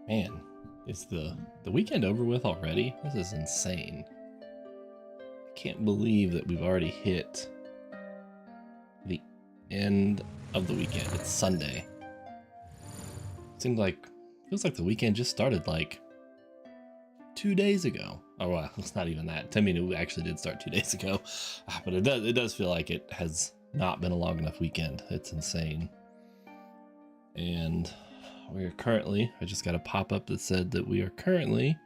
Man, is the weekend over with already? This is insane. I can't believe that we've already hit the end of the weekend. It's Sunday. Feels like the weekend just started like 2 days ago. Oh well, it's not even that. I mean, it actually did start 2 days ago, but it does feel like it has not been a long enough weekend. It's insane. And we are currently, I just got a pop-up that said that we are currently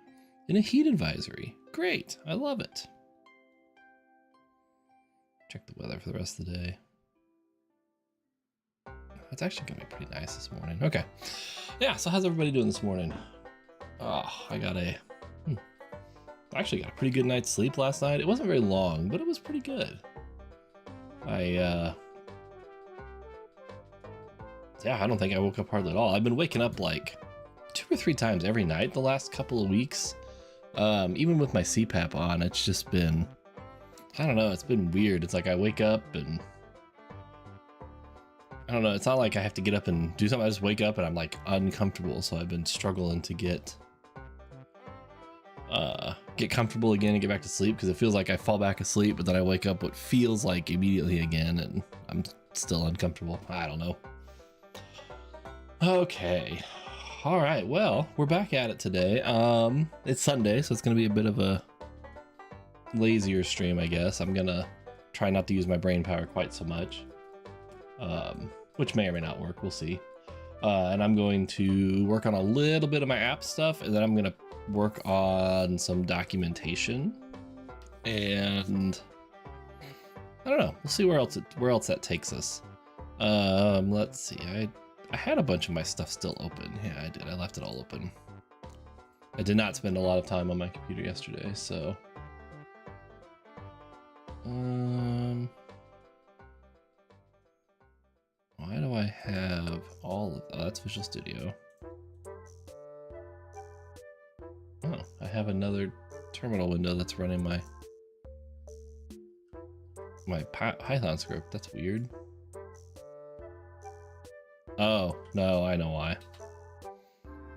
in a heat advisory. Great, I love it. Check the weather for the rest of the day. It's actually gonna be pretty nice this morning. Okay, yeah, so how's everybody doing this morning? Oh, I actually got a pretty good night's sleep last night. It wasn't very long, but it was pretty good. Yeah, I don't think I woke up hardly at all. I've been waking up like 2 or 3 times every night the last couple of weeks. Even with my CPAP on, it's just been, I don't know, it's been weird. It's like I wake up and I don't know, it's not like I have to get up and do something. I just wake up and I'm like uncomfortable. So I've been struggling to get comfortable again and get back to sleep, because it feels like I fall back asleep, but then I wake up what feels like immediately again and I'm still uncomfortable. I don't know. Okay. All right. Well, we're back at it today. It's Sunday, so it's going to be a bit of a lazier stream, I guess. I'm going to try not to use my brain power quite so much, which may or may not work. We'll see. And I'm going to work on a little bit of my app stuff, and then I'm going to work on some documentation. And I don't know. We'll see where else that takes us. Let's see. I had a bunch of my stuff still open. Yeah, I did. I left it all open. I did not spend a lot of time on my computer yesterday, so. Why do I have all of that? Oh, that's Visual Studio. Oh, I have another terminal window that's running my Python script. That's weird. Oh, no, I know why.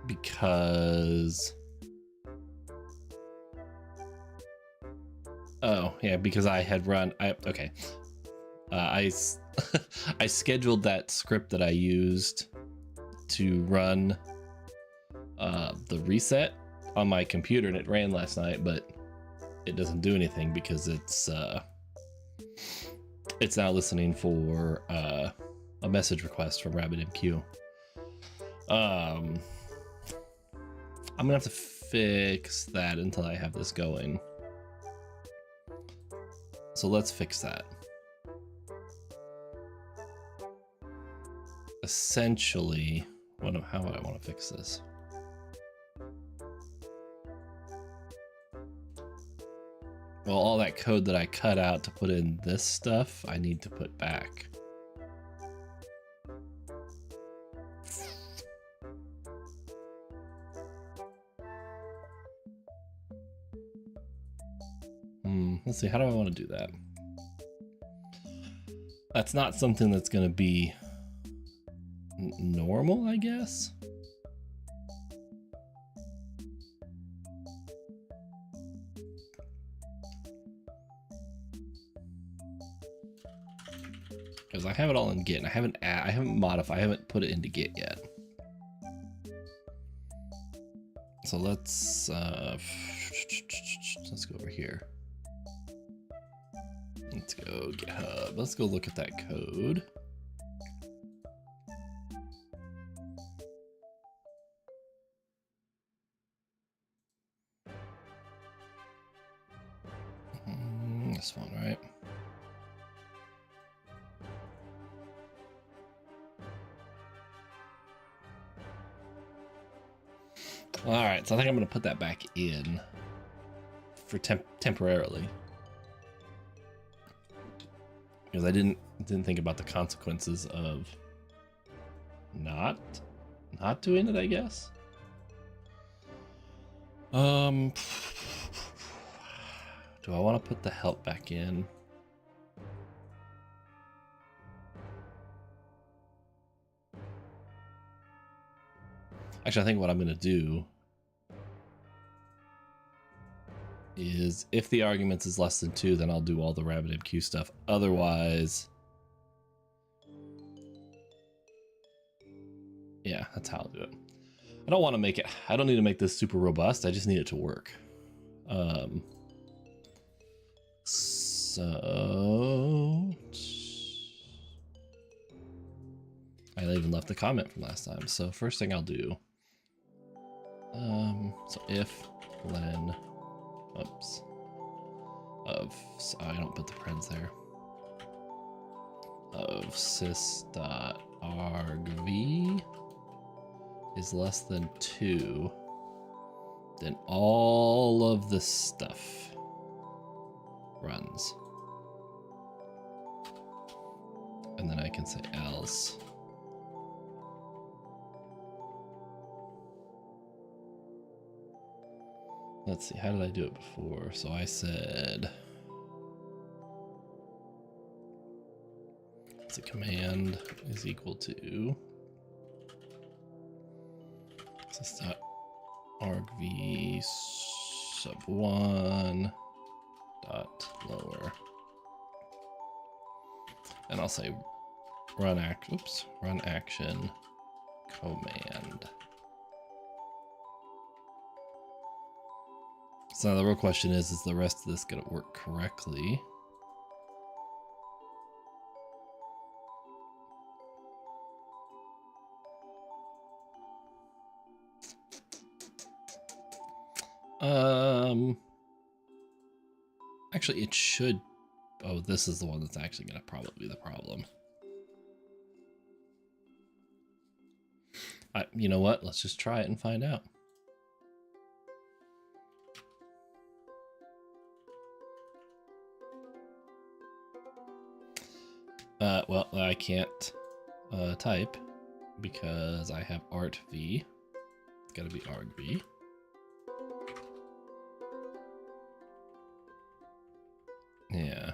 Because... Oh, yeah, because I had run... Okay. I scheduled that script that I used to run the reset on my computer, and it ran last night, but it doesn't do anything because it's now listening for a message request from RabbitMQ. I'm gonna have to fix that until I have this going. So let's fix that. Essentially, how would I want to fix this? Well, all that code that I cut out to put in this stuff, I need to put back. Let's see, how do I want to do that? That's not something that's going to be normal, I guess. Because I have it all in Git, and I haven't modified, I haven't put it into Git yet. So let's go over here. Let's go GitHub. Let's go look at that code. This one, right? All right, so I think I'm going to put that back in for temporarily, because I didn't think about the consequences of not doing it, I guess. Do I want to put the help back in? Actually, I think what I'm going to do is if the arguments is less than 2, then I'll do all the RabbitMQ stuff. Otherwise, yeah, that's how I'll do it. I don't want to make it, I don't need to make this super robust. I just need it to work. So I even left the comment from last time. So first thing I'll do, so if len, oops, of, so I don't put the parens there, of sys.argv is less than 2, then all of this stuff runs. And then I can say else. Let's see, how did I do it before? So I said, the command is equal to sys.argv sub1 dot lower, and I'll say run action command. So now the real question is the rest of this gonna work correctly? Actually it should, oh, this is the one that's actually gonna probably be the problem. You know what? Let's just try it and find out. Well, I can't type because I have artv. It's gotta be argv. Yeah.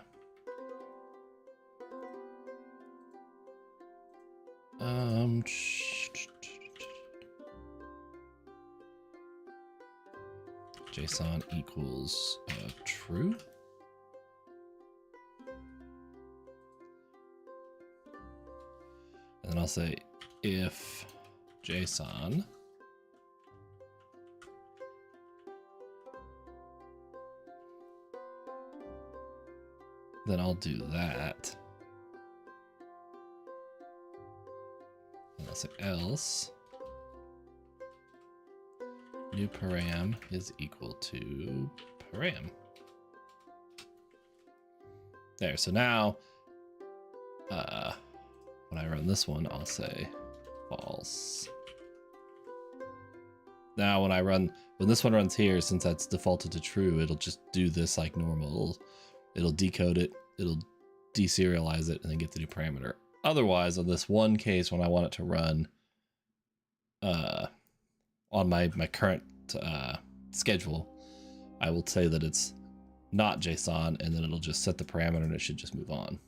JSON equals true. And then I'll say if JSON then I'll do that. And I'll say else new param is equal to param. There, so now when I run this one, I'll say false. Now when this one runs here, since that's defaulted to true, it'll just do this like normal. It'll decode it, it'll deserialize it, and then get the new parameter. Otherwise, on this one case, when I want it to run on my current schedule, I will say that it's not JSON, and then it'll just set the parameter, and it should just move on.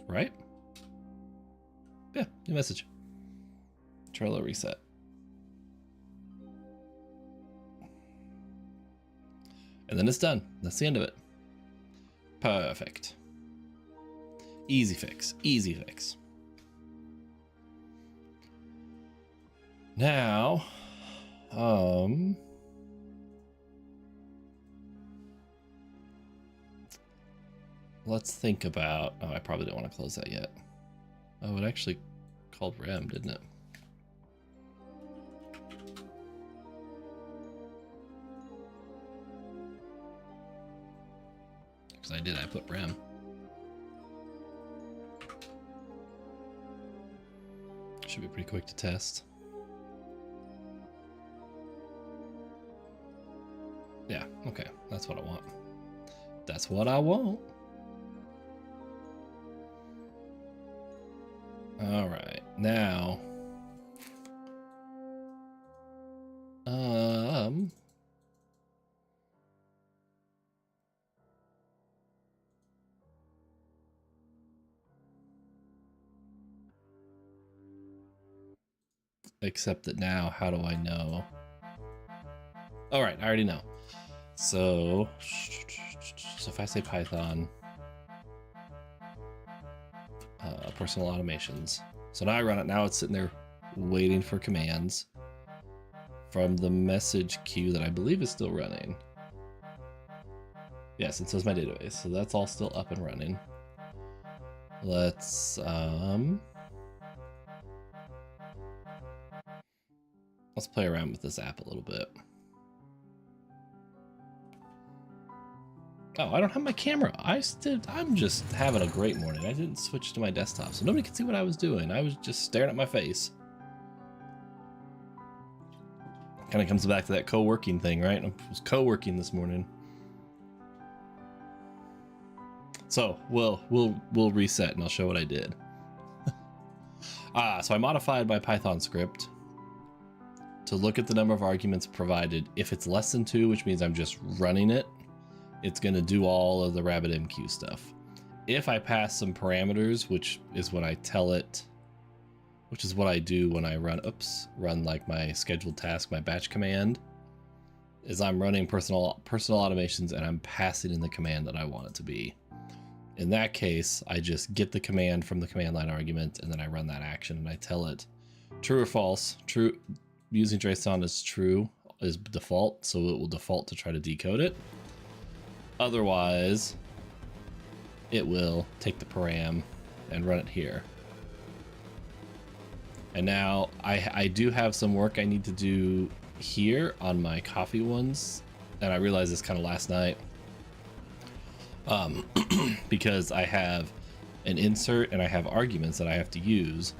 Right? Yeah, new message. Trello reset. And then it's done. That's the end of it. Perfect. Easy fix. Easy fix. Now, let's think about, oh, I probably don't want to close that yet. Oh, it actually called rem, didn't it? Because I did, I put rem. Should be pretty quick to test. Yeah, okay, that's what I want. That's what I want. All right, now, Except that now, how do I know? All right, I already know. So if I say Python, personal automations. So now I run it. Now it's sitting there waiting for commands from the message queue that I believe is still running. Yes, it says my database. So that's all still up and running. Let's play around with this app a little bit. Oh, I don't have my camera. I'm just having a great morning. I didn't switch to my desktop, so nobody could see what I was doing. I was just staring at my face. Kind of comes back to that co-working thing, right? I was co-working this morning. So we'll reset and I'll show what I did. So I modified my Python script to look at the number of arguments provided. If it's less than 2, which means I'm just running it, it's going to do all of the RabbitMQ stuff. If I pass some parameters, which is what I tell it, which is what I do when I run like my scheduled task, my batch command, is I'm running personal automations and I'm passing in the command that I want it to be. In that case, I just get the command from the command line argument and then I run that action and I tell it true or false. True, using JSON as true is default, so it will default to try to decode it. Otherwise, it will take the param and run it here. And now I do have some work I need to do here on my coffee ones, and I realized this kind of last night, because I have an insert and I have arguments that I have to use,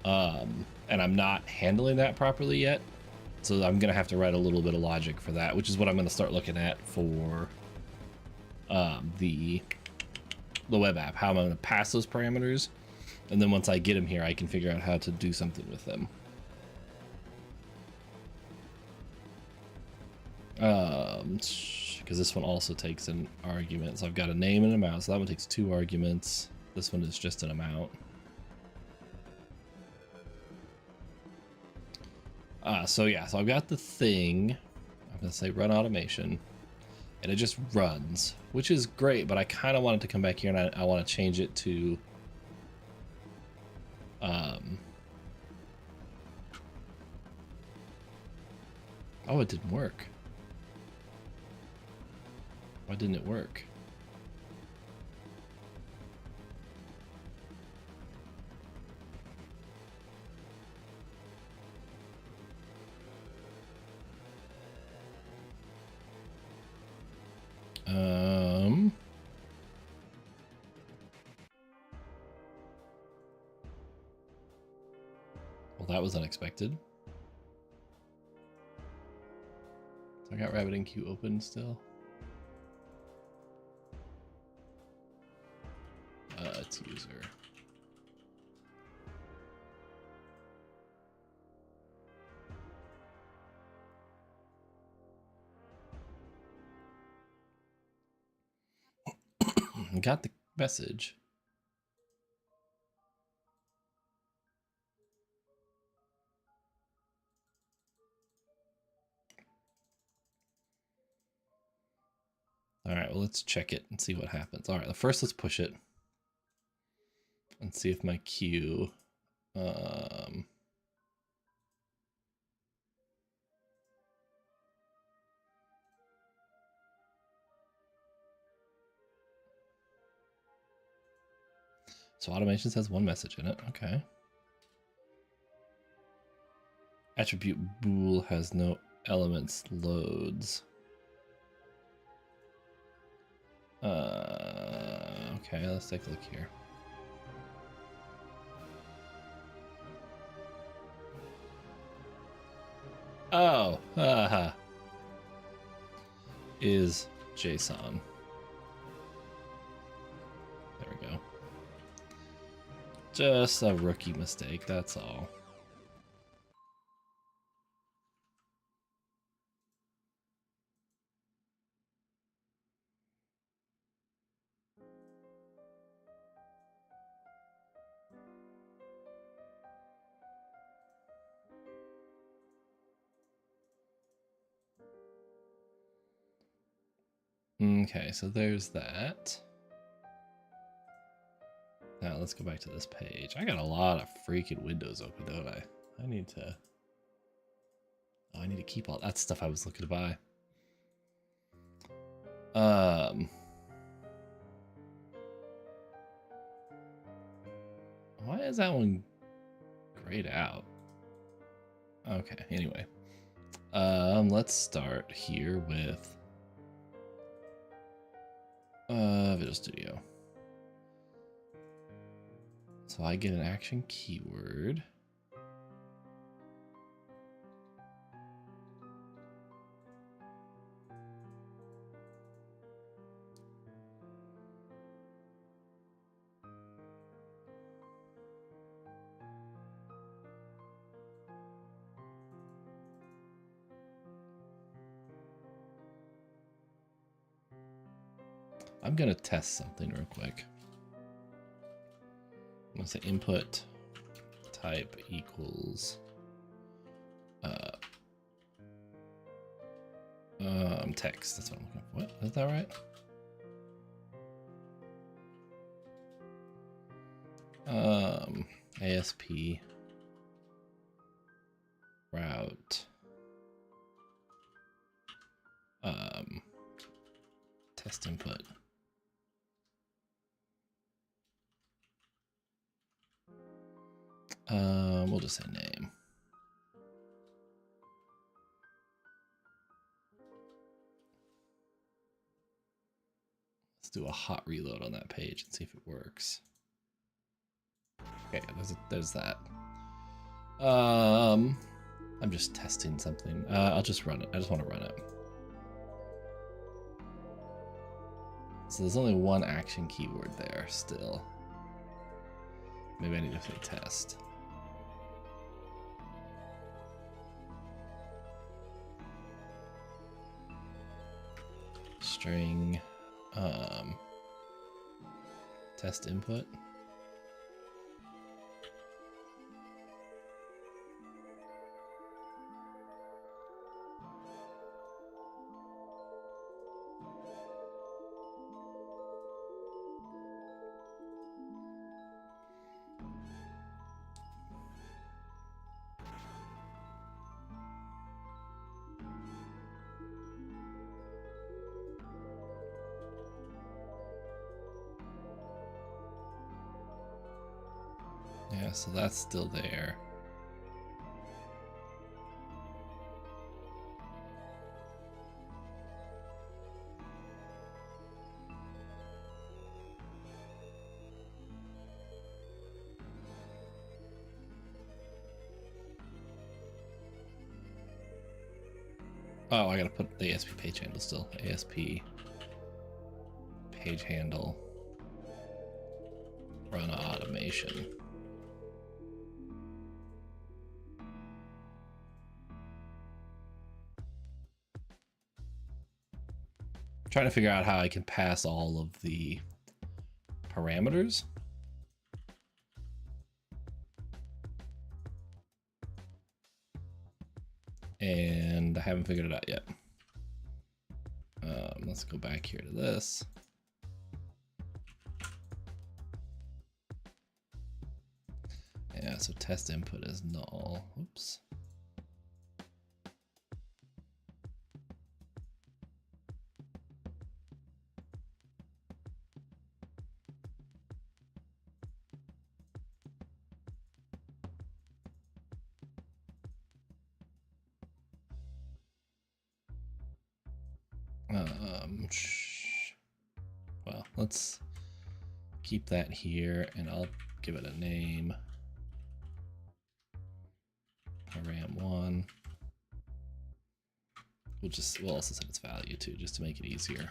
and I'm not handling that properly yet. So I'm gonna have to write a little bit of logic for that, which is what I'm gonna start looking at for the web app, how I'm gonna pass those parameters. And then once I get them here, I can figure out how to do something with them. Because this one also takes an argument. So I've got a name and an amount. So that one takes 2 arguments. This one is just an amount. So yeah, so I've got the thing. I'm gonna say run automation, and it just runs, which is great, but I kind of want it to come back here and I want to change it to oh, it didn't work. Why didn't it work? Well, that was unexpected. So I got RabbitMQ open still. It's user. Got the message. All right, well, let's check it and see what happens. All right, first let's push it and see if my queue, so automations has 1 message in it. Okay. Attribute bool has no elements loads. Okay, let's take a look here. Oh, is JSON. There we go. Just a rookie mistake, that's all. Okay, so there's that. Now let's go back to this page. I got a lot of freaking windows open, don't I? I need to keep all that stuff I was looking to buy. Why is that one grayed out? Okay, anyway. Let's start here with Visual Studio. So I get an action keyword. I'm gonna test something real quick. I'm gonna say input type equals text. That's what I'm looking for. What? Is that right? ASP route test input. We'll just say name. Let's do a hot reload on that page and see if it works. Okay, there's that. I'm just testing something. I'll just run it. I just want to run it. So there's only one action keyword there still. Maybe I need to say test. String test input. Yeah, so that's still there. Oh, I gotta put the ASP page handle still. ASP page handle run automation. Trying to figure out how I can pass all of the parameters. And I haven't figured it out yet. Let's go back here to this. Yeah, so test input is null. Oops. Well, let's keep that here and I'll give it a name. Param1. We'll also set its value too, just to make it easier.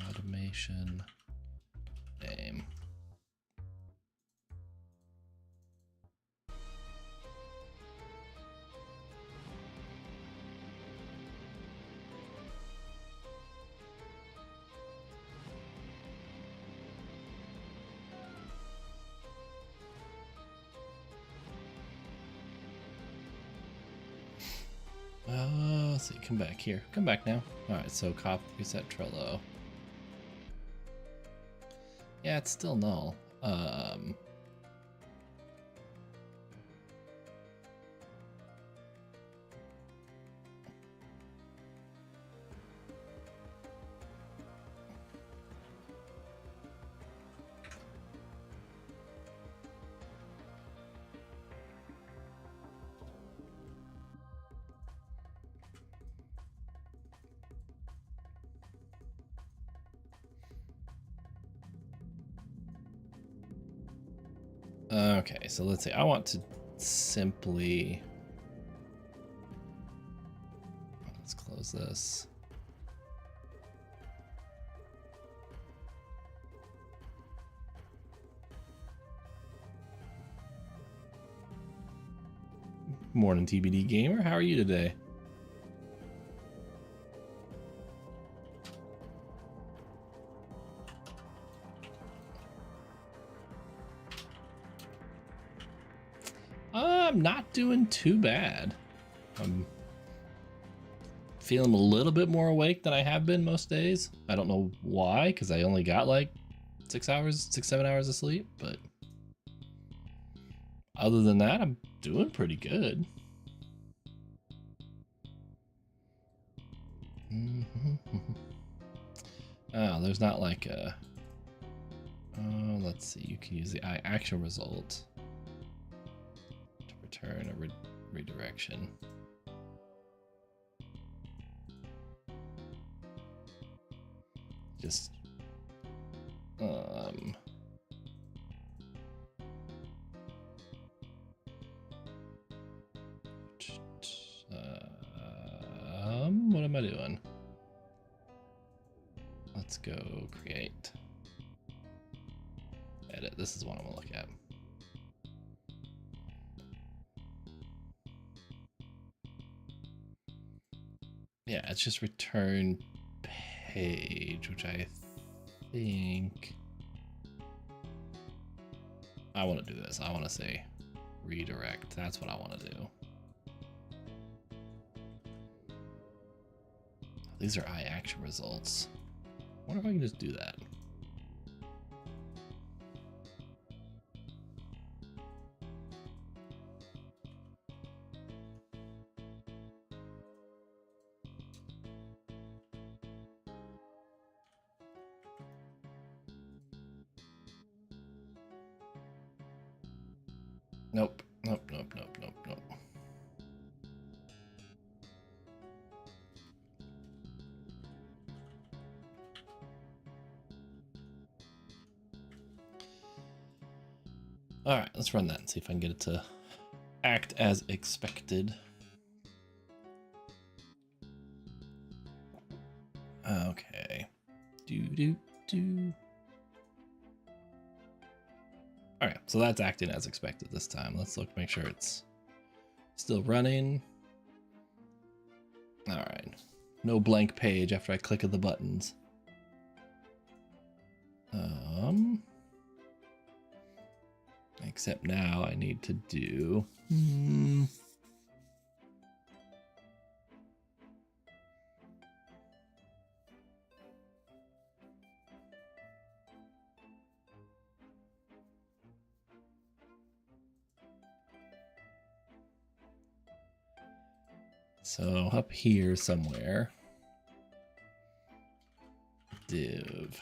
Automation name. Let's see, come back here. Come back now. Alright, so copy reset Trello. Yeah, it's still null. Okay, so let's see. I want to simply... Let's close this. Morning, TBD Gamer. How are you today? I'm not doing too bad. I'm feeling a little bit more awake than I have been most days. I don't know why, because I only got like 6 hours, 7 hours of sleep, but other than that, I'm doing pretty good. Oh, there's not like a... Oh, let's see. You can use the action result to return a redirection. Just what am I doing? Let's go create. Edit. This is what I'm gonna look at. Yeah, it's just return page, which I think I want to do this. I want to say redirect. That's what I want to do. These are action results. I wonder if I can just do that. Nope, nope, nope, nope, nope, nope. All right, let's run that and see if I can get it to act as expected. Okay. Do. All right, so that's acting as expected this time. Let's look, make sure it's still running. All right. No blank page after I click of the buttons. Except now I need to do... So up here somewhere, div.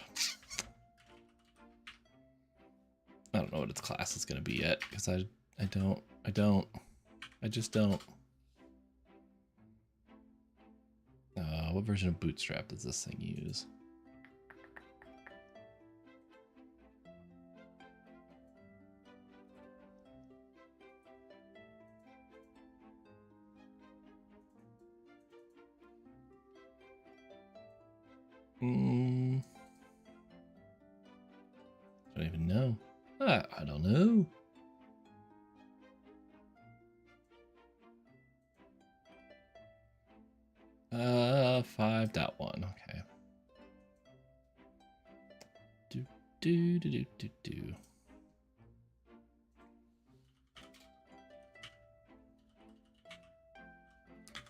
I don't know what its class is going to be yet because I just don't. What version of Bootstrap does this thing use? I don't even know. I don't know. Uh, 5.1. Okay. Do.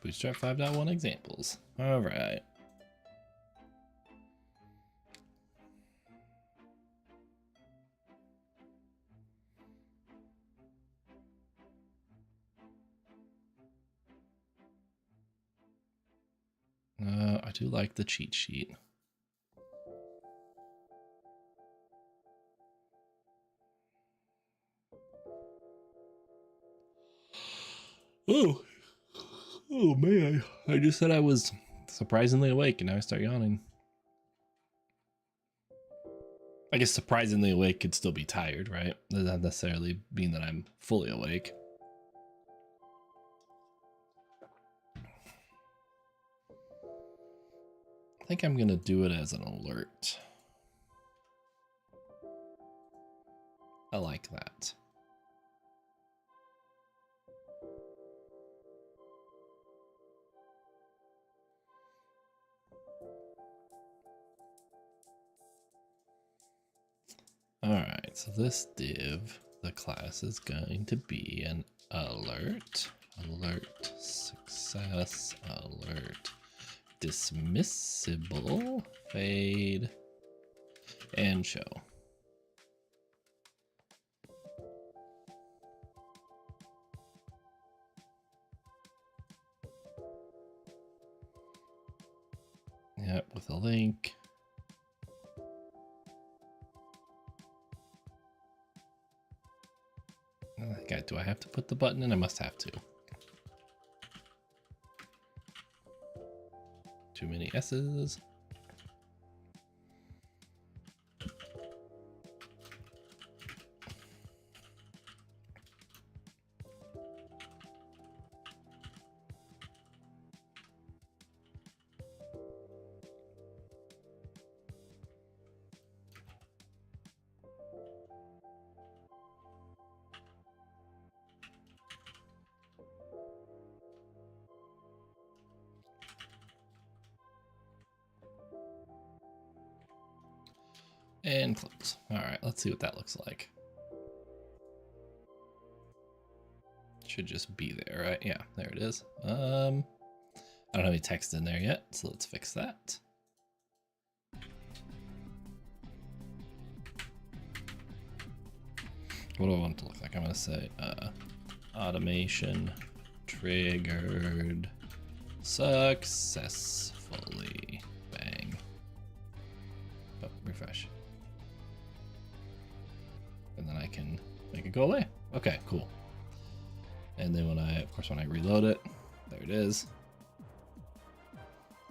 Bootstrap 5.1 examples. All right. I do like the cheat sheet. Oh, oh man! I just said I was surprisingly awake, and now I start yawning. I guess surprisingly awake could still be tired, right? Does not necessarily mean that I'm fully awake. I think I'm gonna do it as an alert. I like that. All right, so this div, the class is going to be an alert, alert, success, alert, dismissible, fade, and show. Yep, with a link. Okay, do I have to put the button in? I must have to. Too many S's. And close. All right, let's see what that looks like. Should just be there, right? Yeah, there it is. I don't have any text in there yet, so let's fix that. What do I want it to look like? I'm gonna say automation triggered successfully. Bang. Oh, refresh. And then I can make it go away. Okay, cool. And then when I reload it, there it is.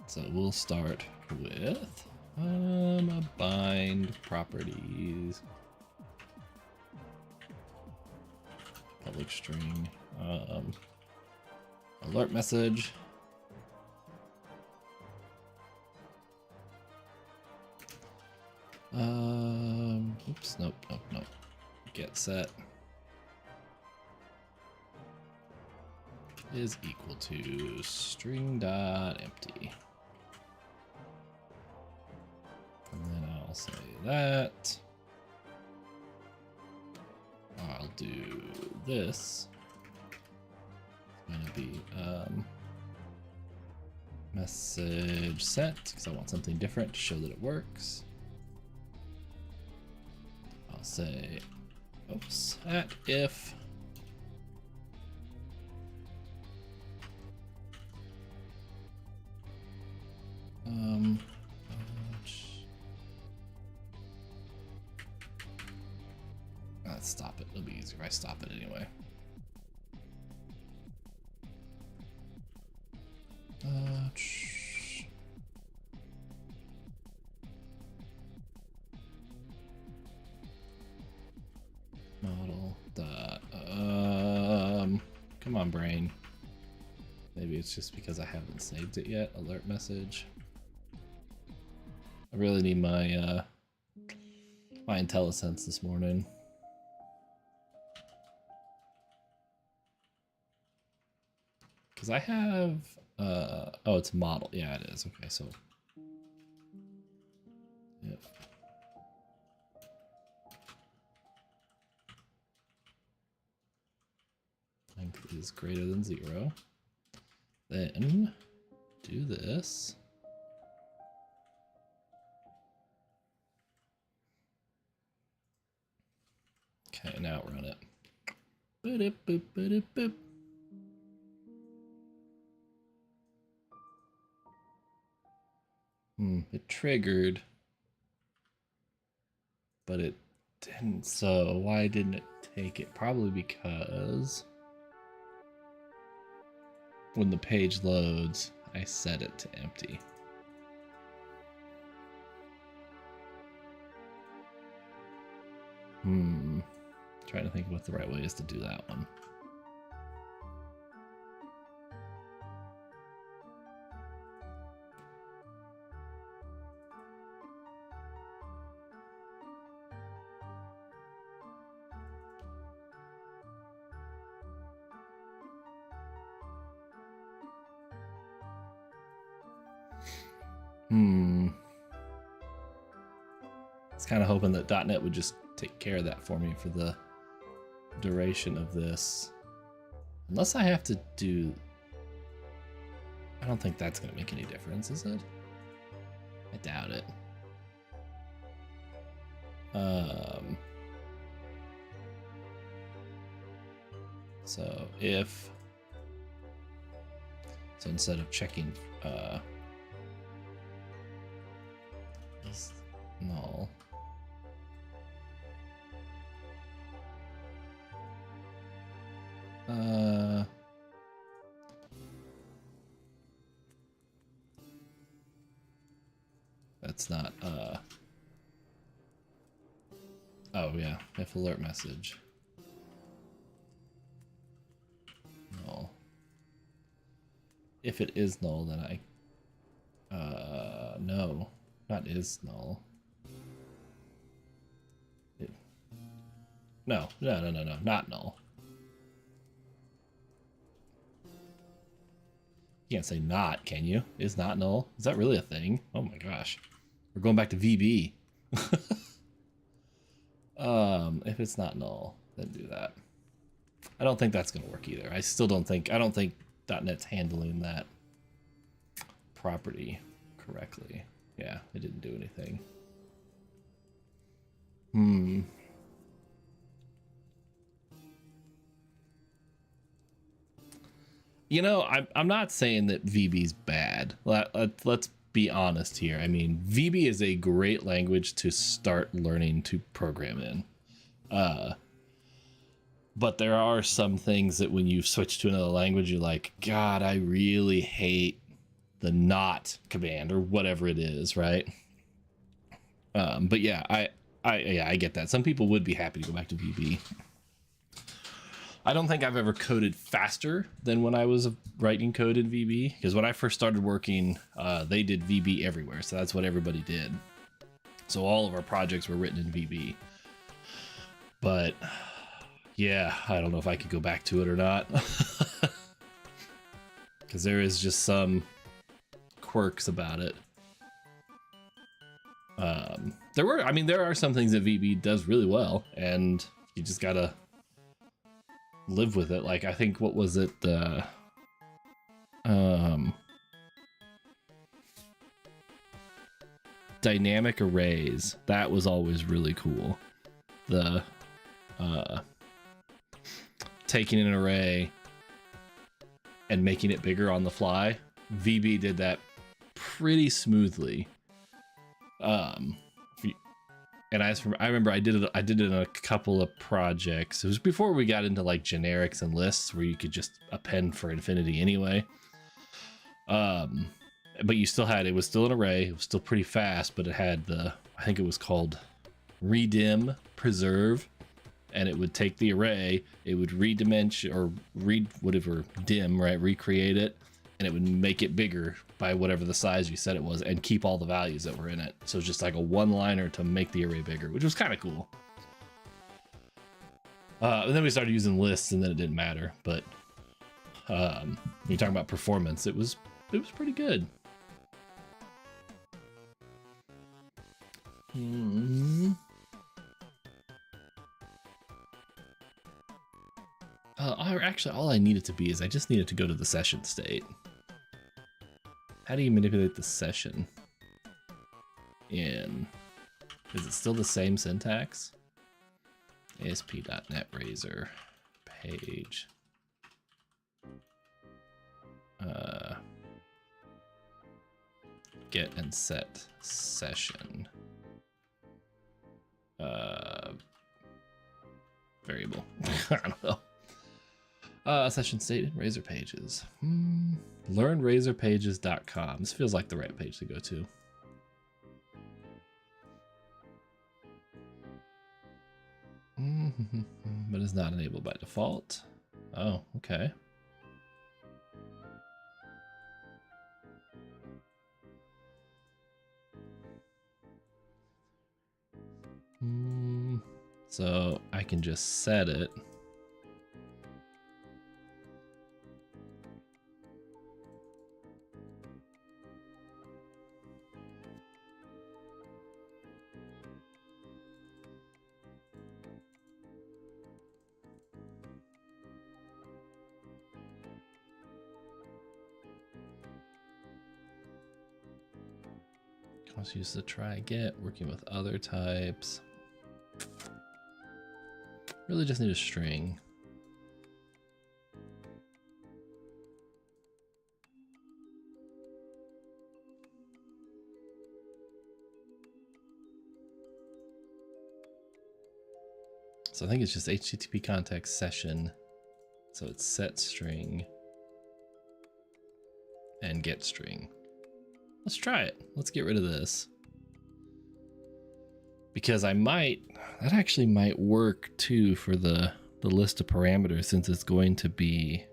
So we'll start with a bind properties, public string, alert message. Oops, nope. Get set is equal to string.empty. And then I'll say that. I'll do this. It's going to be message set, because I want something different to show that it works. I'll say, oops, at if let's stop it. It'll be easier if I stop it anyway. Model dot come on, brain. Maybe it's just because I haven't saved it yet. Alert message. I really need my my IntelliSense this morning. Because I have oh, it's model. Yeah, it is. Okay, so yeah. Length is greater than 0. Then do this. Okay, now run it. Boop, boop, boop, boop. It triggered, but it didn't. So why didn't it take it? Probably because when the page loads, I set it to empty. Trying to think what the right way is to do that one. I was kind of hoping that .NET would just take care of that for me for the duration of this. Unless I have to do... I don't think that's going to make any difference, is it? I doubt it. So if... So instead of checking... is null. That's not, oh yeah, if alert message. Null. If it is null, then no, not is null. No, not null. You can't say not, can you? Is not null? Is that really a thing? Oh my gosh. We're going back to VB. If it's not null, then do that. I don't think that's going to work either. I don't think .NET's handling that property correctly. Yeah, it didn't do anything. You know, I'm not saying that VB's bad. Let's be honest here. I mean, VB is a great language to start learning to program in. But there are some things that when you switch to another language, you're like, God, I really hate the not command or whatever it is, right? But yeah, I get that. Some people would be happy to go back to VB. I don't think I've ever coded faster than when I was writing code in VB, because when I first started working, they did VB everywhere, so that's what everybody did. So all of our projects were written in VB. But yeah, I don't know if I could go back to it or not. Because there is just some quirks about it. There are some things that VB does really well, and you just gotta live with it. Like, I think, what was it? Dynamic arrays. That was always really cool. The taking an array and making it bigger on the fly. VB did that pretty smoothly. And I remember I did it in a couple of projects. It was before we got into like generics and lists where you could just append for infinity anyway. But you still had, it was still an array. It was still pretty fast, but it had I think it was called redim preserve, and it would take the array, it would redimension or read whatever dim, right? Recreate it, and it would make it bigger by whatever the size you said it was, and keep all the values that were in it. So it's just like a one-liner to make the array bigger, which was kind of cool. And then we started using lists, and then it didn't matter. But when you're talking about performance, it was pretty good. Actually, all I need it to be is I just needed to go to the session state. How do you manipulate the session in? Is it still the same syntax? ASP.NET Razor page. Get and set session. Variable. I don't know. Session state in Razor Pages. LearnRazorPages.com. This feels like the right page to go to. But it's not enabled by default. Oh, okay. So I can just set it. Let's use the try get, working with other types. Really just need a string. So I think it's just HTTP context session. So it's set string and get string. Let's try it. Let's get rid of this. Because that actually might work too for the list of parameters, since it's going to be,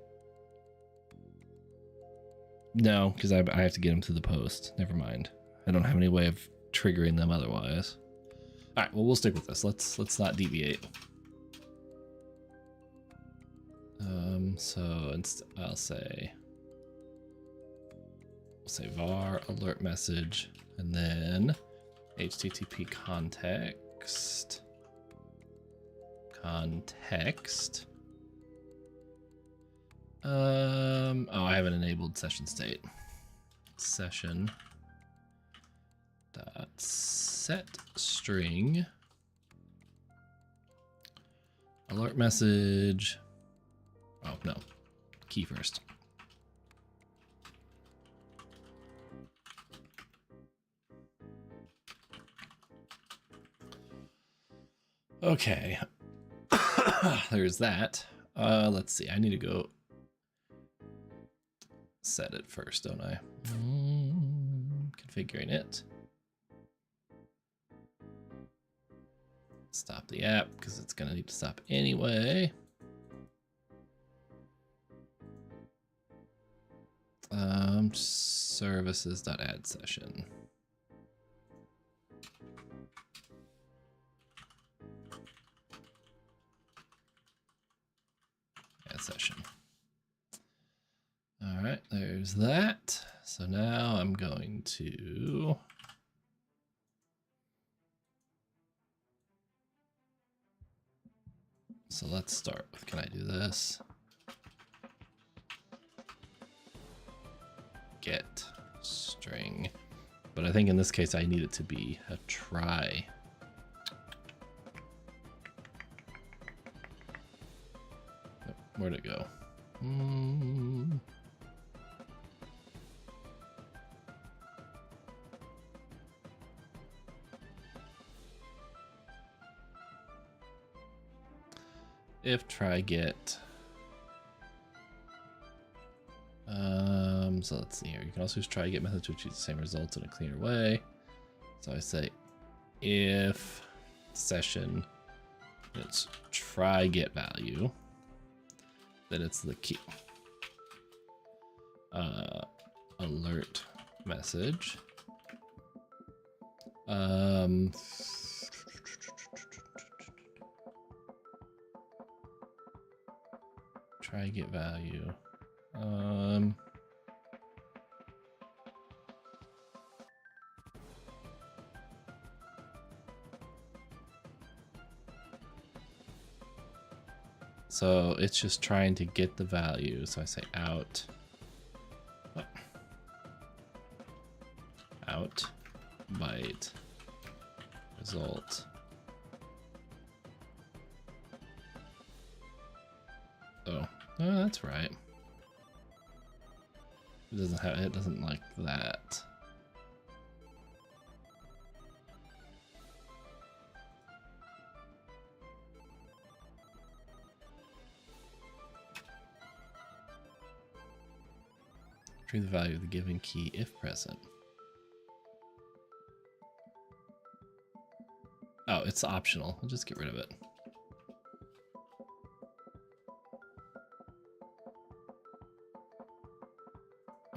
no, because I have to get them to the post. Never mind. I don't have any way of triggering them otherwise. All right, well, we'll stick with this. Let's not deviate. So I'll say var alert message, and then HTTP context. Oh, I haven't enabled session state. Session dot set string alert message. Oh no, key first. Okay. There's that. Let's see. I need to go set it first, don't I? Configuring it. Stop the app because it's going to need to stop anyway. Services.add session. Add session. All right, there's that. So now I'm going to let's start with, can I do this? Get string. But I think in this case I need it to be a try. Where'd it go? If try get. So let's see here. You can also use try get method to achieve the same results in a cleaner way. So I say if session, it's try get value, then it's the key. Alert message. Try get value. So it's just trying to get the value. So I say out. right. Result. Oh, that's right. It doesn't like that. Retrieve the value of the given key if present. Oh, it's optional. I'll just get rid of it.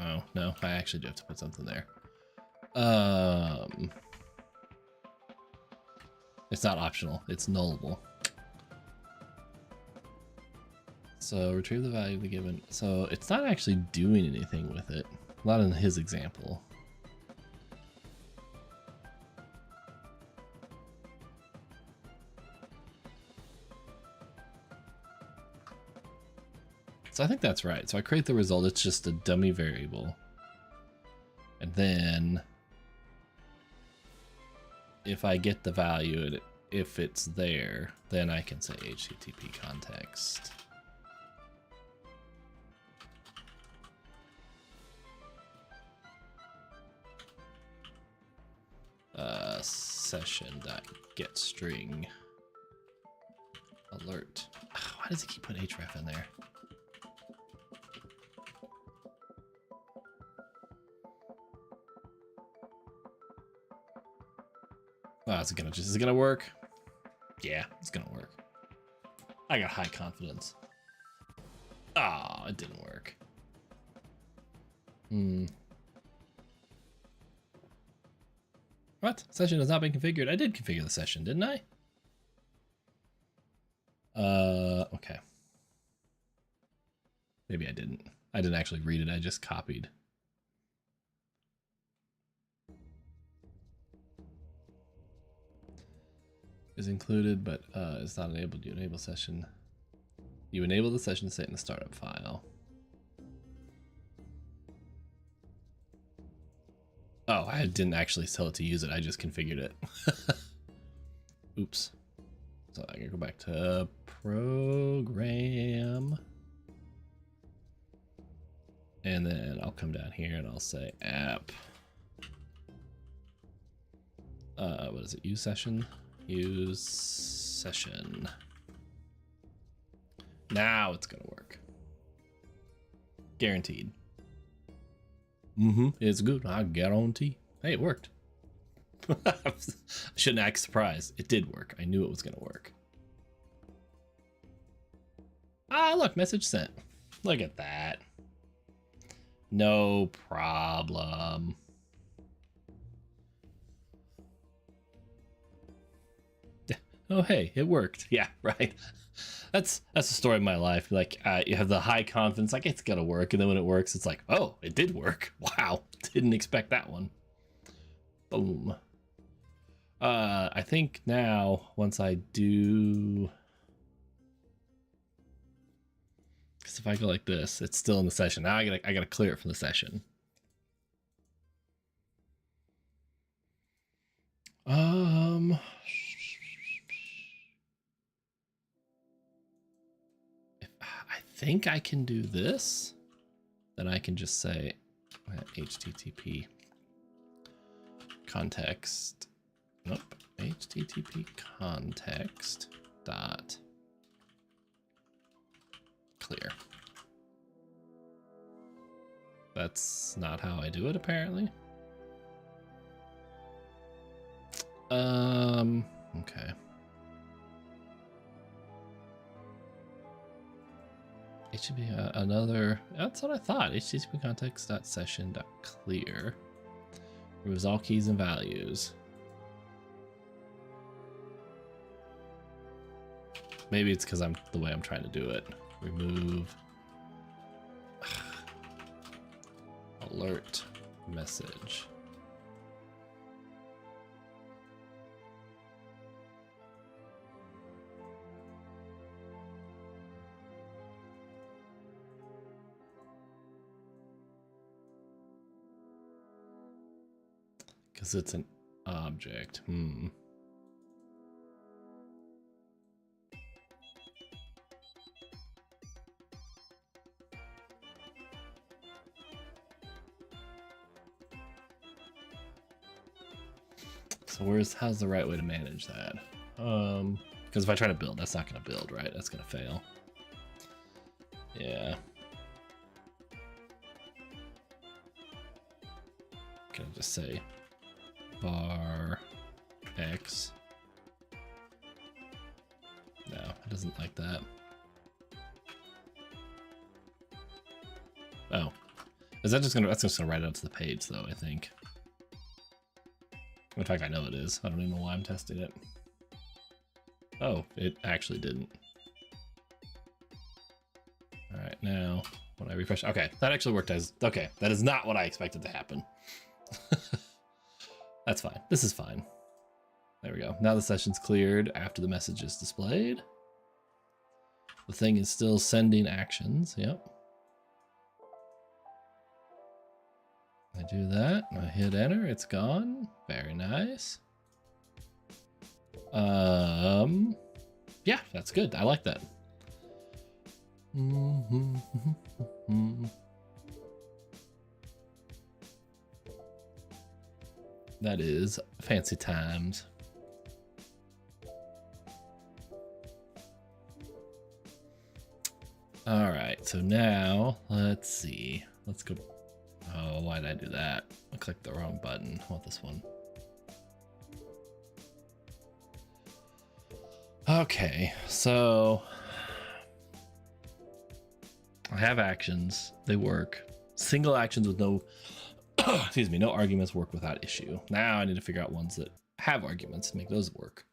Oh, no, I actually do have to put something there. It's not optional, it's nullable. So retrieve the value of the given. So it's not actually doing anything with it. Not in his example. So I think that's right. So I create the result, it's just a dummy variable. And then if I get the value, if it's there, then I can say HTTP context. Session.getString alert. Why does he keep putting href in there? Oh, is it gonna work? Yeah, it's gonna work. I got high confidence. Oh, it didn't work. What? Session has not been configured. I did configure the session, didn't I? Okay. Maybe I didn't. I didn't actually read it. I just copied. Is included, but it's not enabled. You enable session. You enable the session state in the startup file. Oh, I didn't actually tell it to use it. I just configured it. Oops. So I can go back to program. And then I'll come down here and I'll say app. What is it? Use session? Use session. Now it's gonna work. Guaranteed. It's good. I guarantee. Hey, it worked. I shouldn't act surprised. It did work. I knew it was gonna work. Ah, look, message sent. Look at that. No problem. Oh, hey, it worked. Yeah, right. That's the story of my life. Like, you have the high confidence, like it's gonna work, and then when it works, it's like, oh, it did work. Wow, didn't expect that one. Boom. I think now once I do, because if I go like this, it's still in the session. Now I gotta clear it from the session. I think I can do this. Then I can just say HTTP context. Nope. HTTP context dot clear. That's not how I do it, apparently. Okay. HTTP another. That's what I thought. HTTP context dot session dot clear removes all keys and values. Maybe it's because I'm the way I'm trying to do it. Remove alert message. Because it's an Object. So how's the right way to manage that? Because if I try to build, that's not going to build, right? That's going to fail. Yeah. Can I just say bar X? No, it doesn't like that. Oh, is that just gonna? That's just gonna write it up to the page, though. I think. In fact, I know it is. I don't even know why I'm testing it. Oh, it actually didn't. All right, now when I refresh, okay, that actually worked as okay. That is not what I expected to happen. That's fine. This is fine. There we go. Now the session's cleared after the message is displayed. The thing is still sending actions. Yep. I do that. I hit enter. It's gone. Very nice. Yeah, that's good. I like that. That is fancy times. All right, so now let's see. Let's go. Oh, why did I do that? I clicked the wrong button. I want this one. Okay, so I have actions. They work. Single actions with no, excuse me, no arguments work without issue. Now I need to figure out ones that have arguments and make those work.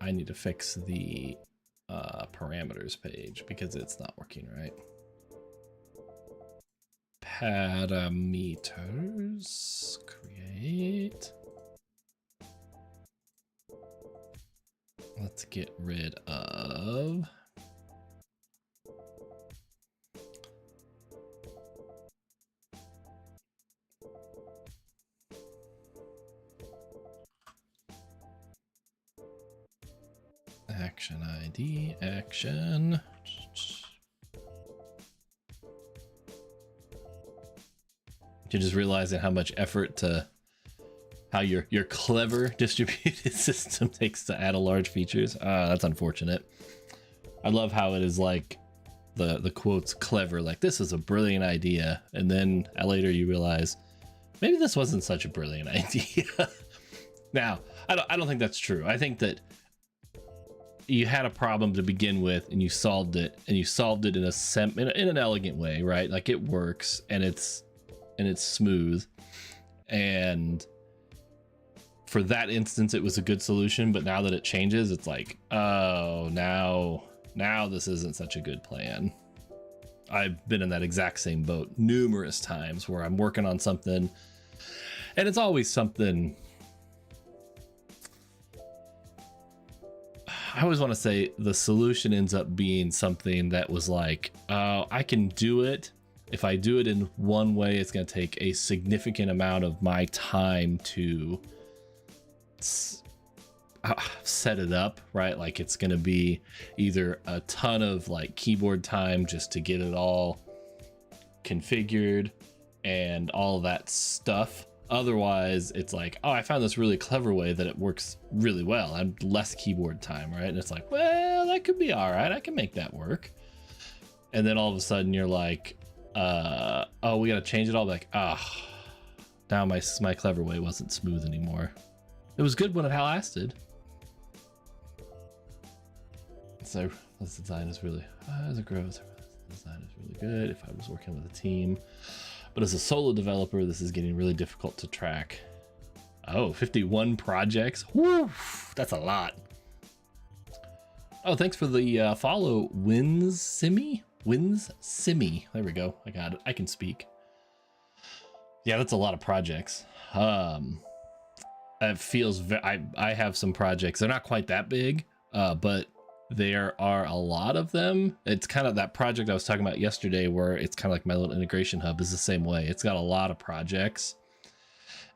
I need to fix the parameters page because it's not working right. Parameters, create. Let's get rid of action ID, action. You're just realizing how much effort to how your clever distributed system takes to add a large features. That's unfortunate. I love how it is like the quotes clever, like this is a brilliant idea, and then later you realize maybe this wasn't such a brilliant idea. Now, I don't think that's true. I think that you had a problem to begin with and you solved it, and you solved it in an elegant way, right? Like it works and it's smooth, and for that instance it was a good solution. But now that it changes, it's like, oh, now this isn't such a good plan. I've been in that exact same boat numerous times where I'm working on something and it's always something. I always want to say the solution ends up being something that was like, I can do it. If I do it in one way, it's going to take a significant amount of my time to set it up, right? Like it's going to be either a ton of like keyboard time just to get it all configured and all that stuff. Otherwise, it's like, oh, I found this really clever way that it works really well. I'm less keyboard time, right? And it's like, well, that could be all right. I can make that work. And then all of a sudden you're like, oh, we got to change it all. Like, now my clever way wasn't smooth anymore. It was good when it lasted. So this design is really, as it grows, this design is really good. If I was working with a team, but as a solo developer, this is getting really difficult to track. Oh, 51 projects. Woo, that's a lot. Oh, thanks for the follow, Winsimi. There we go. I got it. I can speak. Yeah, that's a lot of projects. It feels I have some projects. They're not quite that big, but there are a lot of them. It's kind of that project I was talking about yesterday where it's kind of like my little integration hub is the same way. It's got a lot of projects,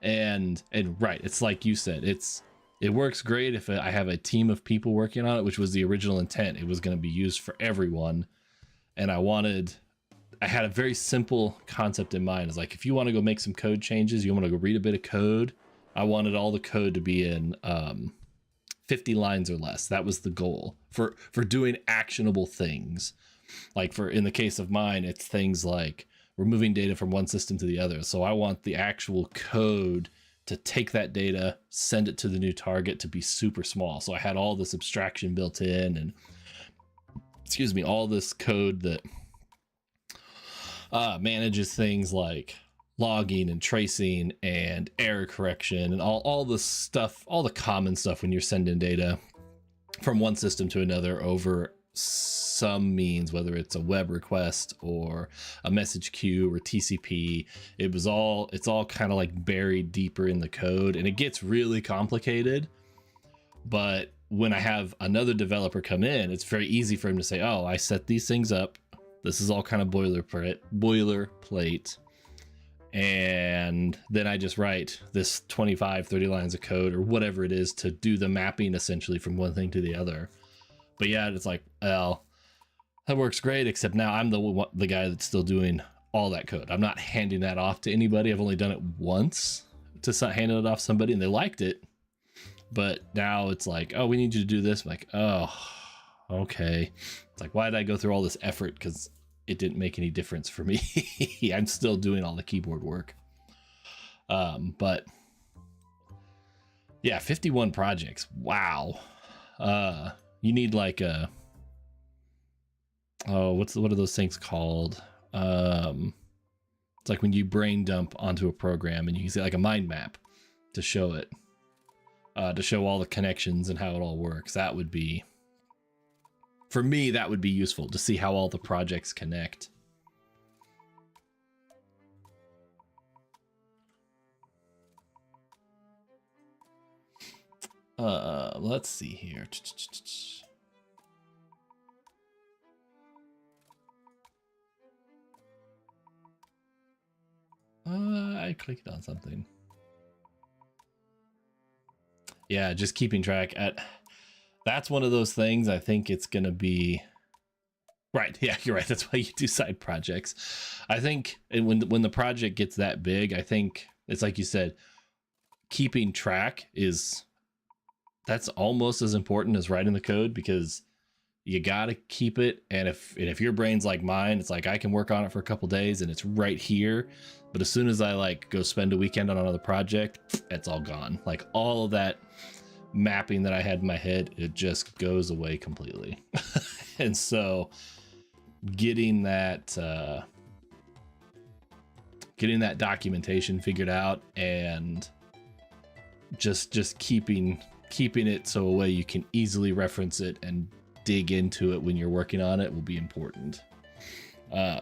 and right, it's like you said, it works great if I have a team of people working on it, which was the original intent. It was going to be used for everyone, and I had a very simple concept in mind. It's like, if you want to go make some code changes, you want to go read a bit of code, I wanted all the code to be in 50 lines or less. That was the goal for doing actionable things. Like in the case of mine, it's things like we're moving data from one system to the other. So I want the actual code to take that data, send it to the new target to be super small. So I had all this abstraction built in, and all this code that manages things like logging and tracing and error correction and all the stuff, all the common stuff when you're sending data from one system to another over some means, whether it's a web request or a message queue or TCP. It's all kind of like buried deeper in the code, and it gets really complicated. But when I have another developer come in, it's very easy for him to say, oh, I set these things up. This is all kind of boilerplate. And then I just write this 25, 30 lines of code or whatever it is to do the mapping essentially from one thing to the other. But yeah, it's like, well, that works great, except now I'm the guy that's still doing all that code. I'm not handing that off to anybody. I've only done it once to hand it off to somebody, and they liked it. But now it's like, oh, we need you to do this. I'm like, oh, okay. It's like, why did I go through all this effort? Because it didn't make any difference for me. I'm still doing all the keyboard work. But yeah, 51 projects. Wow. You need like a, what are those things called? It's like when you brain dump onto a program and you can see like a mind map to show it, to show all the connections and how it all works. That would be, for me, that would be useful to see how all the projects connect. Let's see here. I clicked on something. Yeah, just keeping track. That's one of those things. I think it's gonna be right. Yeah, you're right. That's why you do side projects. I think, and when the project gets that big, I think it's like you said, keeping track that's almost as important as writing the code, because you gotta keep it. And if your brain's like mine, it's like I can work on it for a couple days and it's right here, but as soon as I like go spend a weekend on another project, it's all gone. Like all of that mapping that I had in my head, it just goes away completely. And so getting that documentation figured out and just keeping it so a way you can easily reference it and dig into it when you're working on it will be important. I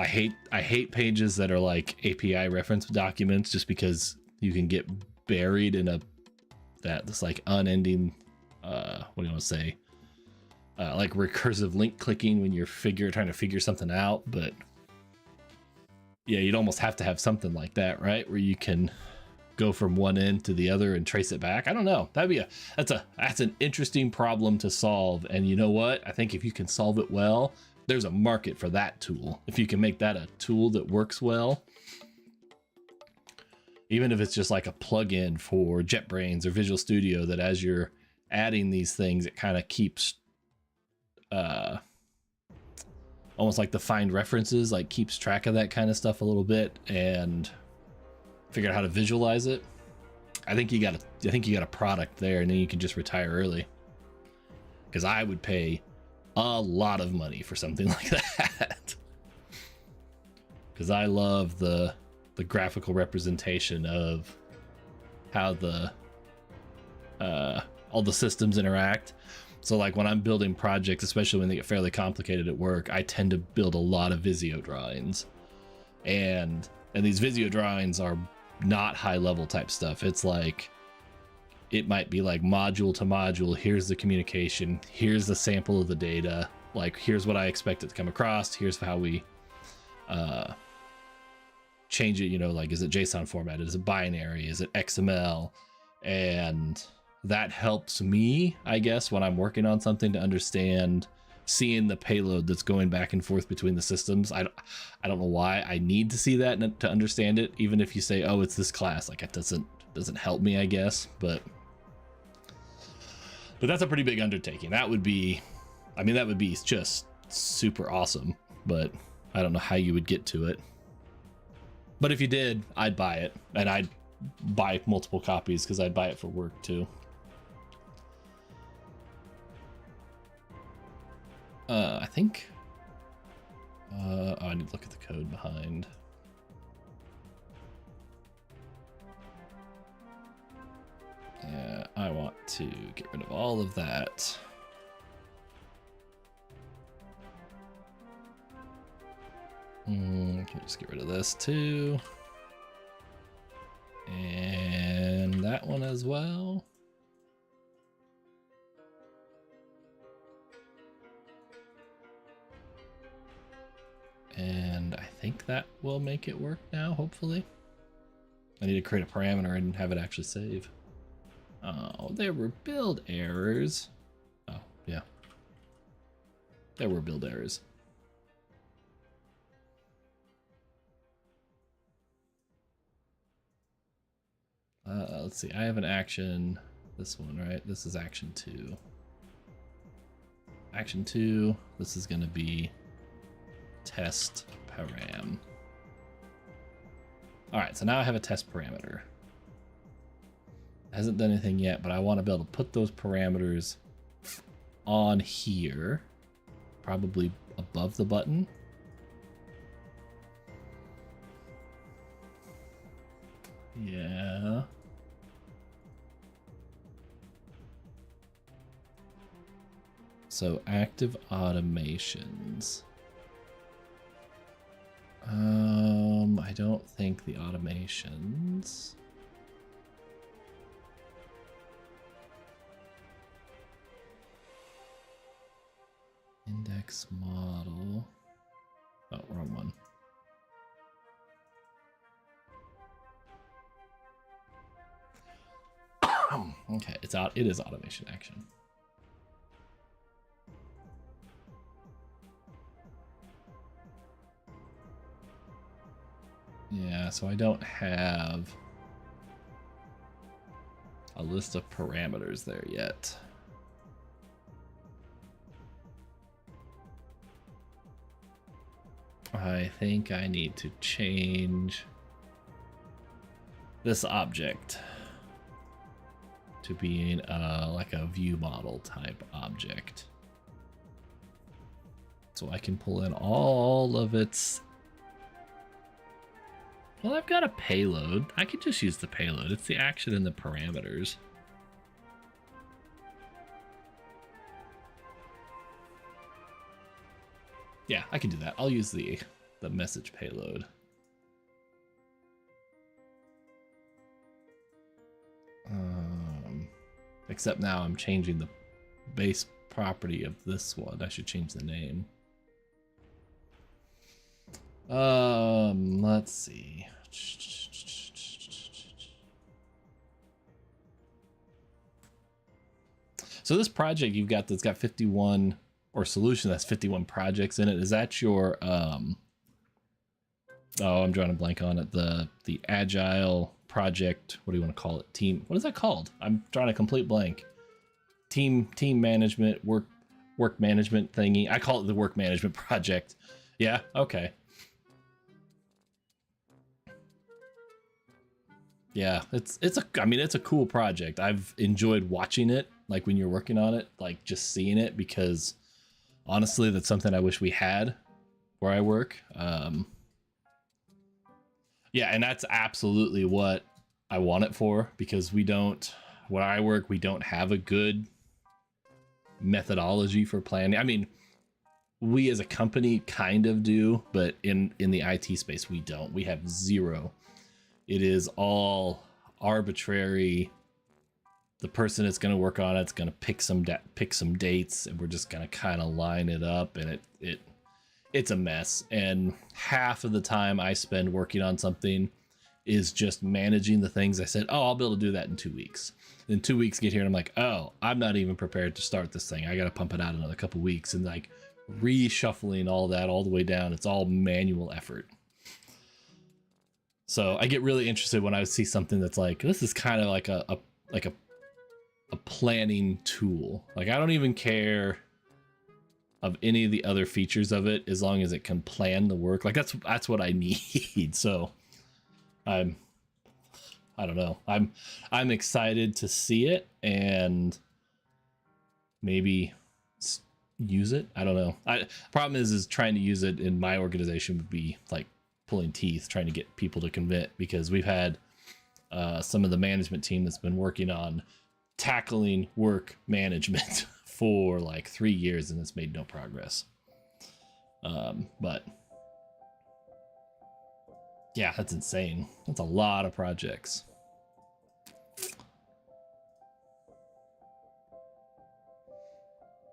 hate pages that are like API reference documents, just because you can get buried in this like unending what do you want to say, like recursive link clicking when you're trying to figure something out. But yeah, you'd almost have to have something like that, right, where you can go from one end to the other and trace it back. I don't know. That's an interesting problem to solve. And you know what? I think if you can solve it well, there's a market for that tool. If you can make that a tool that works well, even if it's just like a plugin for JetBrains or Visual Studio, that as you're adding these things, it kind of keeps almost like the find references, like keeps track of that kind of stuff a little bit and figure out how to visualize it. I think you got a product there, and then you can just retire early. Because I would pay a lot of money for something like that. Because I love the graphical representation of how all the systems interact. So like when I'm building projects, especially when they get fairly complicated at work, I tend to build a lot of Visio drawings. And these Visio drawings are not high level type stuff. It's like it might be like module to module. Here's the communication. Here's the sample of the data. Like, here's what I expect it to come across. Here's how we change it. You know, like, is it JSON formatted? Is it binary? Is it XML? And that helps me, I guess, when I'm working on something to understand seeing the payload that's going back and forth between the systems. I don't know why I need to see that to understand it. Even if you say, oh, it's this class, like, it doesn't help me, I guess. But that's a pretty big undertaking. That would be, I mean, that would be just super awesome, but I don't know how you would get to it. But if you did, I'd buy it, and I'd buy multiple copies because I'd buy it for work too. I think oh, I need to look at the code behind. Yeah, I want to get rid of all of that. Can we just get rid of this too? And that one as well. And I think that will make it work now, hopefully. I need to create a parameter and have it actually save. Oh, there were build errors. Oh, yeah. There were build errors. Let's see, I have an action, this one, right? This is action 2. Action 2, this is gonna be test param. All right, so now I have a test parameter. It hasn't done anything yet, but I want to be able to put those parameters on here, probably above the button. Yeah. So active automations. I don't think the automations. Index model. Oh, wrong one. Okay, it's out. It is automation action. Yeah, so I don't have a list of parameters there yet. I think I need to change this object to being like a view model type object. So I can pull in all of its. Well, I've got a payload. I could just use the payload. It's the action and the parameters. Yeah, I can do that. I'll use the message payload. Except now I'm changing the base property of this one. I should change the name. Let's see. So this project you've got that's got 51, or solution that's 51 projects in it, is that your oh, I'm drawing a blank on it. The agile project, what do you want to call it? Team, what is that called? I'm drawing a complete blank. Team management, work management thingy. I call it the work management project. Yeah, okay. Yeah, it's a cool project. I've enjoyed watching it, like when you're working on it, like just seeing it, because honestly, that's something I wish we had where I work. Yeah, and that's absolutely what I want it for, because we don't, where I work, we don't have a good methodology for planning. I mean, we as a company kind of do, but in the IT space, we don't. We have zero. It is all arbitrary the person that's going to work on it's going to pick some dates, and we're just going to kind of line it up, and it's a mess. And half of the time I spend working on something is just managing the things I said, oh, I'll be able to do that in 2 weeks. Then 2 weeks get here and I'm like, oh, I'm not even prepared to start this thing. I got to pump it out another couple weeks, and like reshuffling all that all the way down. It's all manual effort. So I get really interested when I see something that's like, this is kind of like a planning tool. Like, I don't even care of any of the other features of it as long as it can plan the work. Like that's what I need. So I don't know. I'm excited to see it and maybe use it. I don't know. Problem is trying to use it in my organization would be like pulling teeth, trying to get people to commit, because we've had some of the management team that's been working on tackling work management for like 3 years and it's made no progress. But yeah, that's insane. That's a lot of projects.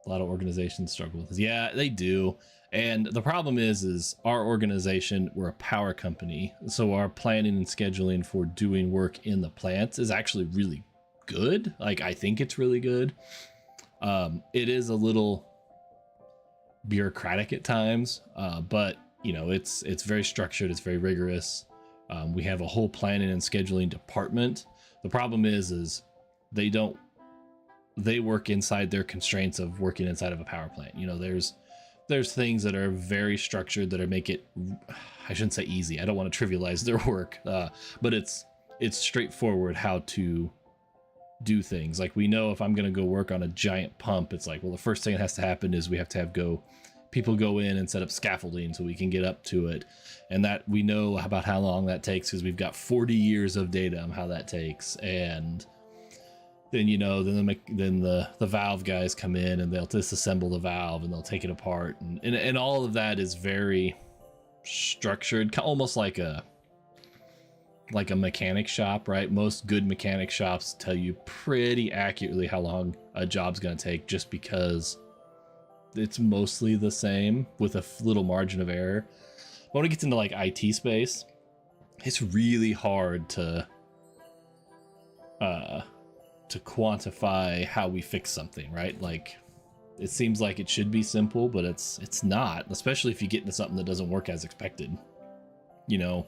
A lot of organizations struggle with this. Yeah, they do. And the problem is our organization, we're a power company. So our planning and scheduling for doing work in the plants is actually really good. Like, I think it's really good. It is a little bureaucratic at times, but you know, it's very structured. It's very rigorous. We have a whole planning and scheduling department. The problem is they work inside their constraints of working inside of a power plant. You know, there's things that are very structured that make it, I shouldn't say easy. I don't want to trivialize their work, but it's straightforward how to do things. Like, we know if I'm going to go work on a giant pump, it's like, well, the first thing that has to happen is we have to have people go in and set up scaffolding so we can get up to it. And that we know about how long that takes because we've got 40 years of data on how that takes. And then, you know, then the valve guys come in and they'll disassemble the valve and they'll take it apart. And all of that is very structured, almost like a mechanic shop, right? Most good mechanic shops tell you pretty accurately how long a job's going to take, just because it's mostly the same with a little margin of error. But when it gets into like IT space, it's really hard to quantify how we fix something, right? Like, it seems like it should be simple, but it's not, especially if you get into something that doesn't work as expected. You know,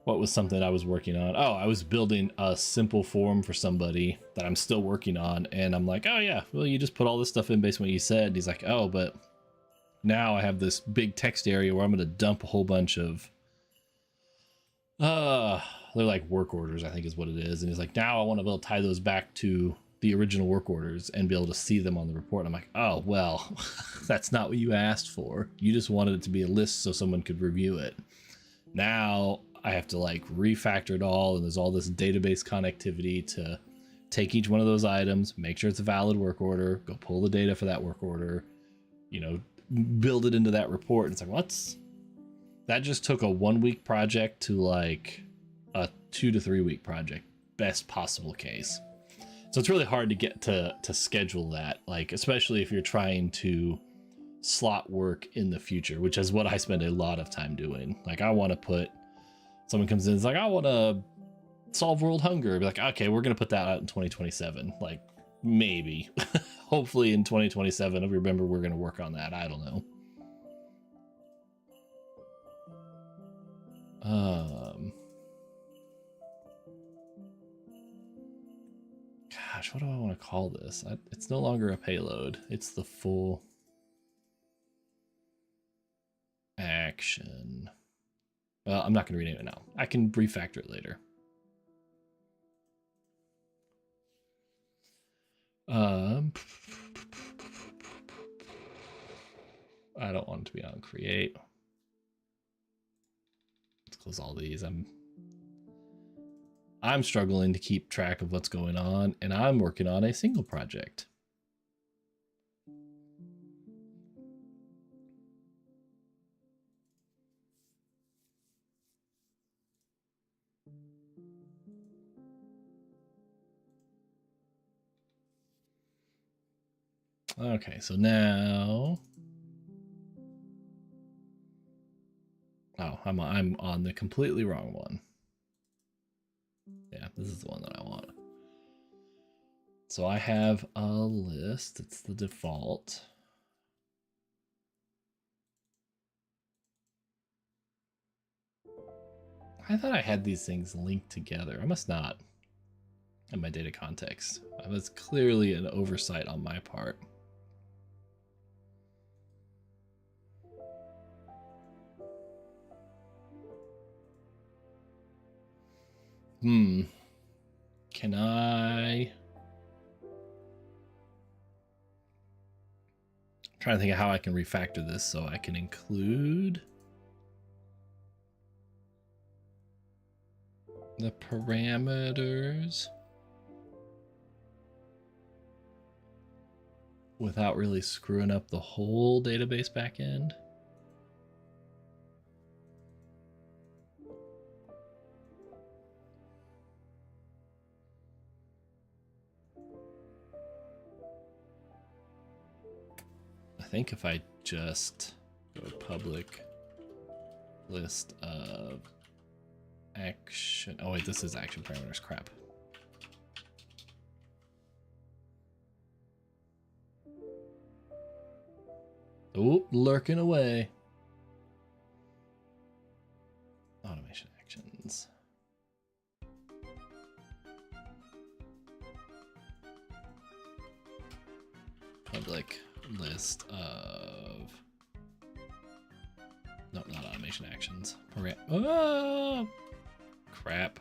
what was something I was working on? Oh, I was building a simple form for somebody that I'm still working on, and I'm like, oh yeah, well, you just put all this stuff in based on what you said. And he's like, oh, but now I have this big text area where I'm going to dump a whole bunch of they're like work orders, I think is what it is. And he's like, now I want to be able to tie those back to the original work orders and be able to see them on the report. I'm like, oh, well, that's not what you asked for. You just wanted it to be a list so someone could review it. Now I have to like refactor it all, and there's all this database connectivity to take each one of those items, make sure it's a valid work order, go pull the data for that work order, you know, build it into that report. And it's like, that just took a 1 week project to like a 2 to 3 week project, best possible case. So it's really hard to get to schedule that, like, especially if you're trying to slot work in the future, which is what I spend a lot of time doing. Like, I want to someone comes in, it's like, I want to solve world hunger. Be like, okay, we're going to put that out in 2027. Like, maybe, hopefully in 2027, I remember we're going to work on that. I don't know. Gosh, what do I want to call this? It's no longer a payload. It's the full action. Well, I'm not going to rename it now. I can refactor it later. I don't want it to be on create. Let's close all these. I'm struggling to keep track of what's going on, and I'm working on a single project. Okay, so now, oh, I'm on the completely wrong one. Yeah, this is the one that I want. So I have a list. It's the default. I thought I had these things linked together. I must not in my data context. That was clearly an oversight on my part. Can I? I'm trying to think of how I can refactor this so I can include the parameters without really screwing up the whole database backend. I think if I just go public list of action. Oh wait, this is action parameters. Crap. Oh, lurking away. Automation actions. Public list of. No, not automation actions. Oh, crap.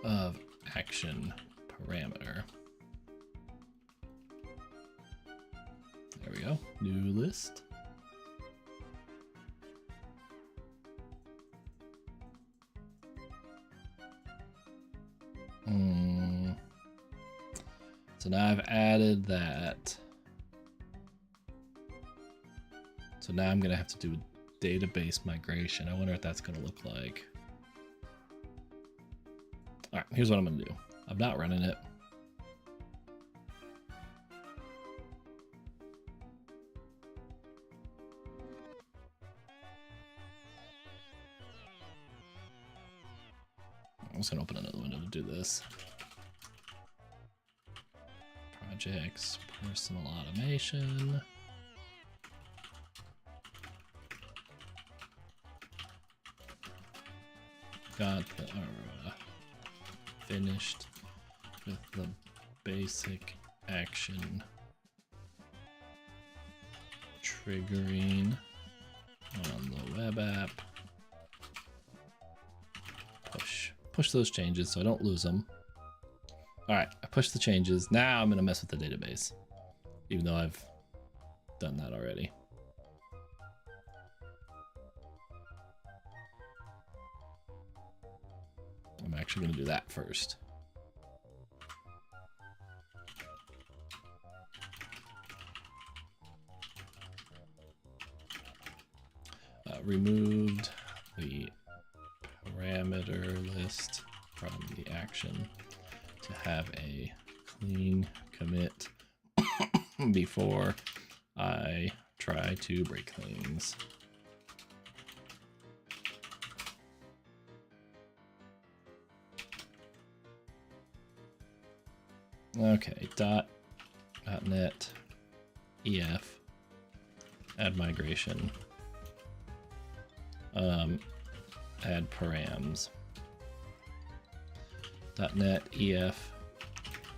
Of action parameter. There we go. New list. So now I've added that. So now I'm going to have to do database migration. I wonder what that's going to look like. All right, here's what I'm going to do. I'm not running it. I'm just going to open another window to do this. Projects, personal automation. Got the finished with the basic action triggering on the web app. Push those changes so I don't lose them. All right, I pushed the changes. Now I'm gonna mess with the database, even though I've done that already. I'm actually gonna do that first. Removed the parameter list from the action to have a clean commit before I try to break things. Okay, .NET EF add migration. Add params. .NET EF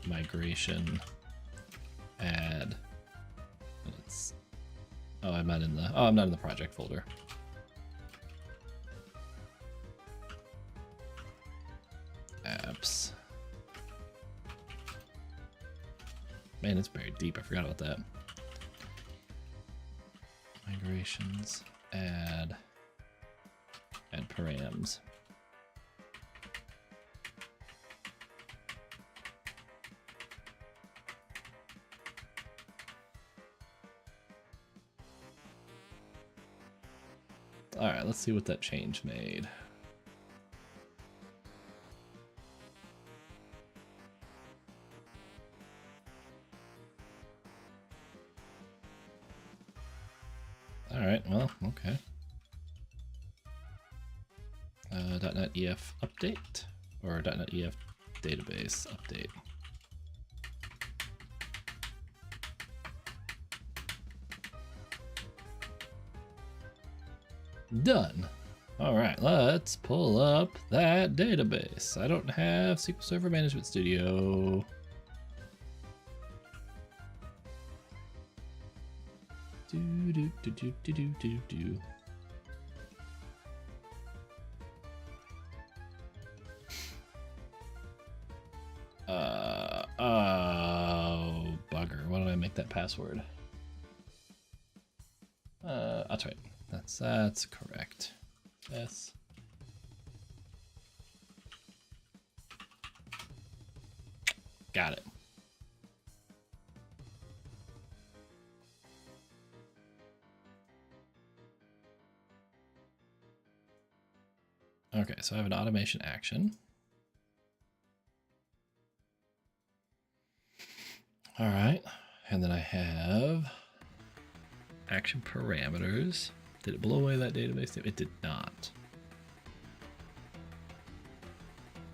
migration add. I'm not in the project folder. Apps. Man, it's buried deep. I forgot about that. Migrations add params. right, let's see what that change made. All right, well, okay. .NET EF update or .NET EF database update. Done. All right, let's pull up that database. I don't have SQL Server Management Studio. Do. Oh, bugger. Why did I make that password? That's right. That's correct. Yes. Got it. Okay, so I have an automation action. All right, and then I have action parameters. Did it blow away that database? It did not.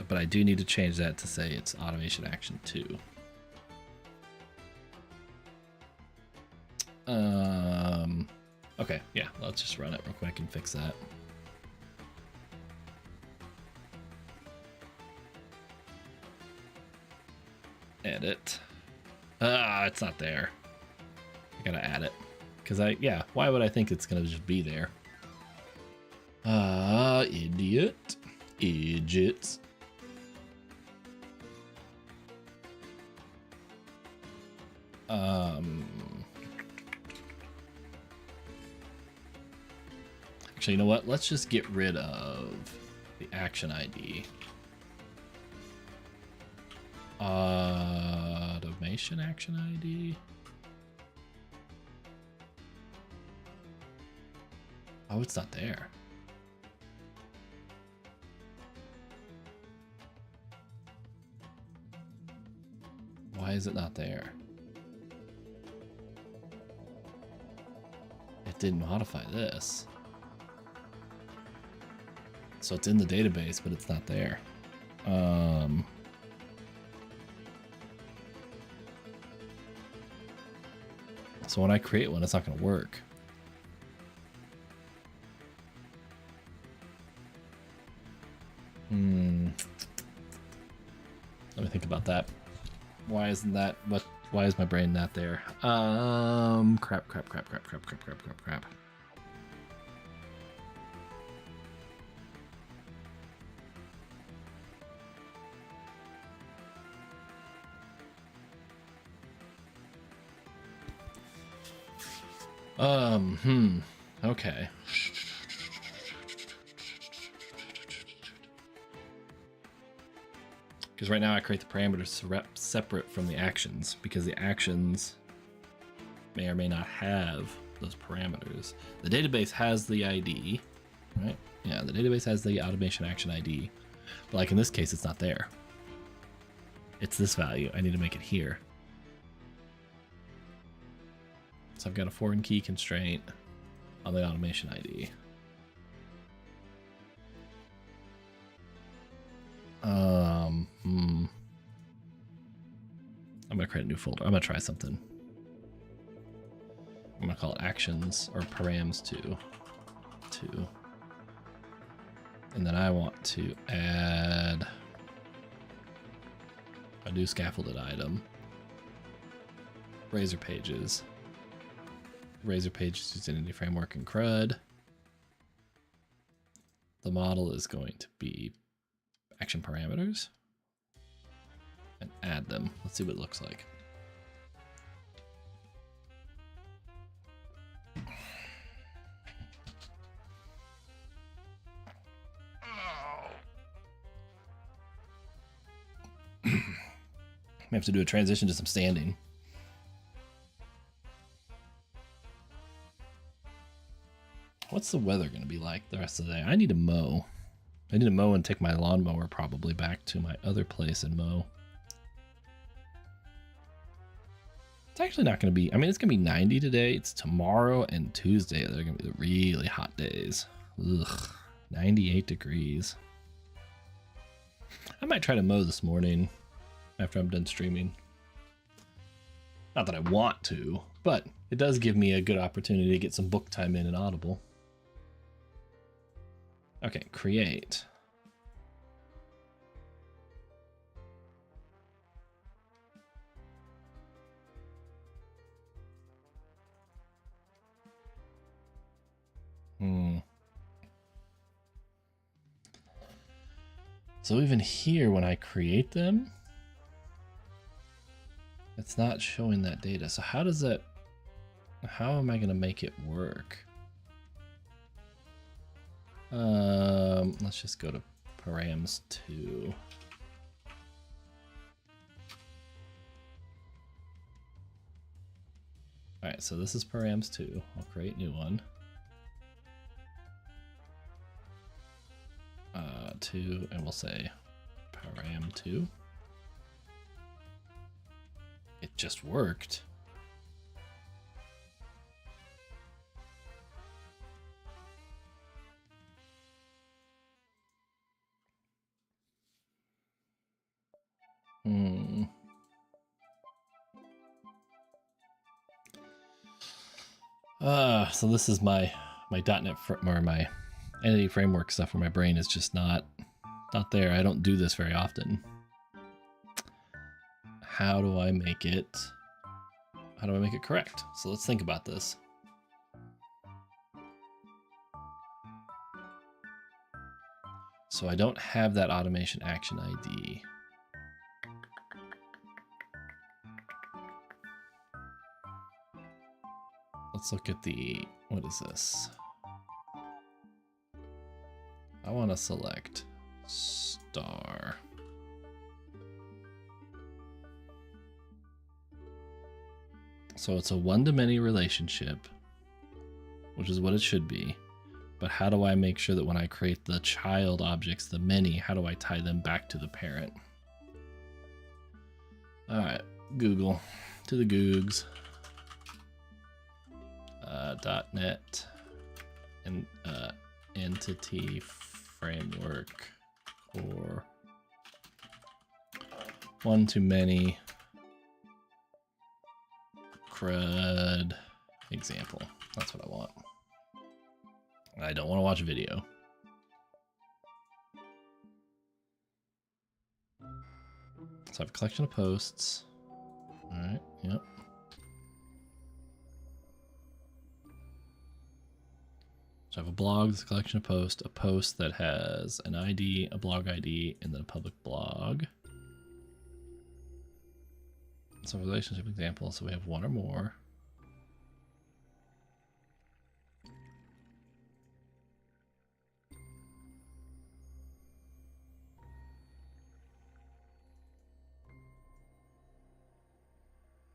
But I do need to change that to say it's automation action 2. Okay, yeah, let's just run it real quick and fix that. Edit. It's not there. I gotta add it. Because yeah, why would I think it's gonna just be there? Idiot. Idiots. Actually, you know what? Let's just get rid of the action ID. Automation action ID. Oh, it's not there. Why is it not there? It didn't modify this. So it's in the database, but it's not there. So when I create one, it's not going to work. Let me think about that. Why isn't that? Why is my brain not there? Crap. Okay. Because right now I create the parameters separate from the actions because the actions may or may not have those parameters. The database has the ID, right? Yeah, the database has the automation action ID, but like in this case, it's not there. It's this value. I need to make it here. So I've got a foreign key constraint on the automation ID. I'm gonna create a new folder. I'm gonna try something. I'm gonna call it actions or params 2. And then I want to add a new scaffolded item. Razor Pages. Razor Pages Identity Framework and CRUD. The model is going to be action parameters. And add them. Let's see what it looks like. We have to do a transition to some standing. What's the weather going to be like the rest of the day? I need to mow. I need to mow and take my lawnmower probably back to my other place and mow. It's actually not going to be, I mean, it's going to be 90 today. It's tomorrow and Tuesday. They're going to be the really hot days. Ugh, 98 degrees. I might try to mow this morning after I'm done streaming. Not that I want to, but it does give me a good opportunity to get some book time in Audible. Okay, create. So even here, when I create them, it's not showing that data. So how does that, how am I going to make it work? Let's just go to params 2. All right, so this is params 2. I'll create a new one. 2, and we'll say param 2. It just worked. So this is my .NET or my Entity Framework stuff where my brain is just not there. I don't do this very often. How do I make it correct? So let's think about this. So I don't have that automation action ID. Let's look at the, what is this? I want to select star. So it's a one-to-many relationship, which is what it should be. But how do I make sure that when I create the child objects, the many, how do I tie them back to the parent? All right, Google, to the Googs. .NET and Entity Framework or one-to-many CRUD example. That's what I want. I don't want to watch a video. So I have a collection of posts. All right, yep. So I have a blog, this collection of posts, a post that has an ID, a blog ID, and then a public blog. So relationship example, so we have one or more.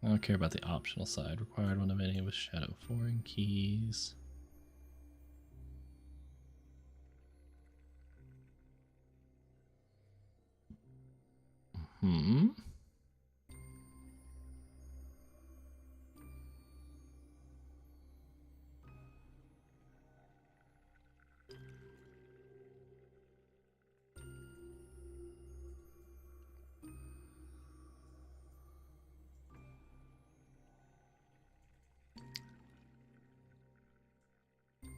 I don't care about the optional side. Required one of any with shadow foreign keys.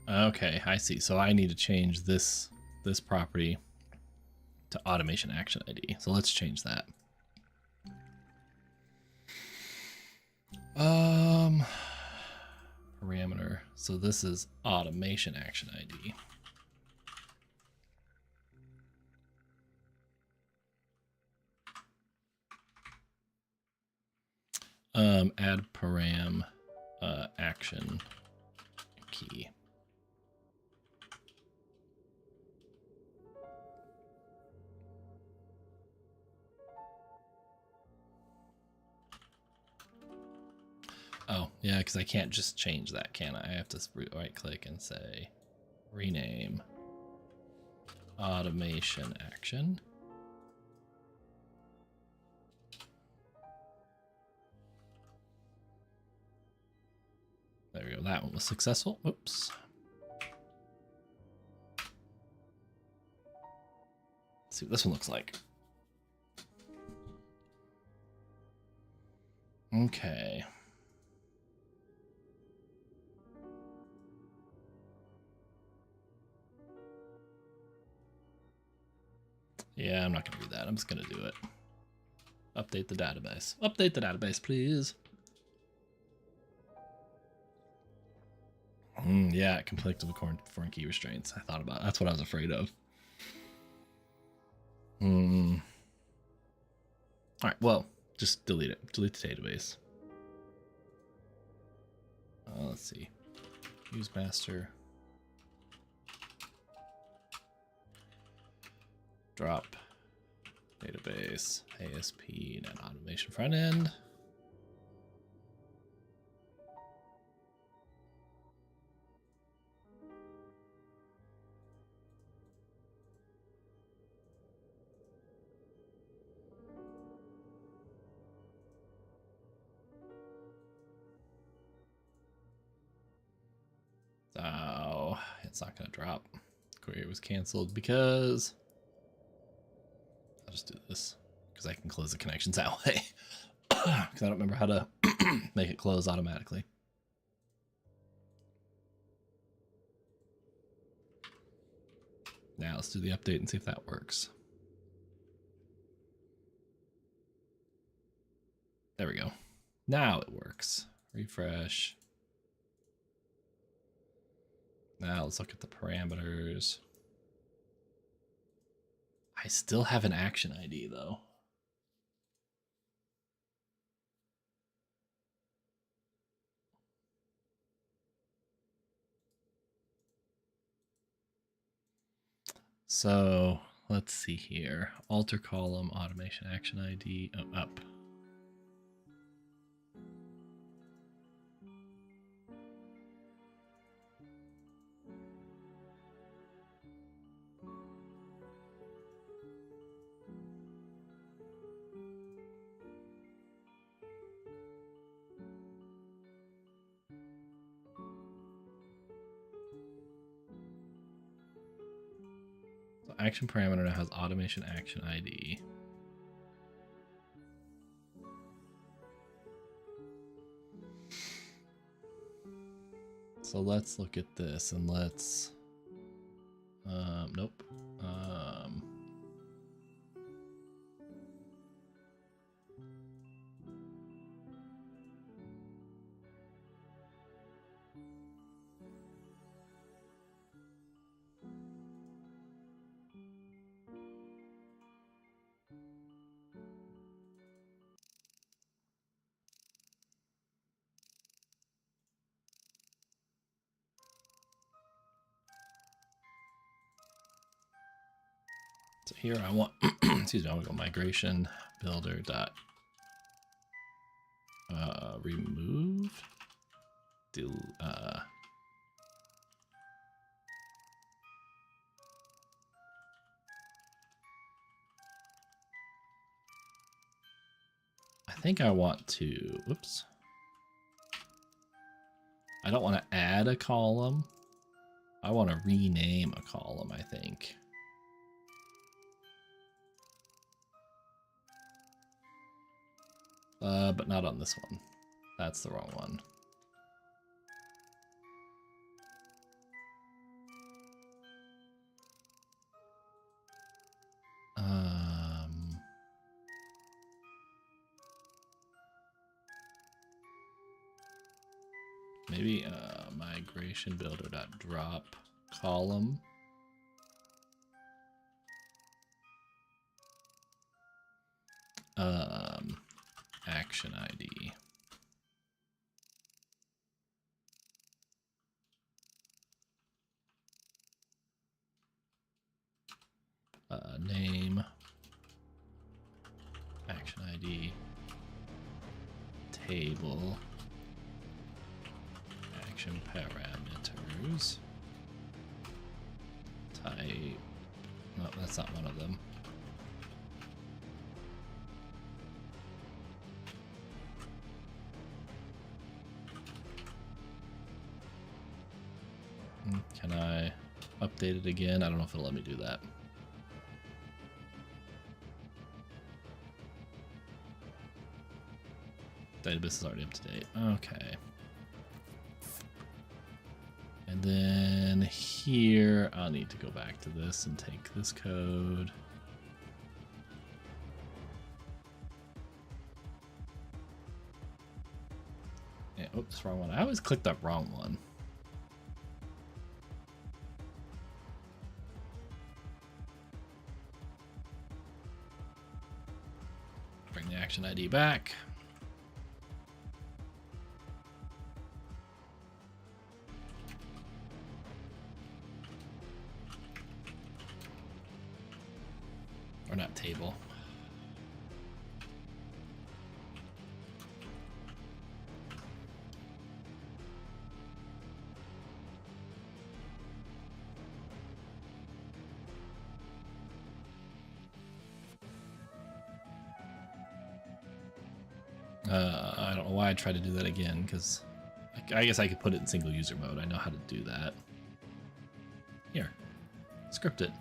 Okay, I see. So I need to change this property to automation action ID. So let's change that. Parameter. So this is automation action ID. Add param action key. Oh, yeah, because I can't just change that, can I? I have to right click and say Rename. Automation action. There we go. That one was successful. Oops. Let's see what this one looks like. Okay. Yeah, I'm not going to do that. I'm just going to do it. Update the database. Update the database, please. Yeah, conflict of foreign key restraints. I thought about it. That's what I was afraid of. All right, well, just delete it. Delete the database. Let's see. Use master. Drop database, ASP, and automation front end. Oh, it's not going to drop. Query was canceled because I'll just do this because I can close the connections that way because I don't remember how to make it close automatically. Now let's do the update and see if that works. There we go. Now it works. Refresh. Now let's look at the parameters. I still have an action ID though. So let's see here. Alter column, automation action ID, up. Action parameter now has automation action ID. So let's look at this and let's, nope. So here I want, excuse me, I want to go migration builder dot remove I think I want to, whoops. I don't want to add a column. I want to rename a column, I think. But not on this one. That's the wrong one. Maybe migration builder dot drop column. Action ID. Name. Action ID. Table. Action parameters. that's not one of them. Can I update it again? I don't know if it'll let me do that. Database is already up to date. Okay. And then here, I'll need to go back to this and take this code. Yeah, oops, wrong one. I always click that wrong one. Bring the action ID back. Or not table. I don't know why I tried to do that again, because I guess I could put it in single user mode. I know how to do that. Here, script it.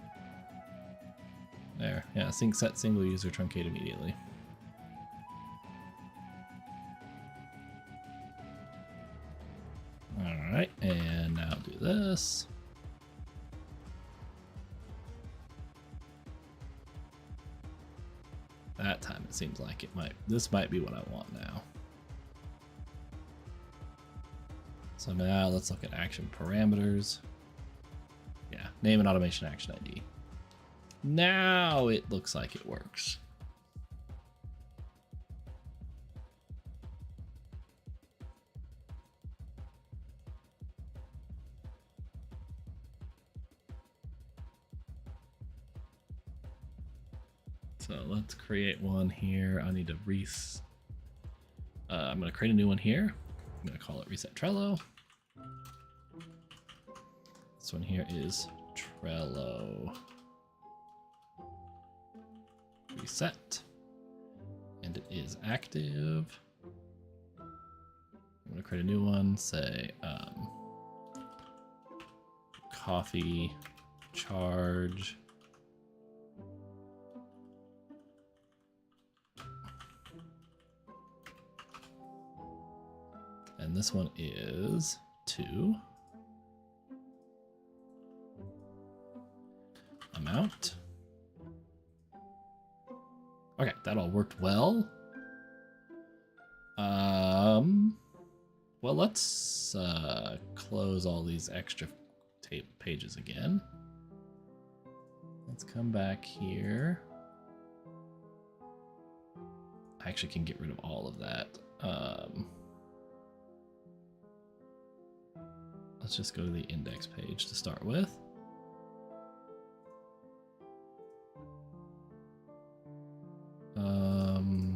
There, yeah, sync set single user truncate immediately. Alright, and now do this. That time it seems like this might be what I want now. So now let's look at action parameters. Yeah, name and automation action ID. Now it looks like it works. So let's create one here. I need to I'm going to create a new one here. I'm going to call it Reset Trello. This one here is Trello Reset. And it is active. I'm going to create a new one, say coffee charge. And this one is 2. Amount. Okay, that all worked well. Well, let's close all these extra pages again. Let's come back here. I actually can get rid of all of that. Let's just go to the index page to start with. No,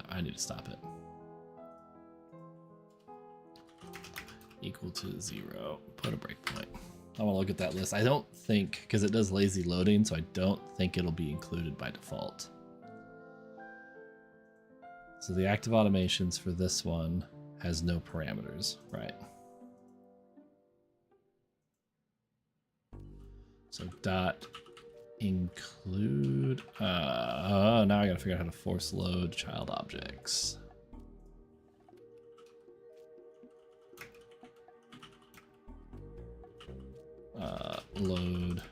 I need to stop it. Equal to 0. Put a breakpoint. I want to look at that list. I don't think, because it does lazy loading, so I don't think it'll be included by default. So the active automations for this one has no parameters, right? So dot include, now I gotta figure out how to force load child objects. Load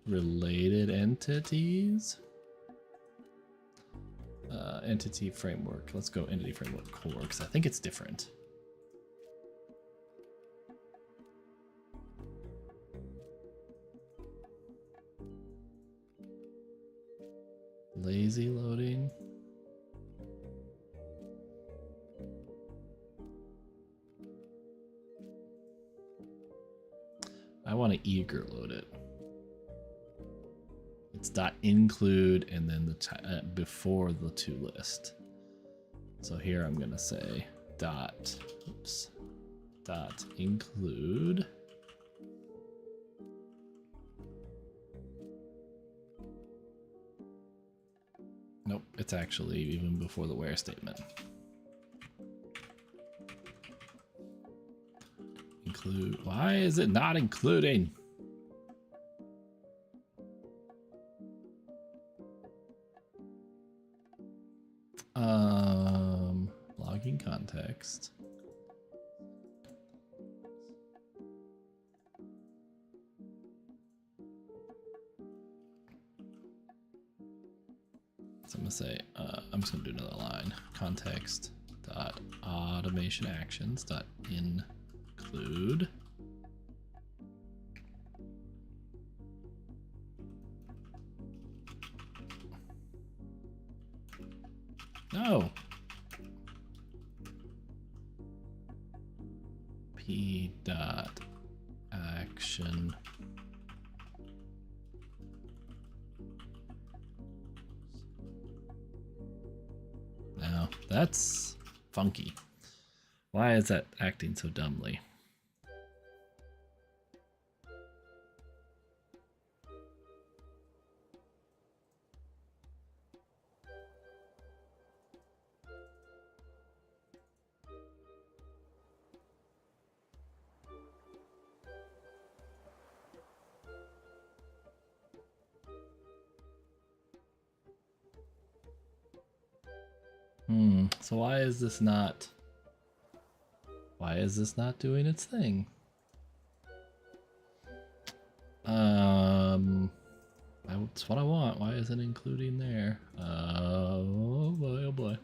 related entities. Entity framework. Let's go entity framework core because I think it's different. Lazy loading. I want to eager load it. It's dot include and then the before the to list. So here I'm gonna say dot include it's actually even before the where statement. Include. Why is it not including? Logging context. So I'm gonna say, I'm just gonna do another line. Context dot automation actions dot include. No. P dot action. Now that's funky. Why is that acting so dumbly? So why is this not doing its thing? That's what I want. Why is it including there? Oh boy, oh boy.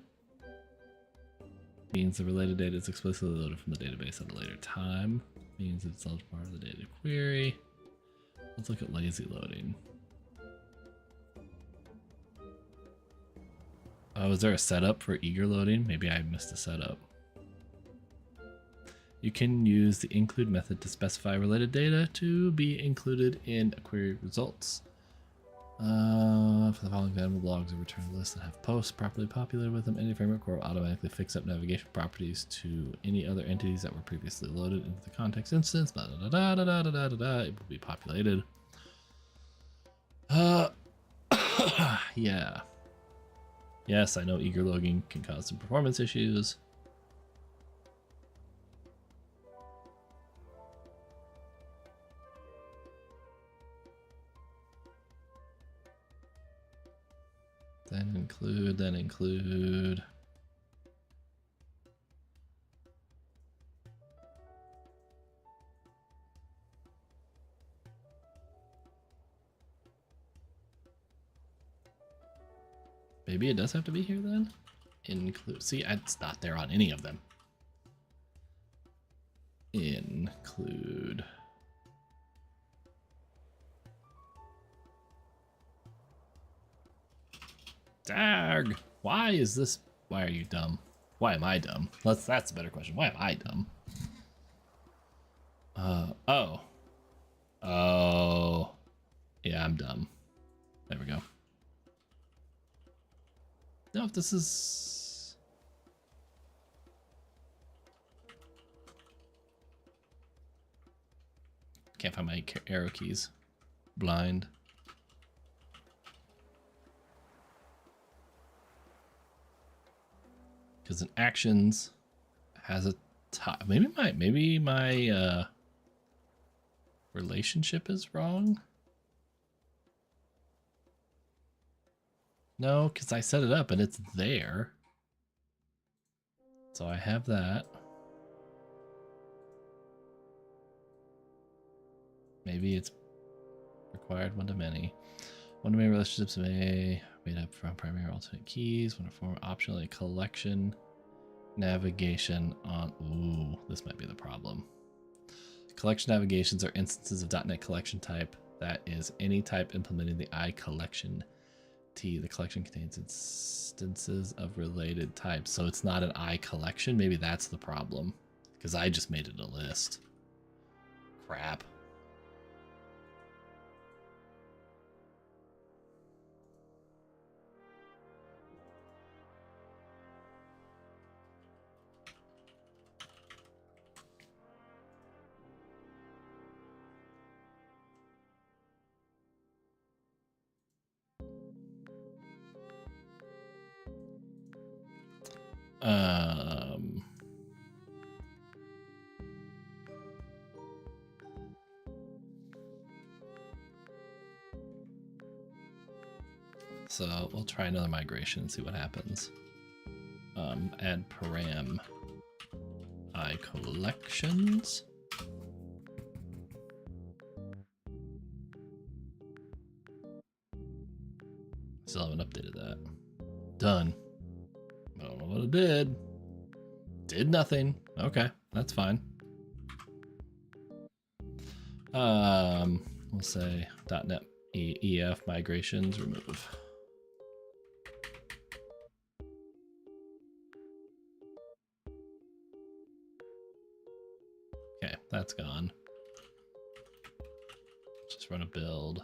Means the related data is explicitly loaded from the database at a later time. Means it's not part of the data query. Let's look at lazy loading. Oh, is there a setup for eager loading? Maybe I missed a setup. You can use the include method to specify related data to be included in a query results. For the following example, blogs are returned lists that have posts properly populated with them. Any framework will automatically fix up navigation properties to any other entities that were previously loaded into the context instance. Blah, da, da, da, da, da, da, da, da. It will be populated. Yeah. Yes, I know eager loading can cause some performance issues. Then include. Maybe it does have to be here then? Include. See, it's not there on any of them. Include. Dag! Why is this? Why are you dumb? Why am I dumb? That's a better question. Why am I dumb? Oh. Oh. Yeah, I'm dumb. There we go. No, if this is... Can't find my arrow keys. Blind. Because in actions has a top. Maybe my relationship is wrong. No, because I set it up and it's there. So I have that. Maybe it's required one-to-many. One-to-many relationships may made up from primary or alternate keys. When a form optionally collection navigation on. Ooh, this might be the problem. Collection navigations are instances of .NET collection type that is any type implementing the iCollection T. The collection contains instances of related types. So it's not an iCollection. Maybe that's the problem. Because I just made it a list. Crap. So we'll try another migration and see what happens. Add param I collections. Still haven't updated that. Done. I don't know what it did. Did nothing. Okay, that's fine. We'll say .NET EF migrations remove. Okay, that's gone. Just run a build.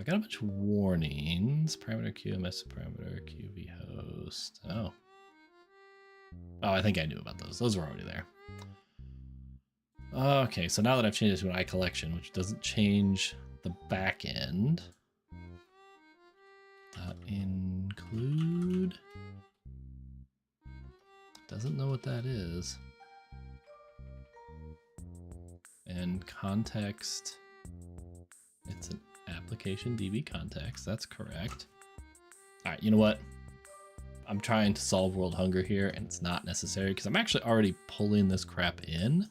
I got a bunch of warnings. Parameter QMS parameter QV host. Oh. Oh, I think I knew about those. Those were already there. Okay, so now that I've changed it to an iCollection, which doesn't change the back end. Include. Doesn't know what that is. And context. It's an application DB context. That's correct. All right, you know what? I'm trying to solve world hunger here, and it's not necessary because I'm actually already pulling this crap in.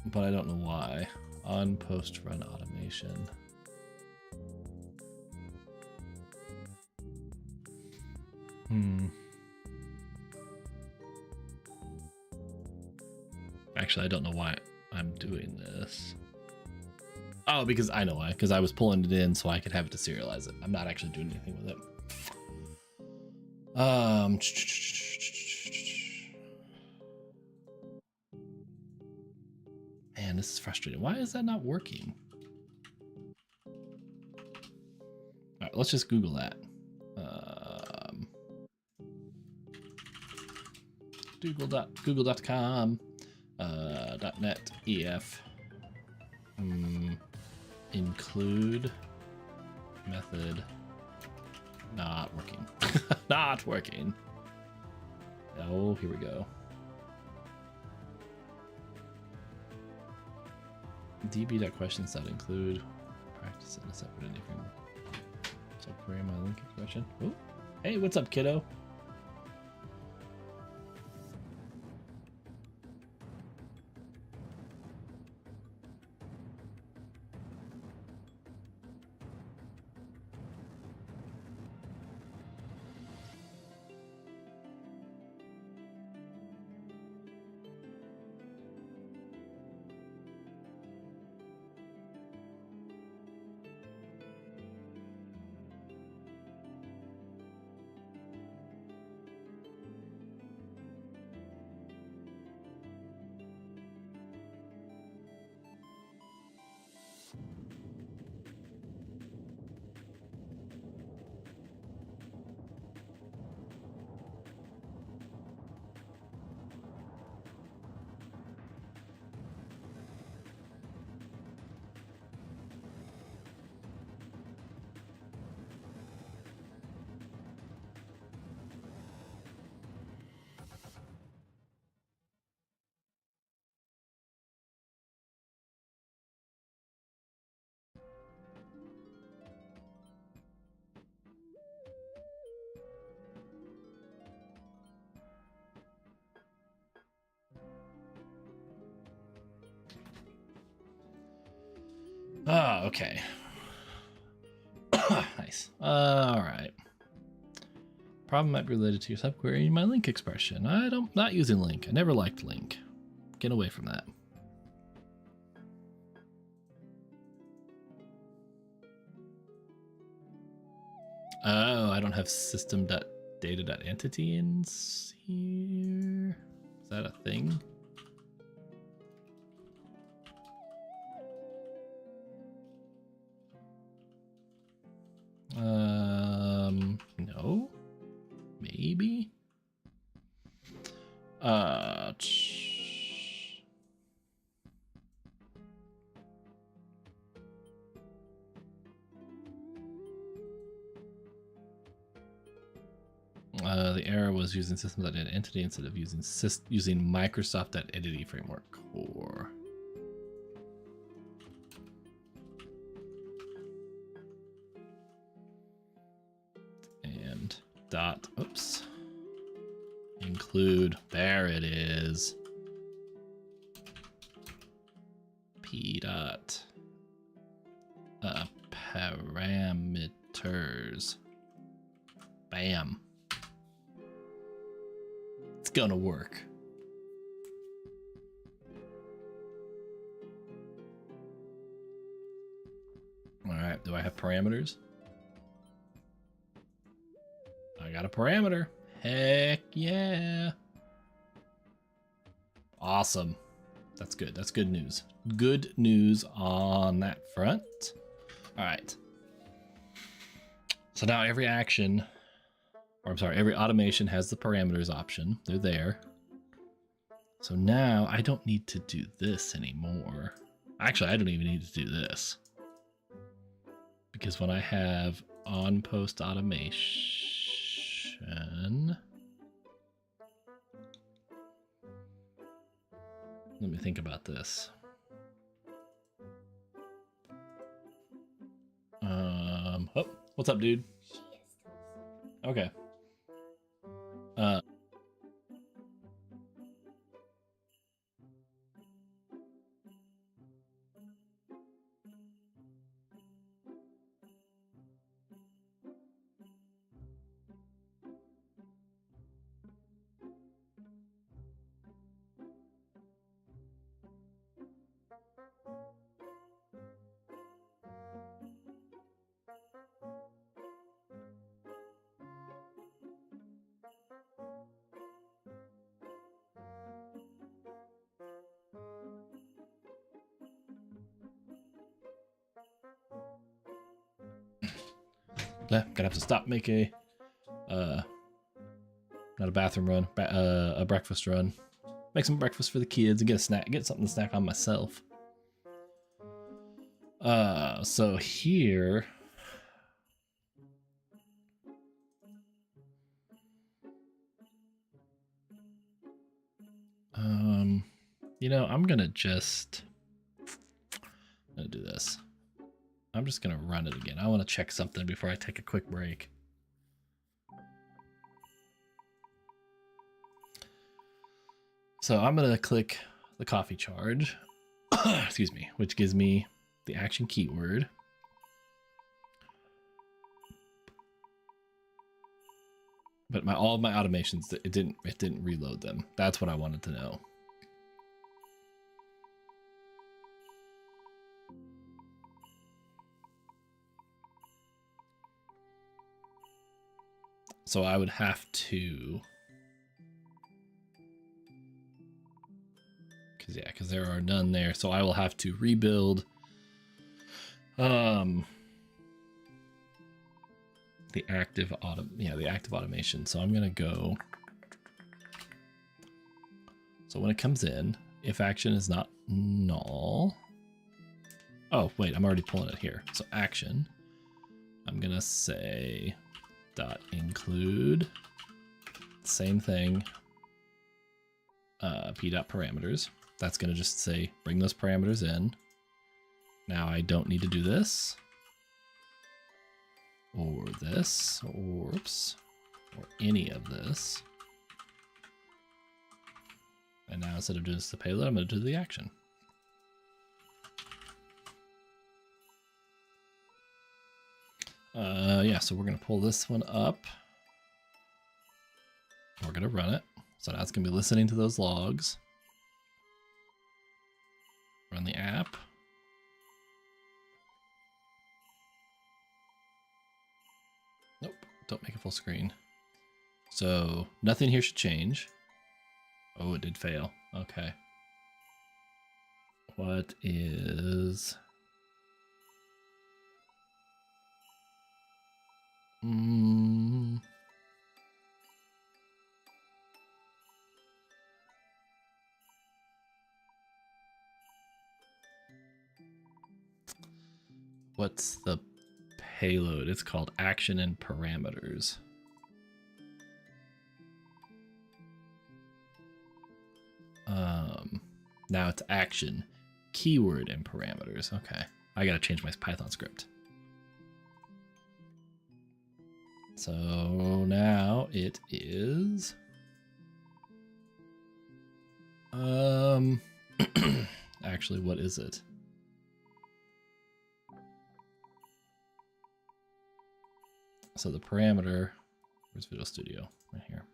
But I don't know why. On post run automation. Actually, I don't know why I'm doing this. Oh, because I know why. Because I was pulling it in so I could have it to serialize it. I'm not actually doing anything with it. Man, this is frustrating. Why is that not working? All right, let's just Google that. Google.com. .NET EF. Include method. Not working. Not working. Oh, here we go. db.questions.include practice in a separate and different subquery my link expression. Ooh. Hey, what's up, kiddo? Oh, okay. Nice. All right. Problem might be related to your subquery my link expression. Not using link. I never liked link. Get away from that. Oh, I don't have system.data.entity in here. Is that a thing? No. Maybe. The error was using system.entity instead of using Microsoft.entity framework core. And dot, oops, include, there it is. P dot parameters. Bam. It's gonna work. All right, do I have parameters? I got a parameter. Heck yeah. Awesome. That's good. That's good news. Good news on that front. All right. So now every action, or I'm sorry, every automation has the parameters option. They're there. So now I don't need to do this anymore. Actually, I don't even need to do this. Because when I have on post automation, let me think about this. Oh, what's up, dude? Okay. Gonna have to stop, make a not a bathroom run, a breakfast run. Make some breakfast for the kids and get a snack, get something to snack on myself. So here, you know, I'm gonna do this. I'm just gonna run it again. I want to check something before I take a quick break. So I'm gonna click the coffee charge, excuse me, which gives me the action keyword. But all of my automations, it didn't reload them. That's what I wanted to know. So I would have to, because there are none there. So I will have to rebuild the active automation. So I'm gonna go. So when it comes in, if action is not null. Oh wait, I'm already pulling it here. So action, I'm gonna say dot include, same thing, p dot parameters. That's gonna just say bring those parameters in. Now I don't need to do this or this or oops or any of this. And now instead of doing this the payload, I'm gonna do the action. Yeah, so we're gonna pull this one up. We're gonna run it. So now it's gonna be listening to those logs. Run the app. Nope, don't make it full screen. So nothing here should change. Oh, it did fail. Okay. What is... What's the payload? It's called action and parameters. Now it's action, keyword, and parameters. Okay, I gotta change my Python script. So now it is actually, what is it? So the parameter, where's Visual Studio? Right here.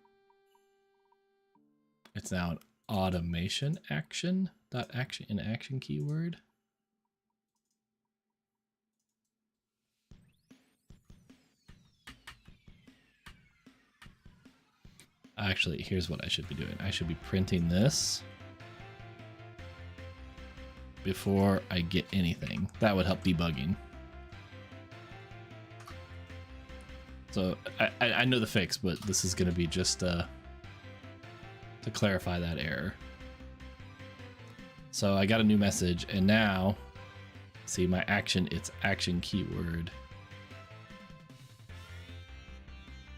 It's now an automation action dot action in action keyword. Actually, here's what I should be doing. I should be printing this before I get anything. That would help debugging. So I know the fix, but this is going to be just to clarify that error. So I got a new message, and now, see my action, it's action keyword.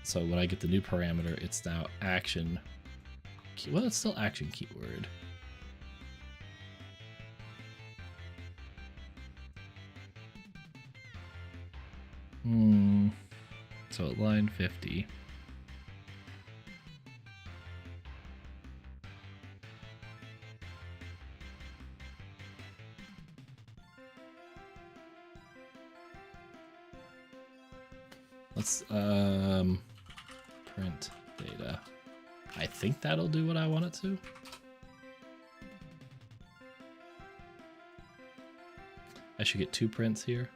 So when I get the new parameter, it's now action. Well, it's still action keyword. So at line 50. Let's print data. I think that'll do what I want it to. I should get 2 prints here.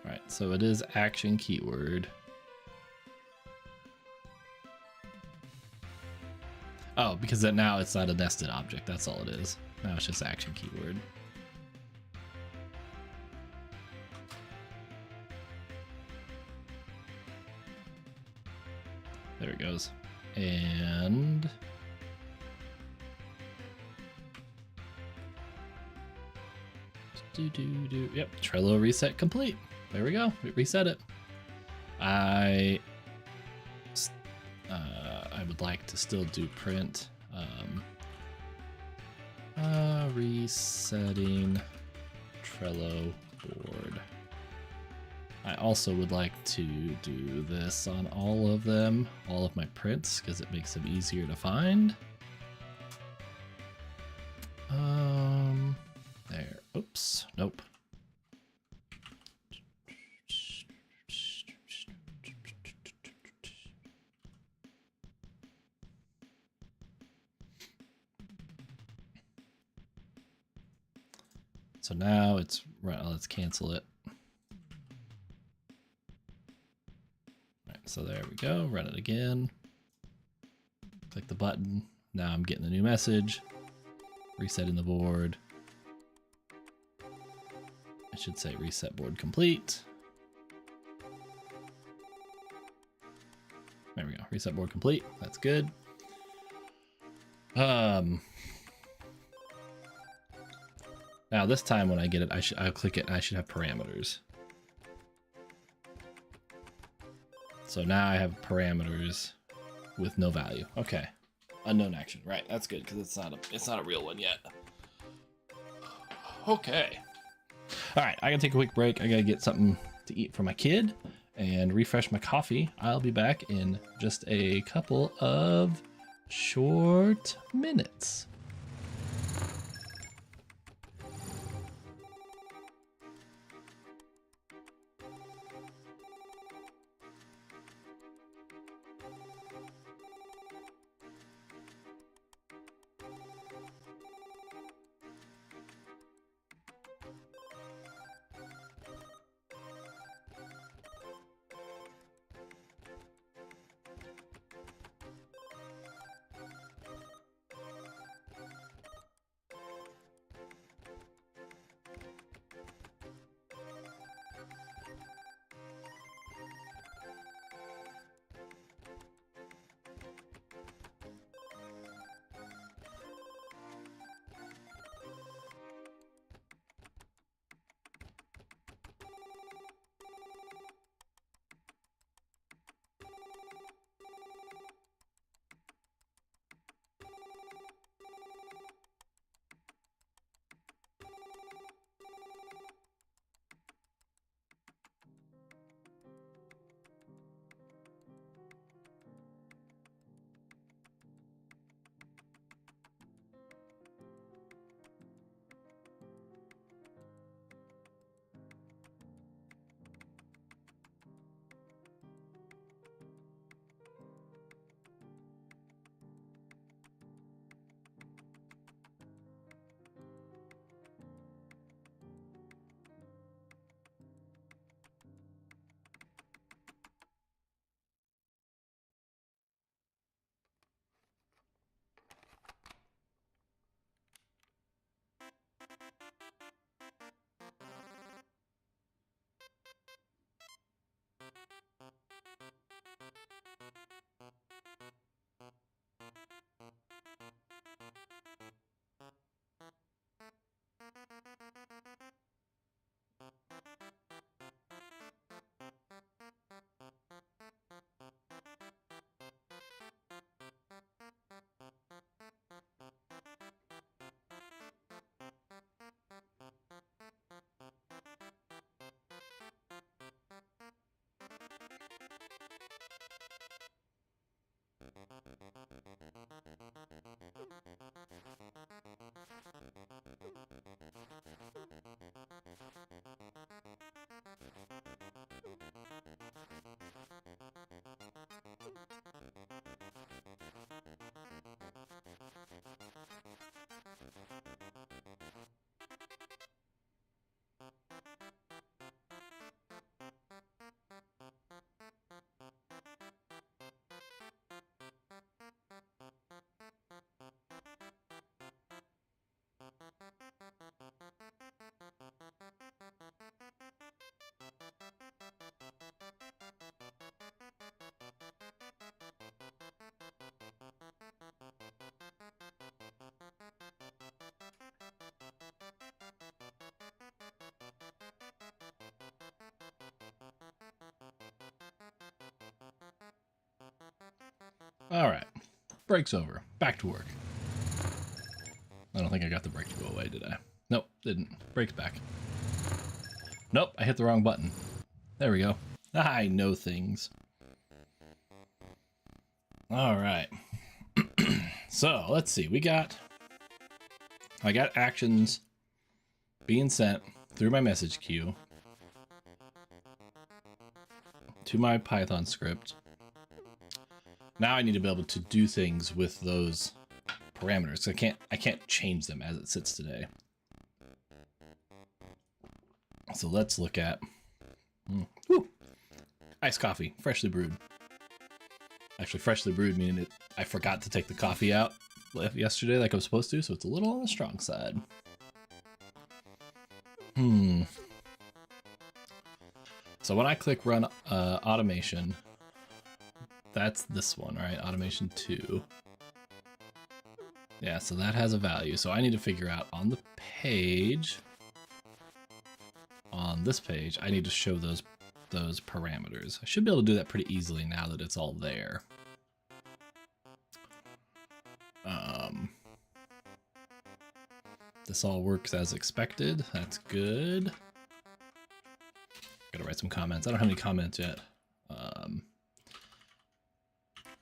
All right, so it is action keyword. Oh, because now it's not a nested object. That's all it is. Now it's just action keyword. There it goes. And yep, Trello reset complete. There we go. We reset it. I would like to still do print. Resetting Trello board. I also would like to do this on all of them, all of my prints, because it makes them easier to find. There. Oops. Nope. So now it's right. Let's cancel it. So there we go, run it again. Click the button. Now I'm getting a new message. Resetting the board. I should say reset board complete. There we go, reset board complete. That's good. Now this time when I get it, I'll click it and I should have parameters. So now I have parameters with no value. Okay, unknown action. Right, that's good because it's not a real one yet. Okay. All right, I gotta take a quick break. I gotta get something to eat for my kid and refresh my coffee. I'll be back in just a couple of short minutes. All right, break's over. Back to work. I don't think I got the break to go away, did I? Nope, didn't. Break's back. Nope, I hit the wrong button. There we go. I know things. All right. So let's see. I got actions being sent through my message queue to my Python script. Now I need to be able to do things with those parameters. I can't change them as it sits today. So let's look at iced coffee, freshly brewed. Actually, freshly brewed meaning I forgot to take the coffee out yesterday like I was supposed to, so it's a little on the strong side. So when I click run automation, that's this one, right? Automation 2. Yeah, so that has a value. So I need to figure out on the page, on this page, I need to show those parameters. I should be able to do that pretty easily now that it's all there. This all works as expected. That's good. Gotta write some comments. I don't have any comments yet.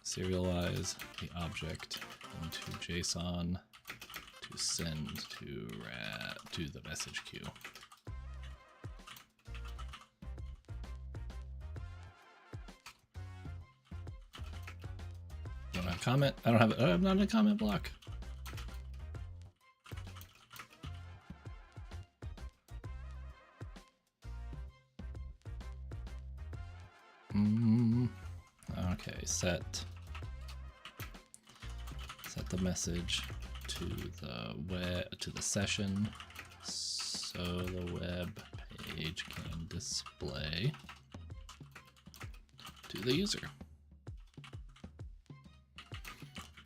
Serialize the object into JSON to send to the message queue. Don't have a comment. I'm not in a comment block. Okay, set the message to the session so the web page can display to the user.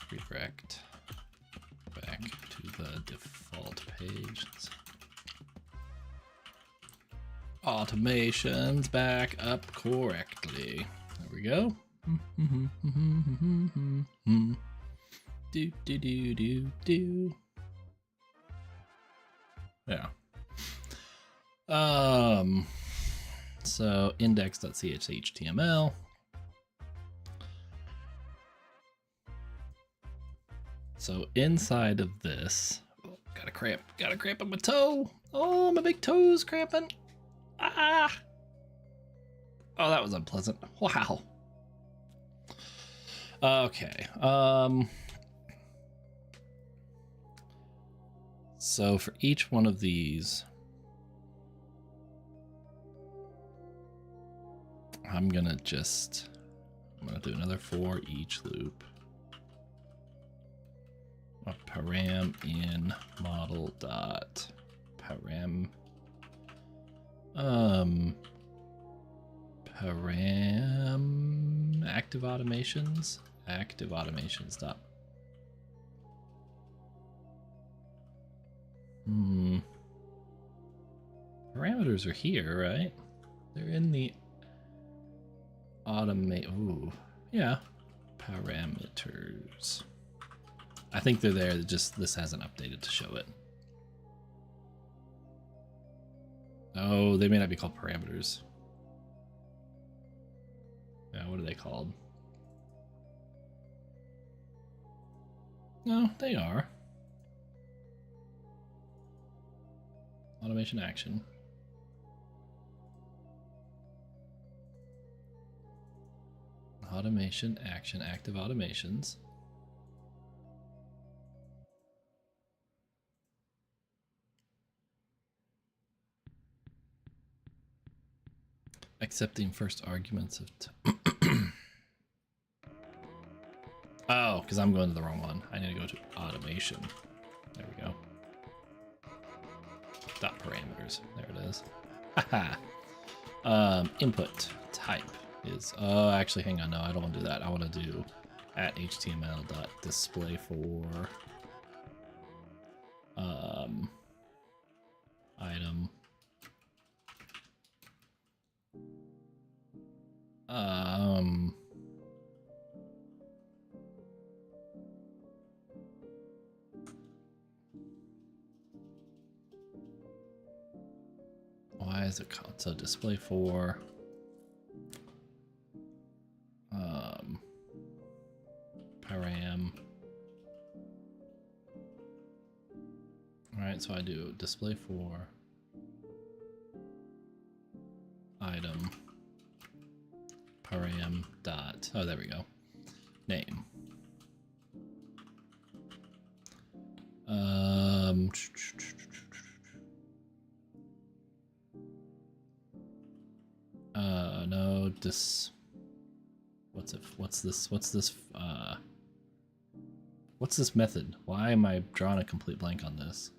Redirect back to the default page. Automation's back up correctly. There we go. Do. Yeah. So index.chhtml. So inside of this, got a cramp on my toe. Oh, my big toe's cramping. Ah. Oh, that was unpleasant. Wow. Okay. So for each one of these, I'm gonna do another for each loop. A param in model dot param param active automations dot parameters are here, right? They're in the automate. Ooh, yeah, parameters. I think they're there. Just this hasn't updated to show it. Oh, they may not be called parameters. Yeah, what are they called? No, they are. Automation action. Automation action, active automations. Accepting first arguments of oh, because I'm going to the wrong one. I need to go to automation. There we go. Dot parameters. There it is. Haha. Input type is actually hang on, no, I don't want to do that. I want to do at html.display for item is it called? So display for param. All right, so I do display for item param dot, oh, there we go, name. No, what's this method? Why am I drawing a complete blank on this?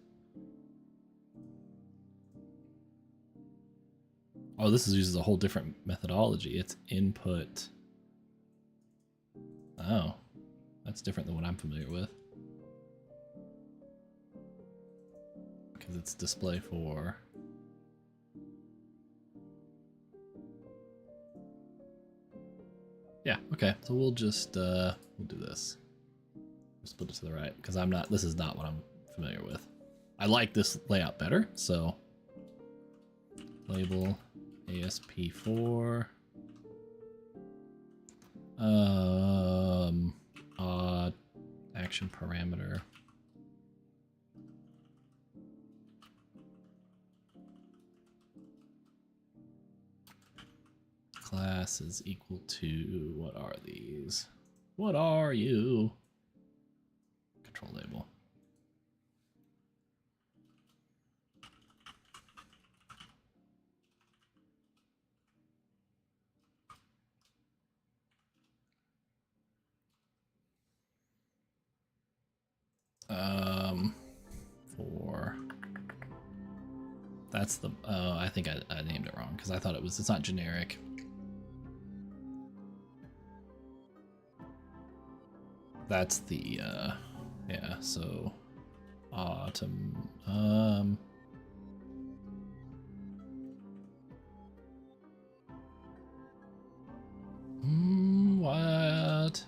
Oh, this uses a whole different methodology. It's input. Oh, that's different than what I'm familiar with. Because it's display for. Yeah, okay. So we'll just we'll do this. Just put it to the right because this is not what I'm familiar with. I like this layout better, so label ASP4 odd action parameter. Class is equal to, what are these? What are you? Control label. For that's the I think I named it wrong because I thought it's not generic. That's the yeah, so autumn what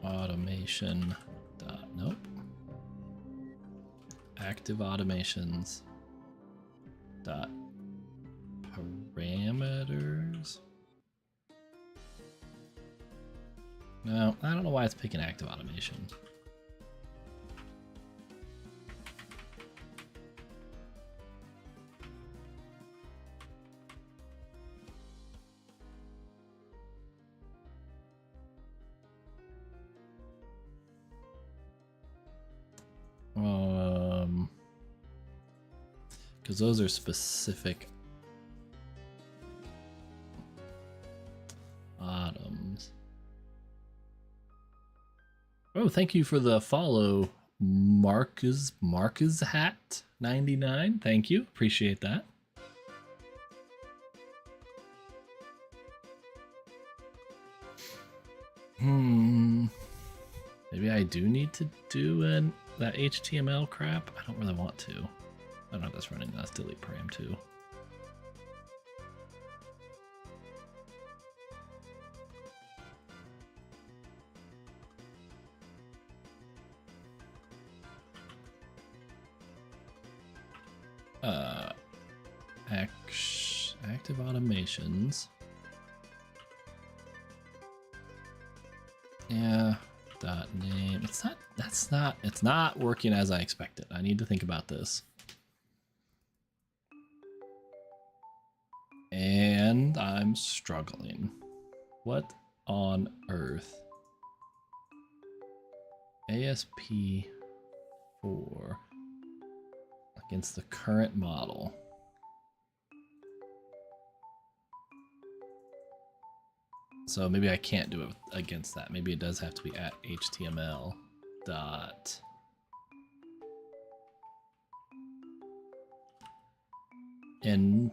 automation dot, nope, active automations dot parameters. No, I don't know why it's picking active automation. Because those are specific items. Oh, thank you for the follow, Marcus Hat 99. Thank you, appreciate that. Maybe I do need to do that HTML crap. I don't really want to. I don't know if that's running. That's delete param too. Active automations. Yeah. Dot name. It's not working as I expected. I need to think about this. And I'm struggling. What on earth? ASP4 against the current model. So maybe I can't do it against that. Maybe it does have to be at HTML dot and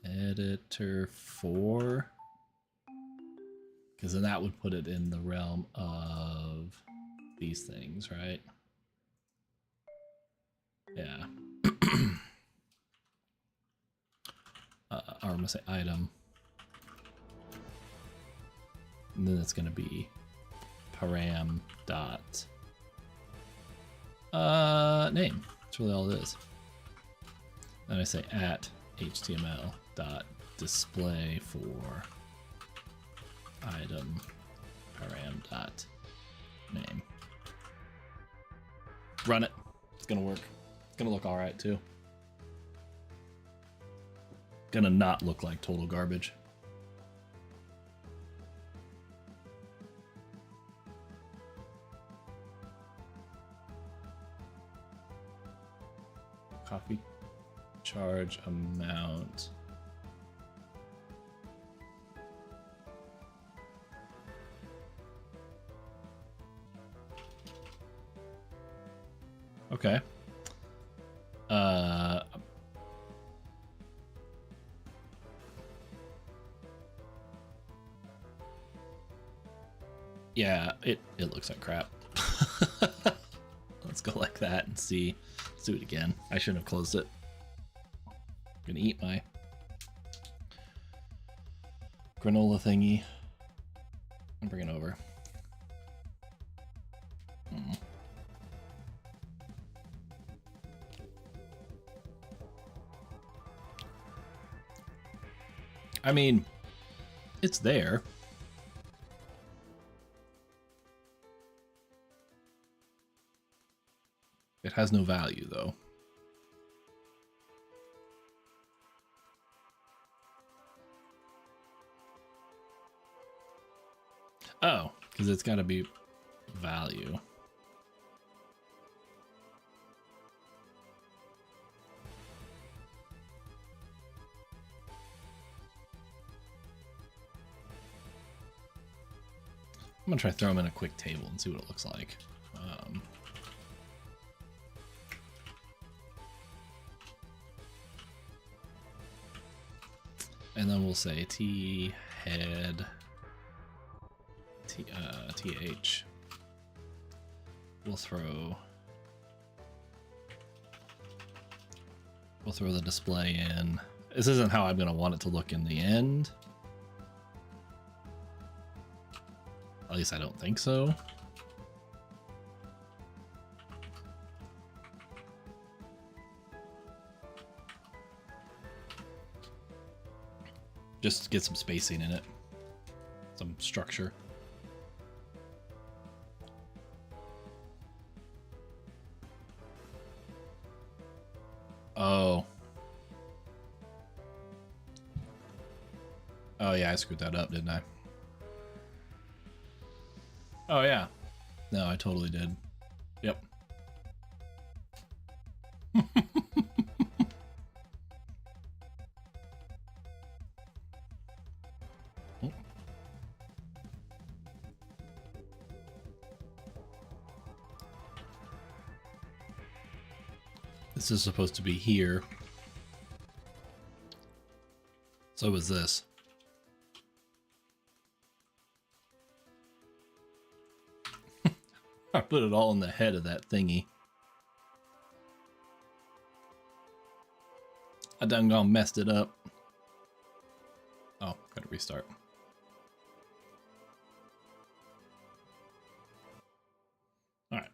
editor 4, because then that would put it in the realm of these things, right? Yeah. Or I'm gonna say item, and then it's gonna be param dot name. That's really all it is. Then I say at HTML dot display for item param dot name. Run it. It's gonna work. It's gonna look all right too. Gonna not look like total garbage. Coffee charge amount. Okay. Yeah, it looks like crap. Let's go like that and see. Let's do it again. I shouldn't have closed it. I'm gonna eat my granola thingy and bring it over. I mean, it's there. It has no value, though. Oh, because it's got to be value. I'm gonna try to throw them in a quick table and see what it looks like. And then we'll say t head th. We'll throw the display in. This isn't how I'm gonna want it to look in the end. At least I don't think so. Just get some spacing in it. Some structure. Oh. Oh yeah, I screwed that up, didn't I? Oh yeah. No, I totally did. Yep. This is supposed to be here. So is this. I put it all in the head of that thingy. I done gone messed it up. Oh, gotta restart. Alright.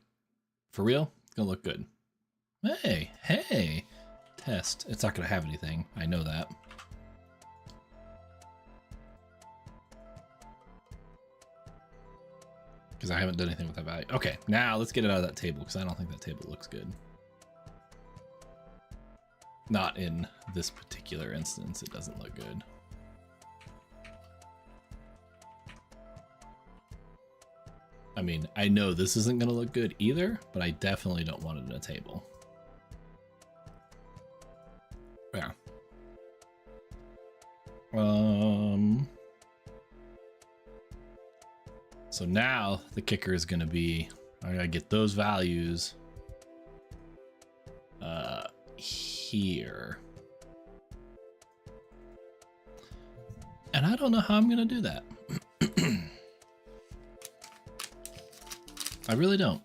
For real? It's gonna look good. Hey! Test. It's not gonna have anything. I know that. Because I haven't done anything with that value. Okay, now let's get it out of that table because I don't think that table looks good. Not in this particular instance, it doesn't look good. I mean, I know this isn't gonna look good either, but I definitely don't want it in a table. Yeah. So now the kicker is gonna be, I gotta get those values here. And I don't know how I'm gonna do that. I really don't.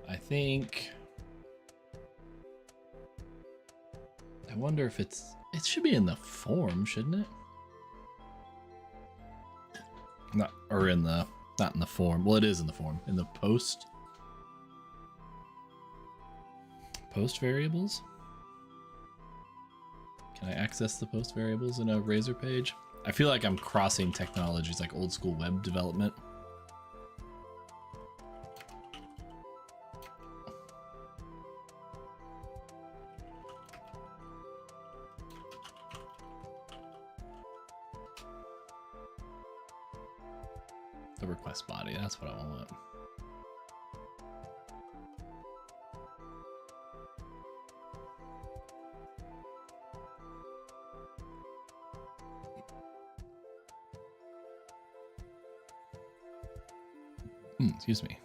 I think, I wonder if it should be in the form, shouldn't it? Not, or in the Not in the form. Well, it is in the form. In the post. Post variables? Can I access the post variables in a Razor page? I feel like I'm crossing technologies like old school web development. The request body, that's what I want. Excuse me.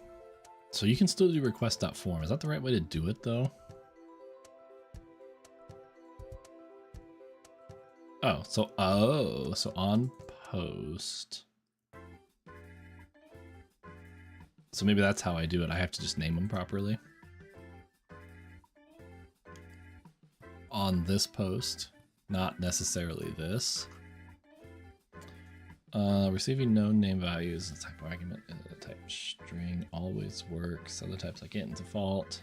So you can still do request.form. Is that the right way to do it though? So on post. So maybe that's how I do it. I have to just name them properly. On this post, not necessarily this. Receiving known name values, the type argument, the type string always works. Other types like int and default.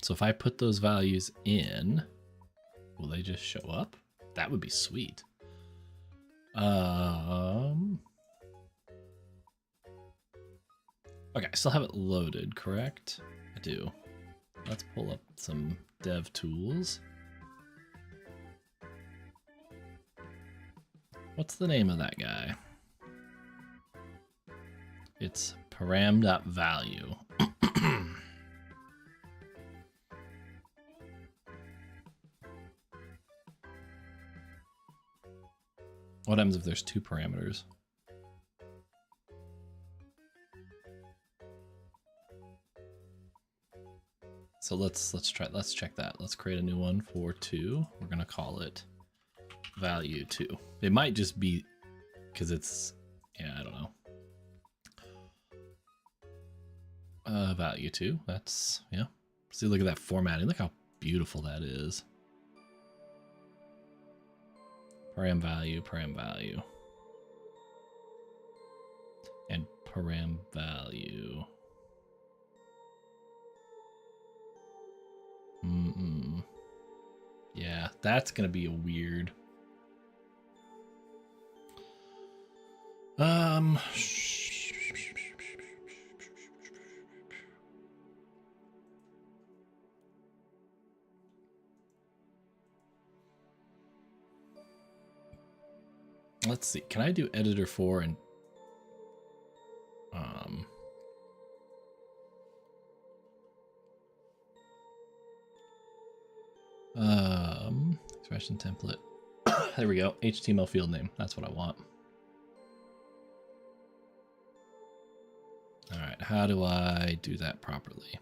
So if I put those values in, will they just show up? That would be sweet. Okay, I still have it loaded, correct? I do. Let's pull up some dev tools. What's the name of that guy? It's param.value. What happens if there's two parameters? So let's check that. Let's create a new one for 2. We're gonna call it value 2. It might just be because it's, yeah, I don't know. Value 2. That's, yeah. See, look at that formatting. Look how beautiful that is. Param value, and param value. Yeah, that's gonna be a weird. Let's see. Can I do editor 4 and expression template. There we go. HTML field name. That's what I want. All right. How do I do that properly?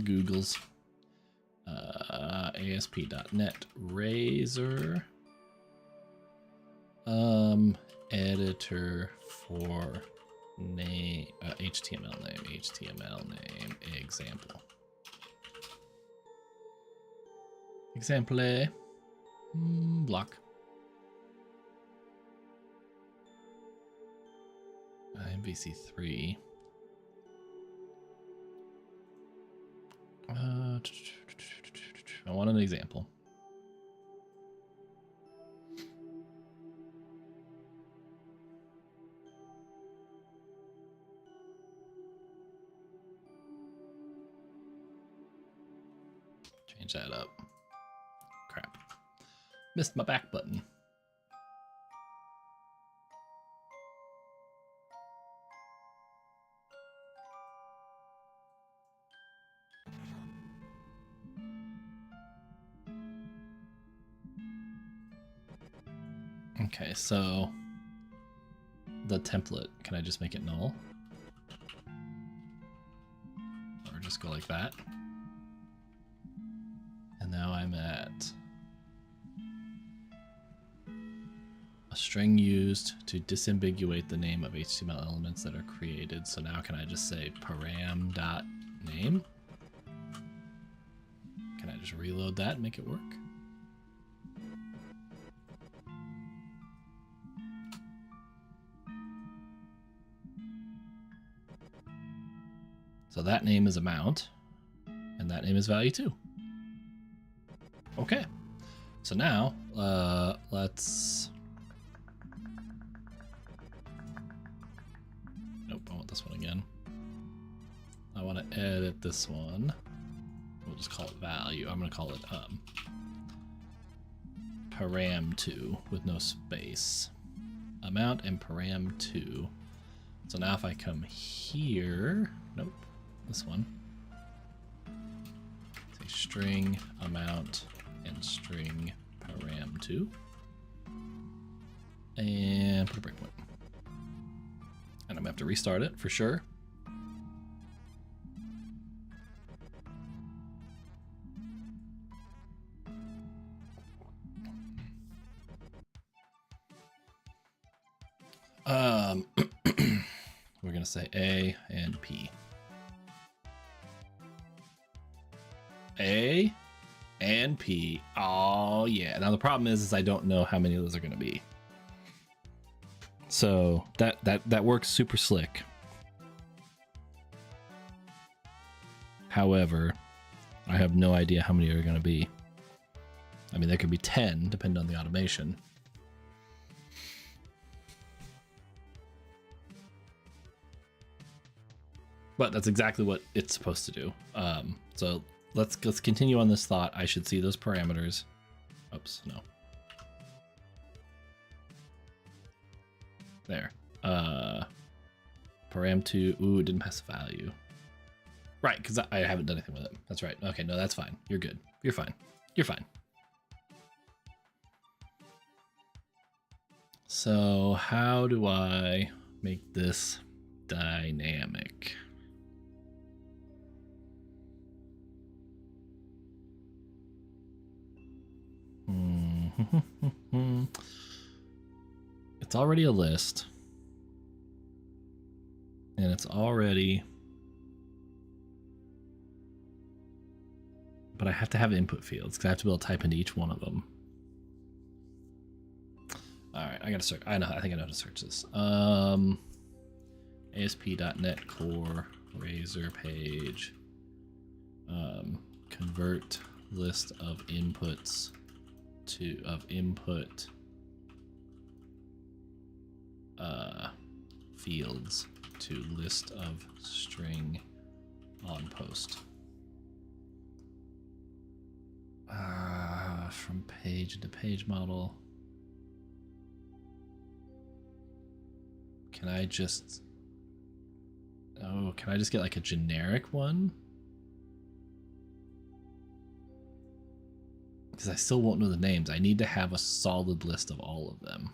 Google's ASP.NET Razor editor for name HTML name example. Block. MVC3. I want an example. Change that up. Crap. Missed my back button. Okay, so the template, can I just make it null? Or just go like that? And now I'm at a string used to disambiguate the name of HTML elements that are created. So now can I just say param.name? Can I just reload that and make it work? So that name is amount, and that name is value 2. Okay. So now, let's... Nope, I want this one again. I want to edit this one. We'll just call it value. I'm going to call it param2 with no space. Amount and param2. So now if I come here... Nope, this one. Say string amount and string param2. And put a breakpoint. And I'm gonna have to restart it for sure. We're gonna say A and P. A and P. Oh yeah. Now the problem is I don't know how many of those are gonna be. So that works super slick. However, I have no idea how many are gonna be. I mean, there could be 10 depending on the automation. But that's exactly what it's supposed to do. So let's continue on this thought. I should see those parameters. Oops, no. There. Param2. Ooh, it didn't pass the value. Right, because I haven't done anything with it. That's right. Okay, no, that's fine. You're good. You're fine. You're fine. So how do I make this dynamic? It's already a list, and it's already, but I have to have input fields because I have to be able to type into each one of them. All right, I gotta search. I think I know how to search this. ASP.NET Core Razor page. Convert list of inputs to input fields to list of string on post. From page to page model. Can I just get like a generic one? Because I still won't know the names. I need to have a solid list of all of them.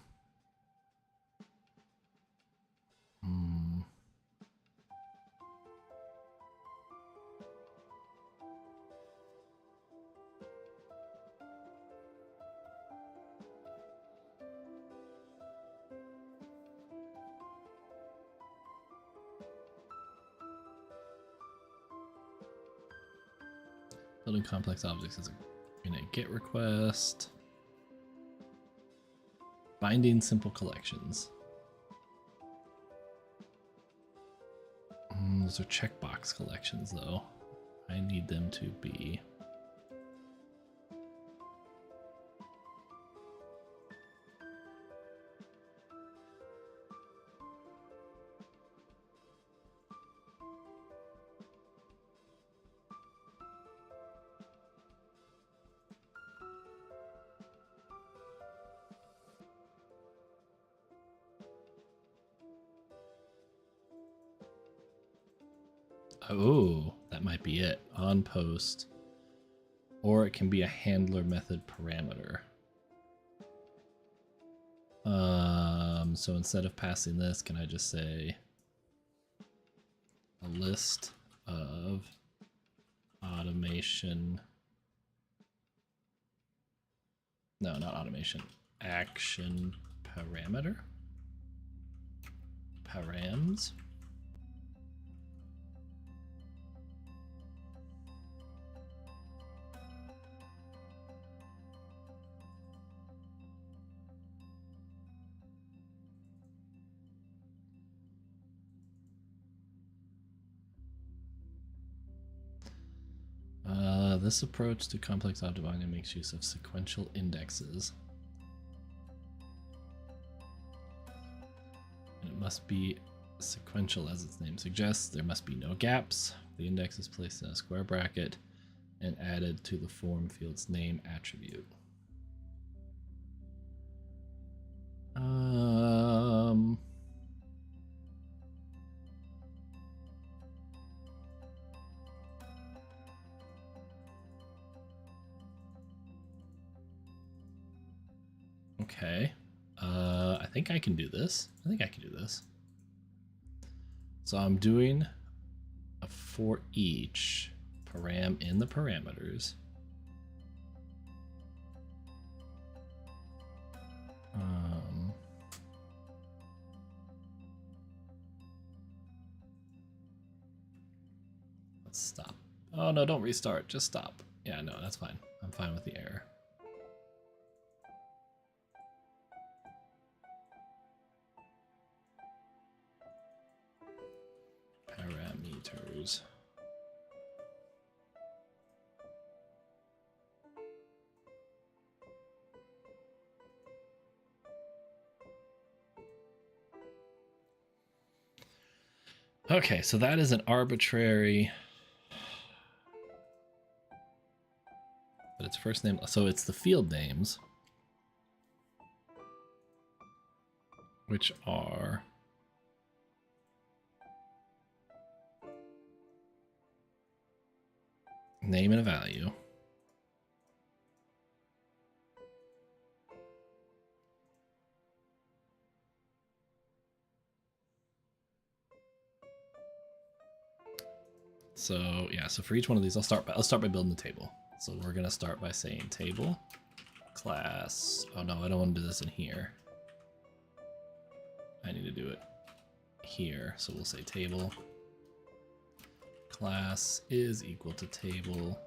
Building complex objects is in a GET request. Binding simple collections. Those are checkbox collections, though. I need them to be. Oh, that might be it. On post. Or it can be a handler method parameter. So instead of passing this, can I just say a list of automation? No, not automation. Action parameter, params. This approach to complex object binding makes use of sequential indexes. And it must be sequential as its name suggests. There must be no gaps. The index is placed in a square bracket and added to the form field's name attribute. Okay. I think I can do this. So I'm doing a for each param in the parameters. Let's stop. Oh no, don't restart, just stop. Yeah, no, that's fine. I'm fine with the error. Parameters. Okay, so that is an arbitrary, but it's first name, so it's the field names, which are name and a value. So yeah, so for each one of these, I'll start by building the table. So we're gonna start by saying table class. Oh no, I don't want to do this in here. I need to do it here. So we'll say table class is equal to table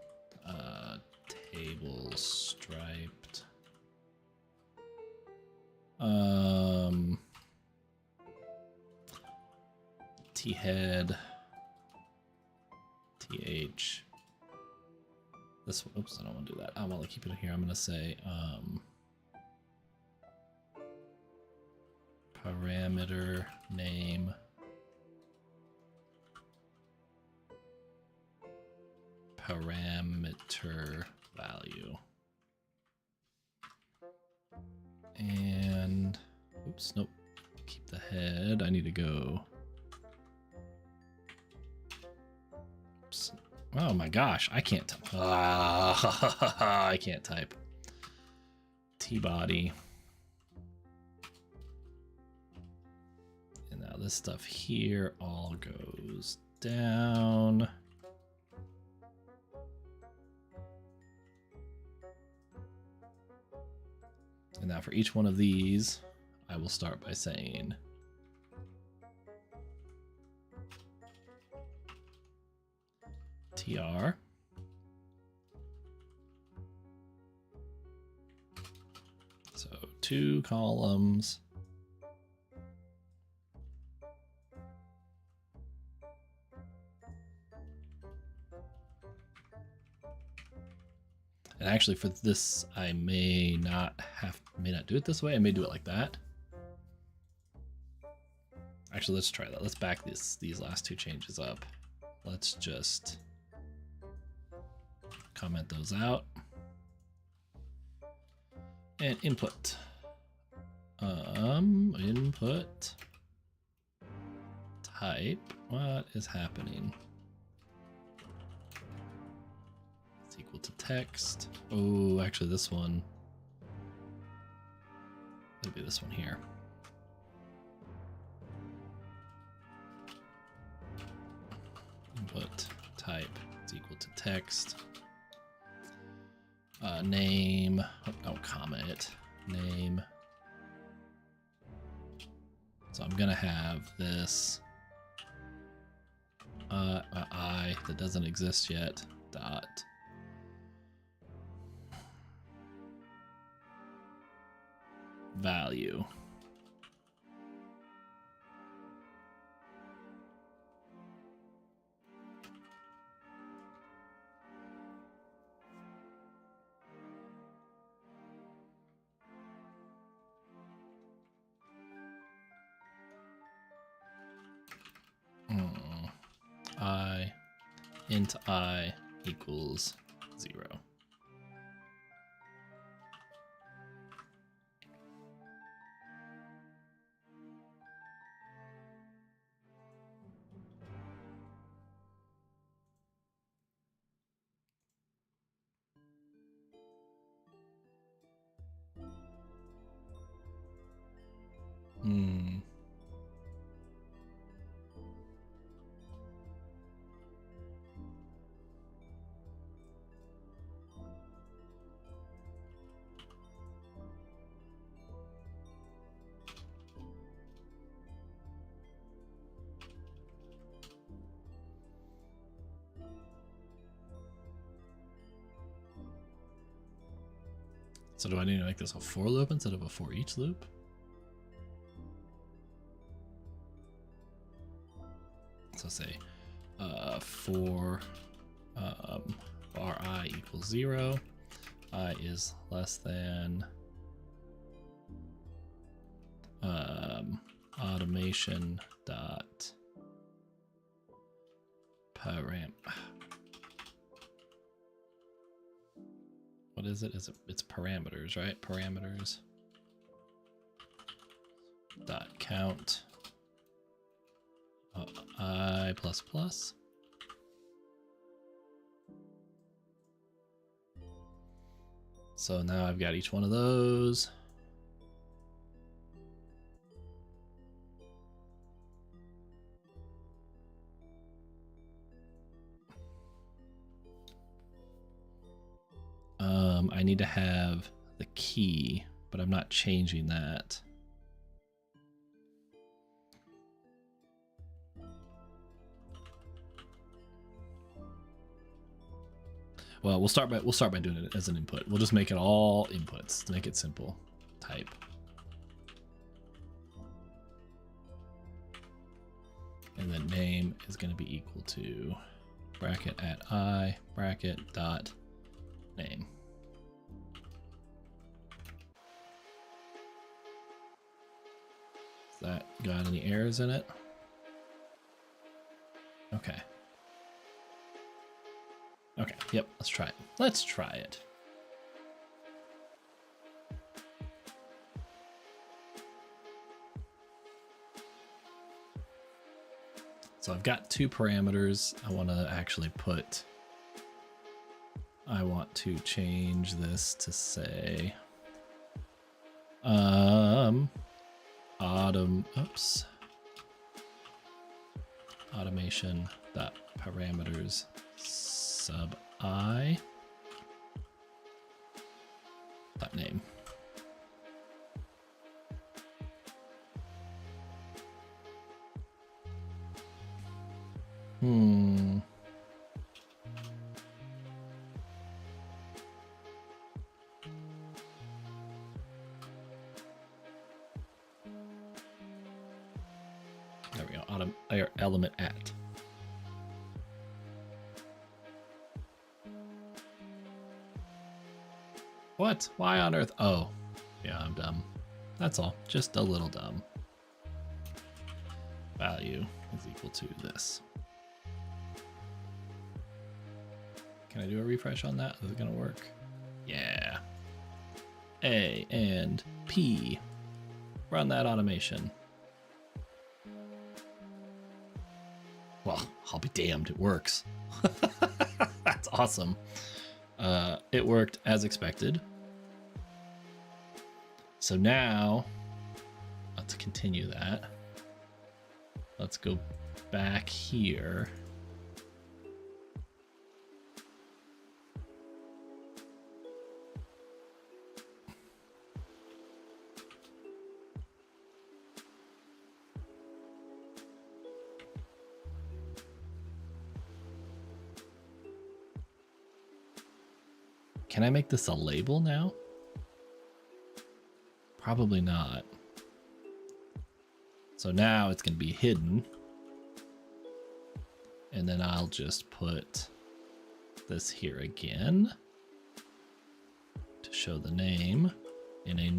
table striped t head th. This one, oops, I don't want to do that. I want to keep it here. I'm going to say parameter name parameter value. And oops, nope. Keep the head. I need to go. Oops. Oh my gosh, I can't type. I can't type. T-body. And now this stuff here all goes down. And now for each one of these, I will start by saying tr. So 2 columns. And actually for this, I may not do it this way. I may do it like that. Actually, let's try that. Let's back these last 2 changes up. Let's just comment those out. And input. Input type. What is happening? It's equal to text. Oh, actually this one. It'll be this one here. Input type is equal to text. Name, oh, comma it. Name So I'm gonna have this I that doesn't exist yet dot value. I int I equals 0. So do I need to make this a for loop instead of a for each loop? So say for bar I equals 0, I is less than automation dot param. What is it? It's parameters, right? Parameters dot count I plus plus. So now I've got each one of those. I need to have the key, but I'm not changing that. Well, we'll start by doing it as an input. We'll just make it all inputs to make it simple. Type. And then name is going to be equal to bracket at I bracket dot name. Has that got any errors in it? Okay. Okay, yep, let's try it. Let's try it. So I've got two parameters. I want to actually put, I want to change this to say, automation dot parameters sub I dot name. There we go. Element at. What? Why on earth? Oh, yeah, I'm dumb. That's all. Just a little dumb. Value is equal to this. Can I do a refresh on that? Is it gonna work? Yeah. A and P. Run that automation. Well, I'll be damned, it works. That's awesome. It worked as expected. So now, let's continue that. Let's go back here. Can I make this a label now? Probably not. So now it's going to be hidden. And then I'll just put this here again to show the name in a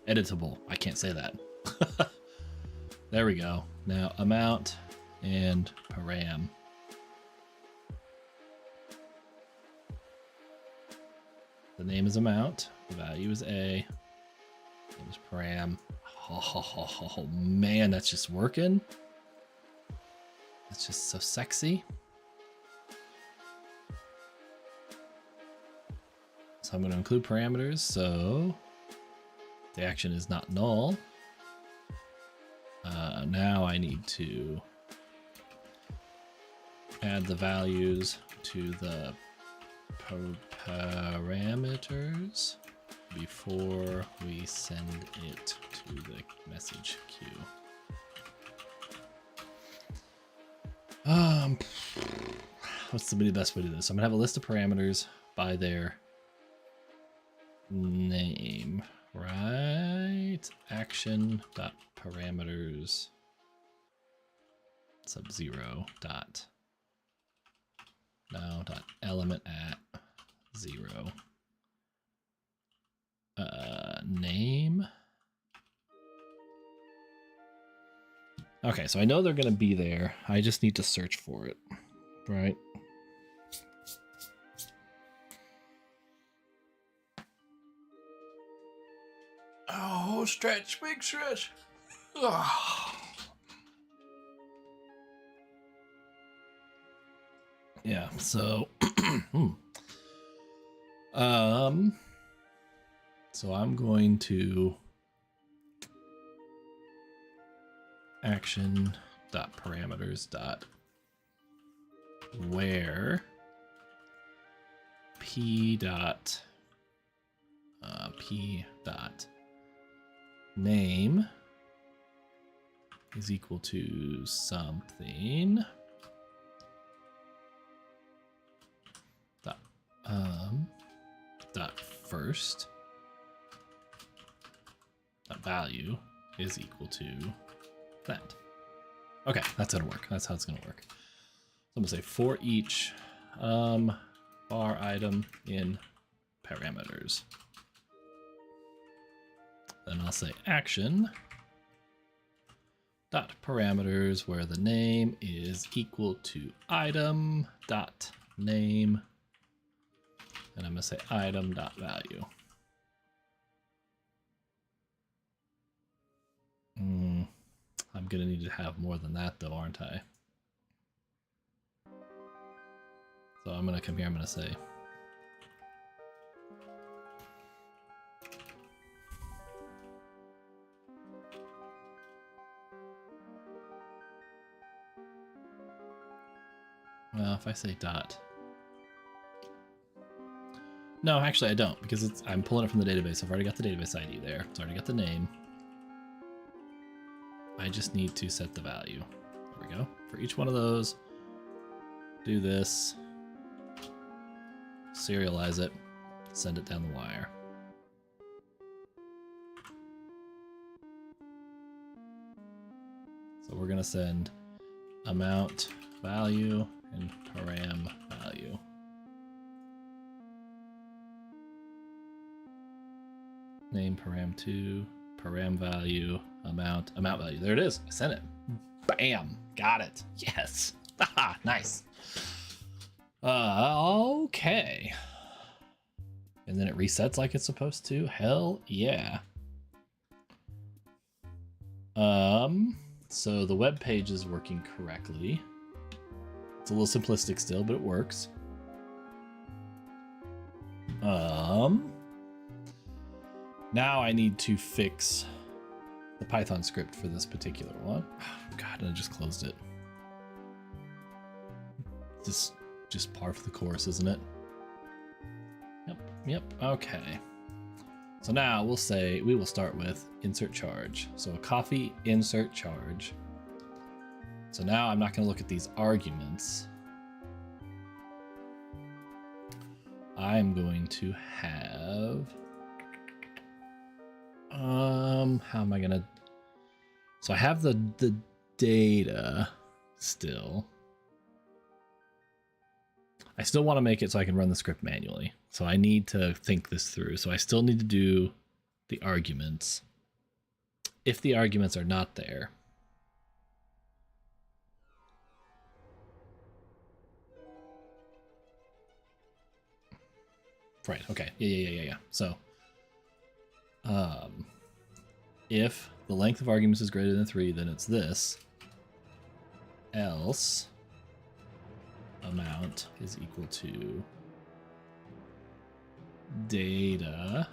editable. I can't say that. There we go. Now amount and param. The name is amount, the value is A, name is param. Oh man, that's just working. That's just so sexy. So I'm going to include parameters, so the action is not null. Now I need to add the values to the parameters before we send it to the message queue. What's the best way to do this? I'm gonna have a list of parameters by their name, right? Action dot parameters sub 0 dot now dot element at 0 name. Okay, so I know they're gonna be there. I just need to search for it, right? Oh, stretch, big stretch. Oh. Yeah, so so I'm going to action dot parameters dot where p dot name is equal to something dot first dot value is equal to that. Okay, that's gonna work. That's how it's gonna work. So I'm gonna say for each bar item in parameters. Then I'll say action dot parameters where the name is equal to item dot name, and I'm gonna say item dot value. I'm gonna need to have more than that though, aren't I? So I'm gonna come here, I'm gonna say well, if I say dot. No, actually I don't, because I'm pulling it from the database. I've already got the database ID there. It's already got the name. I just need to set the value. There we go. For each one of those, do this, serialize it, send it down the wire. So we're gonna send amount value and param value. Name param2, param value, amount value. There it is. I sent it. Bam. Got it. Yes. Haha, nice. Okay. And then it resets like it's supposed to. Hell yeah. So the web page is working correctly. It's a little simplistic still, but it works. Now I need to fix the Python script for this particular one. Oh, God, I just closed it. Just par for the course, isn't it? Yep, okay. So now we will start with insert charge. So a coffee insert charge So now I'm not going to look at these arguments. I'm going to have, how am I going to, so I have the data still. I still want to make it so I can run the script manually. So I need to think this through. So I still need to do the arguments. If the arguments are not there, right, okay, yeah. So, if the length of arguments is greater than 3, then it's this. Else, amount is equal to data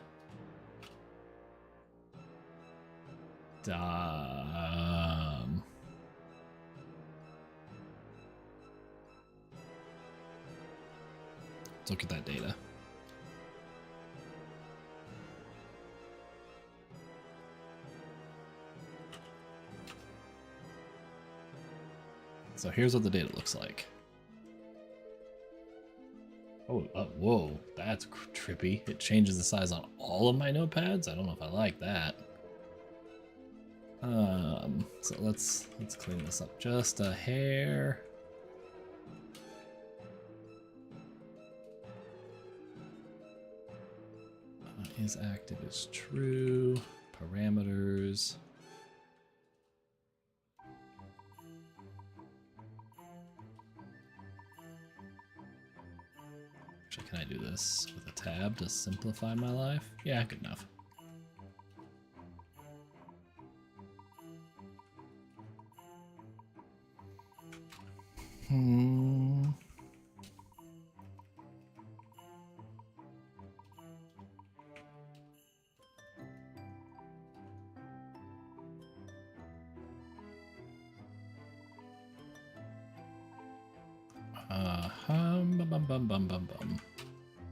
let's look at that data. So here's what the data looks like. Oh, whoa, that's trippy. It changes the size on all of my notepads. I don't know if I like that. So let's clean this up just a hair. Is active is true. Parameters. Actually, can I do this with a tab to simplify my life? Yeah, good enough.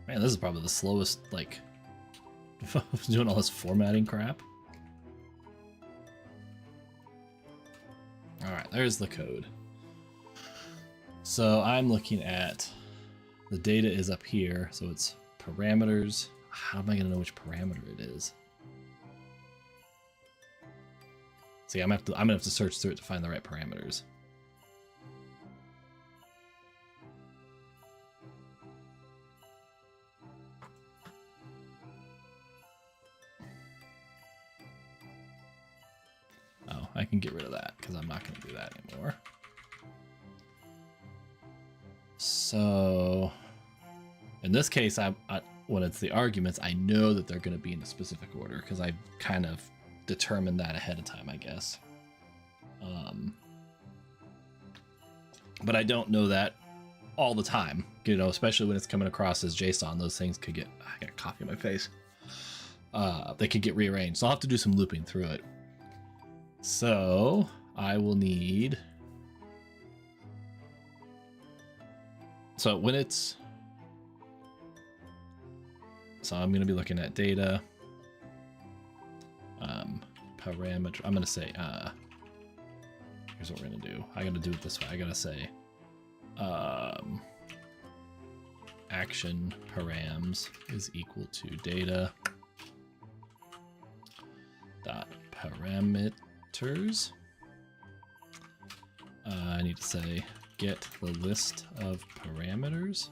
Man, this is probably the slowest, like, doing all this formatting crap. All right, there's the code. So I'm looking at the data is up here, so it's parameters. How am I gonna know which parameter it is? See, I'm gonna have to search through it to find the right parameters. Oh, I can get rid of that because I'm not gonna do that anymore. So in this case, when it's the arguments, I know that they're going to be in a specific order because I've kind of determined that ahead of time, I guess. But I don't know that all the time, you know, especially when it's coming across as JSON. Those things could get, I got coffee in my face. They could get rearranged. So I'll have to do some looping through it. So I will need, so when it's, so I'm going to be looking at data, parameter. I'm going to say, here's what we're going to do. I got to do it this way. I got to say, action params is equal to data dot parameters. I need to say get the list of parameters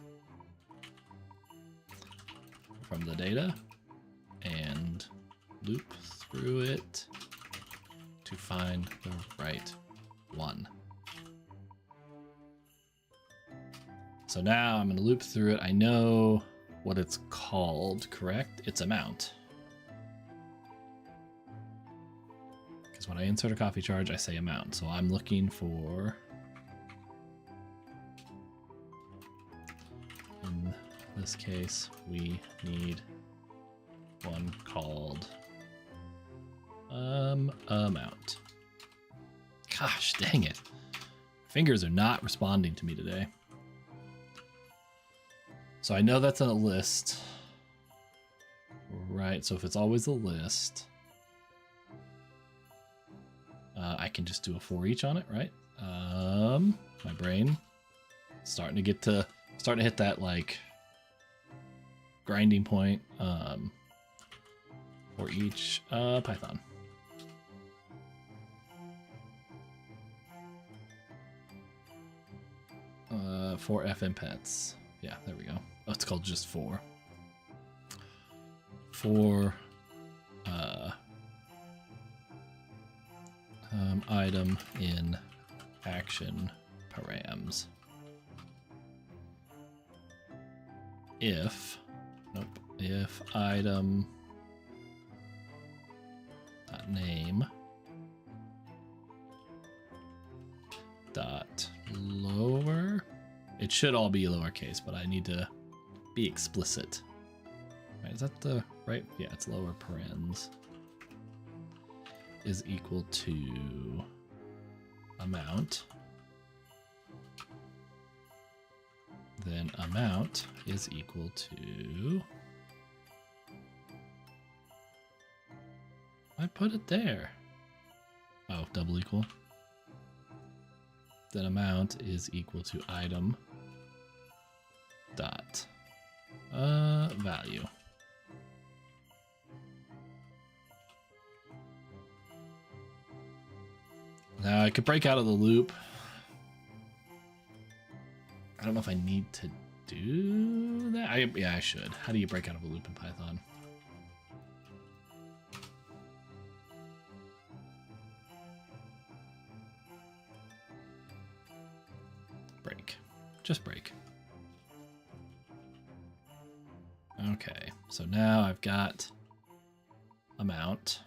from the data and loop through it to find the right one. So now I'm going to loop through it. I know what it's called, correct? It's amount. Because when I insert a coffee charge, I say amount. So I'm looking for, in this case, we need one called amount. Gosh, dang it. Fingers are not responding to me today. So I know that's on a list, right? So if it's always a list, I can just do a for each on it, right? My brain starting to hit that like grinding point for each Python. For FM pets. Yeah, there we go. Oh, it's called just 4. For item in action params. If item name dot lower, it should all be lowercase, but I need to be explicit. Right, is that the right? Yeah, it's lower parens is equal to amount. Then amount is equal to, I put it there. Oh, double equal. Then amount is equal to item dot value. Now I could break out of the loop. I don't know if I need to do that. Yeah, I should. How do you break out of a loop in Python? Break. Just break. Okay, so now I've got amount.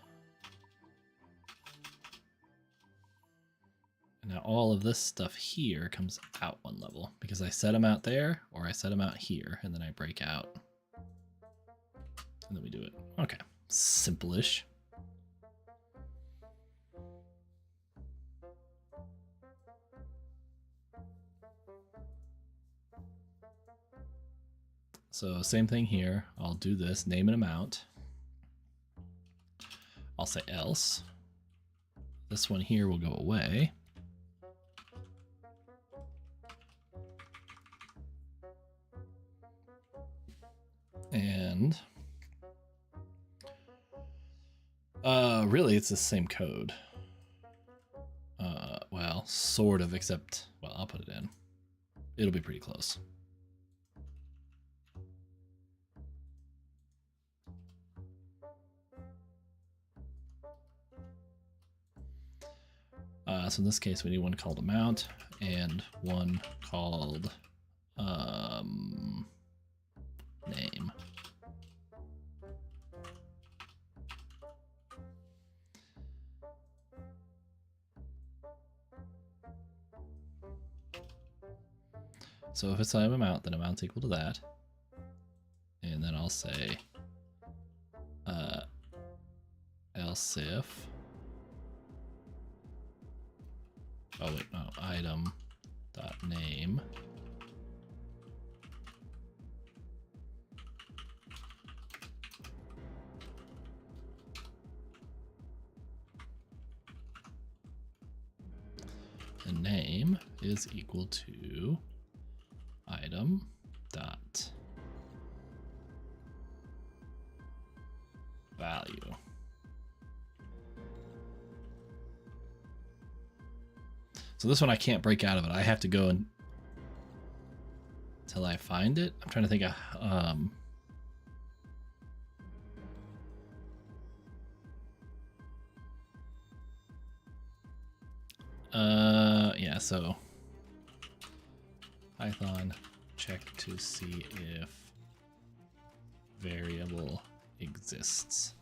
And now all of this stuff here comes out one level because I set them out there or I set them out here and then I break out. And then we do it. Okay, simple-ish. So same thing here. I'll do this, name and amount. I'll say else. This one here will go away. And really it's the same code. Well, sort of, except, well, I'll put it in. It'll be pretty close. So in this case, we need one called amount and one called name. So if it's item amount, then amount's equal to that. And then I'll say else if, oh wait, no, item dot name the name is equal to item dot value. So this one I can't break out of it. I have to go until I find it. I'm trying to think of yeah, so Python check to see if variable exists.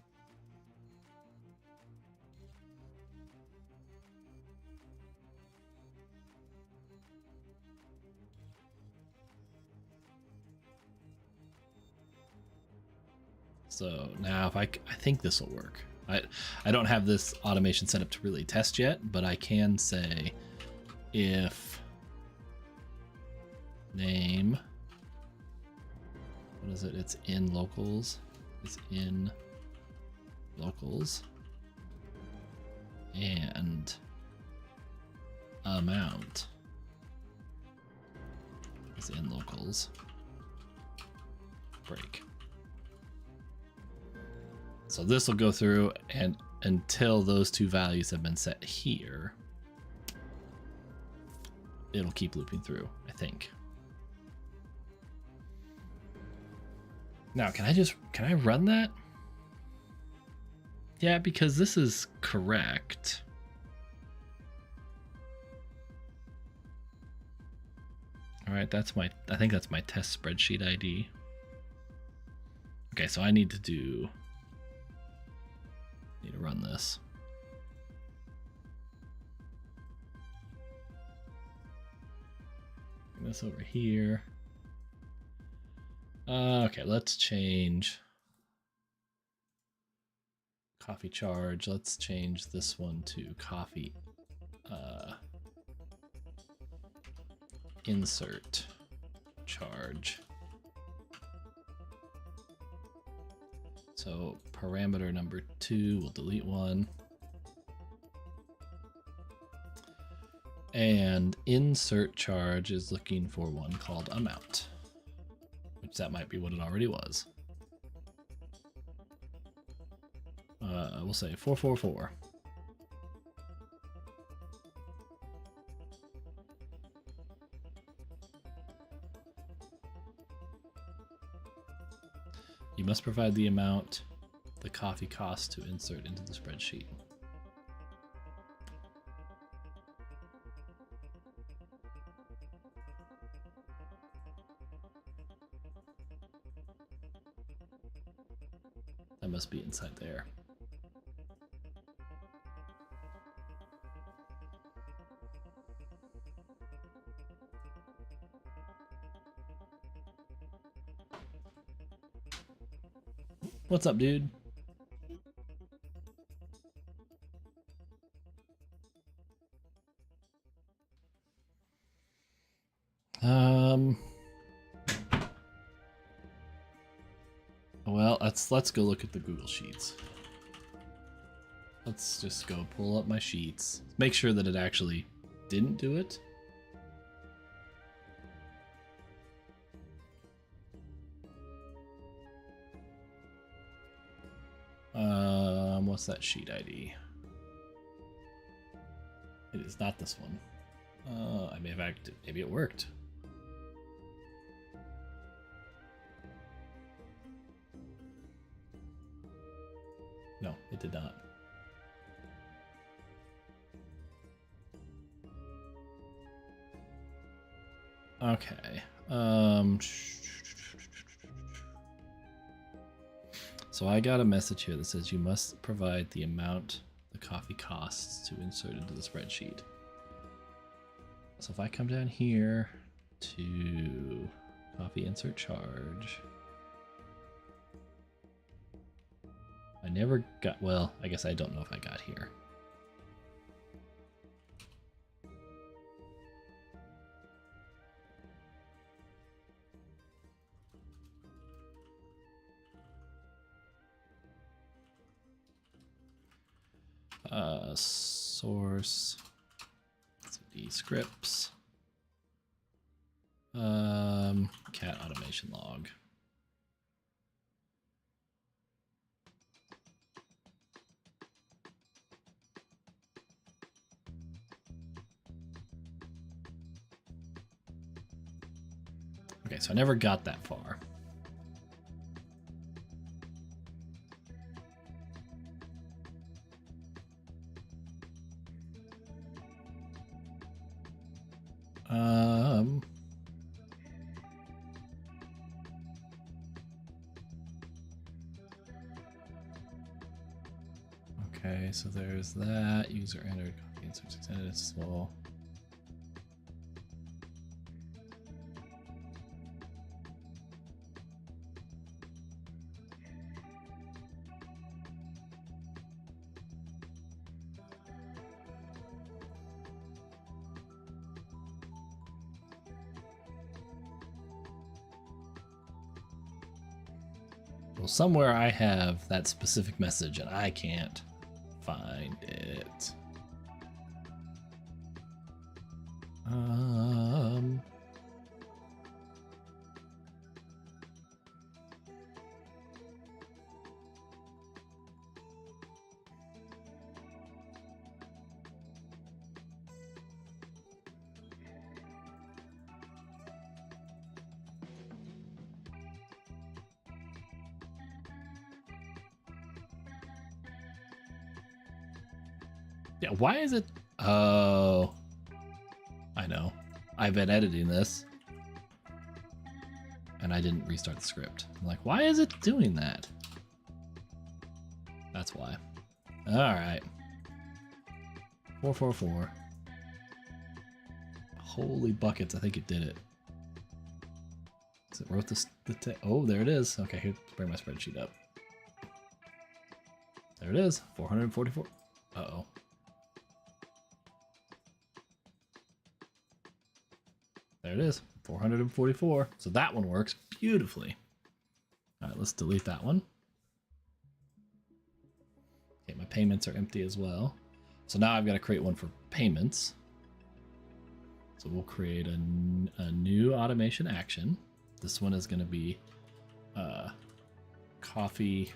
So now if I think this will work. I don't have this automation set up to really test yet, but I can say if name, what is it? It's in locals. It's in locals. And amount is in locals break. So this will go through, and until those two values have been set here, it'll keep looping through, I think. Now, can I run that? Yeah, because this is correct. All right, I think that's my test spreadsheet ID. Okay, so I need to run this. Bring this over here. Okay, let's change coffee charge. Let's change this one to coffee insert charge. So parameter number 2, we'll delete one. And insert charge is looking for one called amount, which that might be what it already was. We'll say 444. You must provide the amount the coffee costs to insert into the spreadsheet. That must be inside there. What's up, dude? Well, let's go look at the Google Sheets. Let's just go pull up my sheets. Make sure that it actually didn't do it. What's that sheet ID? It is not this one. I may have acted. Maybe it worked. No, it did not. Okay. So I got a message here that says you must provide the amount the coffee costs to insert into the spreadsheet. So if I come down here to coffee insert charge, I never got, well, I guess I don't know if I got here. Source, scripts, cat automation log. Okay, so I never got that far. Okay, so there's that. User entered coffee insert extended small. Well, somewhere I have that specific message and I can't find it. Yeah, why is it? Oh, I know. I've been editing this and I didn't restart the script. I'm like, why is it doing that? That's why. All right. 444. Holy buckets, I think it did it. Is it wrote this? Oh, there it is. Okay, here, bring my spreadsheet up. There it is, 444. Uh-oh. There it is, 444. So that one works beautifully. All right, let's delete that one. Okay, my payments are empty as well. So now I've got to create one for payments. So we'll create a new automation action. This one is going to be coffee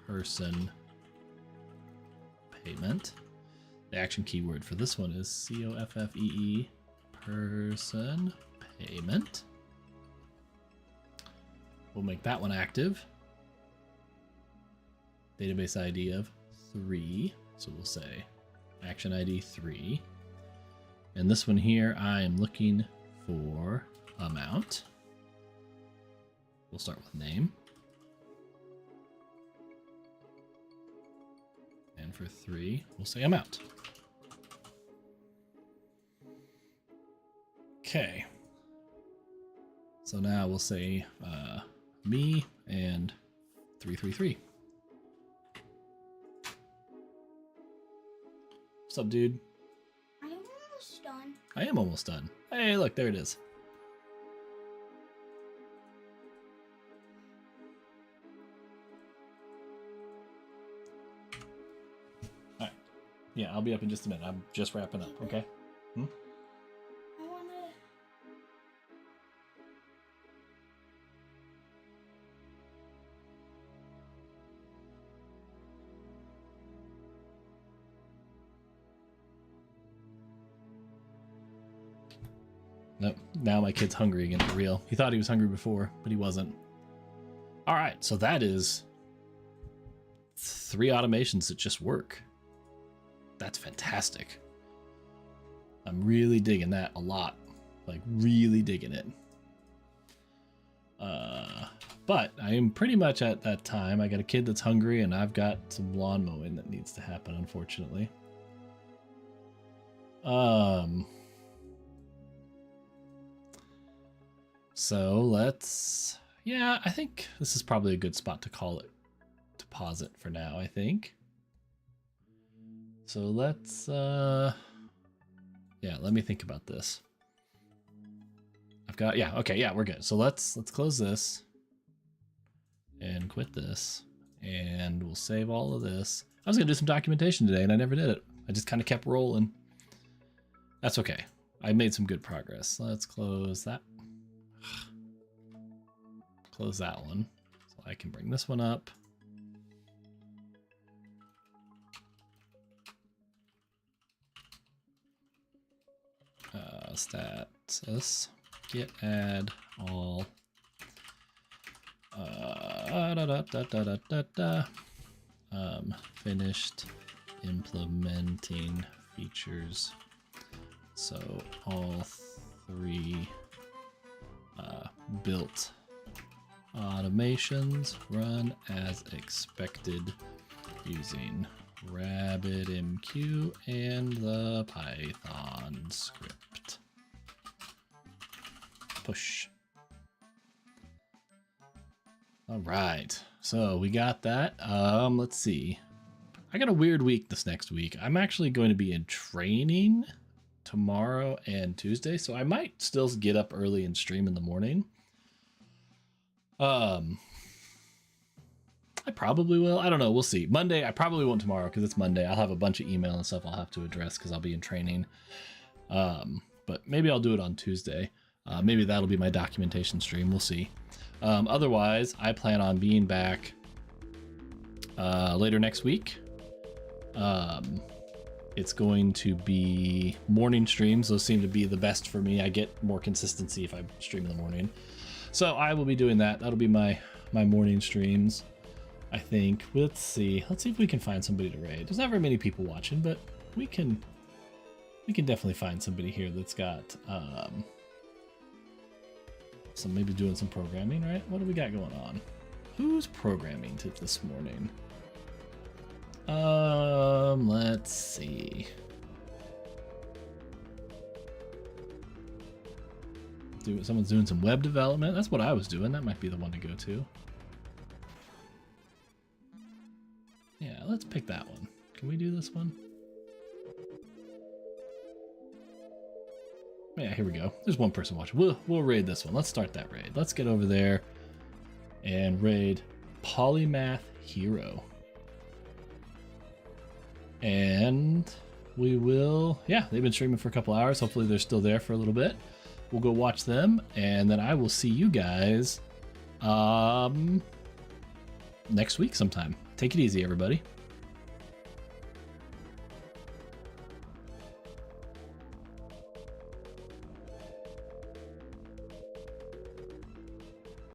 person payment. The action keyword for this one is COFFEE person payment. We'll make that one active. Database ID of 3. So we'll say action ID 3. And this one here, I am looking for amount. We'll start with name. And for 3, we'll say amount. Okay. So now we'll say me and 333. What's up, dude? I'm almost done. I am almost done. Hey, look, there it is. All right. Yeah, I'll be up in just a minute. I'm just wrapping up, okay? I wanna... Nope. Now my kid's hungry again for real. He thought he was hungry before, but he wasn't. All right, so that is 3 automations that just work. That's fantastic. I'm really digging that a lot. Like, really digging it. But I am pretty much at that time. I got a kid that's hungry, and I've got some lawn mowing that needs to happen, unfortunately. So let's, yeah, I think this is probably a good spot to call it, to pause it for now, I think. So let's, yeah, let me think about this. I've got, yeah, okay, yeah, we're good. So let's close this and quit this, and we'll save all of this. I was gonna do some documentation today and I never did it. I just kind of kept rolling. That's okay. I made some good progress. Let's close that. Close that one. So I can bring this one up. Status git add all finished implementing features. So all 3 built automations run as expected using RabbitMQ and the Python script. Push. All right, so we got that. Let's see. I got a weird week this next week. I'm actually going to be in training tomorrow and Tuesday, so I might still get up early and stream in the morning. I probably will. I don't know. We'll see. Monday, I probably won't tomorrow because it's Monday. I'll have a bunch of email and stuff I'll have to address because I'll be in training. But maybe I'll do it on Tuesday. Maybe that'll be my documentation stream. We'll see. Otherwise, I plan on being back later next week. It's going to be morning streams. Those seem to be the best for me. I get more consistency if I stream in the morning. So I will be doing that. That'll be my morning streams, I think. Let's see if we can find somebody to raid. There's not very many people watching, but we can definitely find somebody here that's got some, maybe doing some programming, right? What do we got going on? Who's programming this morning? Let's see. Someone's doing some web development. That's what I was doing. That might be the one to go to. Yeah, let's pick that one. Can we do this one? Yeah, here we go. There's one person watching. We'll raid this one. Let's start that raid. Let's get over there and raid Polymath Hero. And we will, yeah, they've been streaming for a couple hours. Hopefully they're still there for a little bit. We'll go watch them, and then I will see you guys next week sometime. Take it easy, everybody.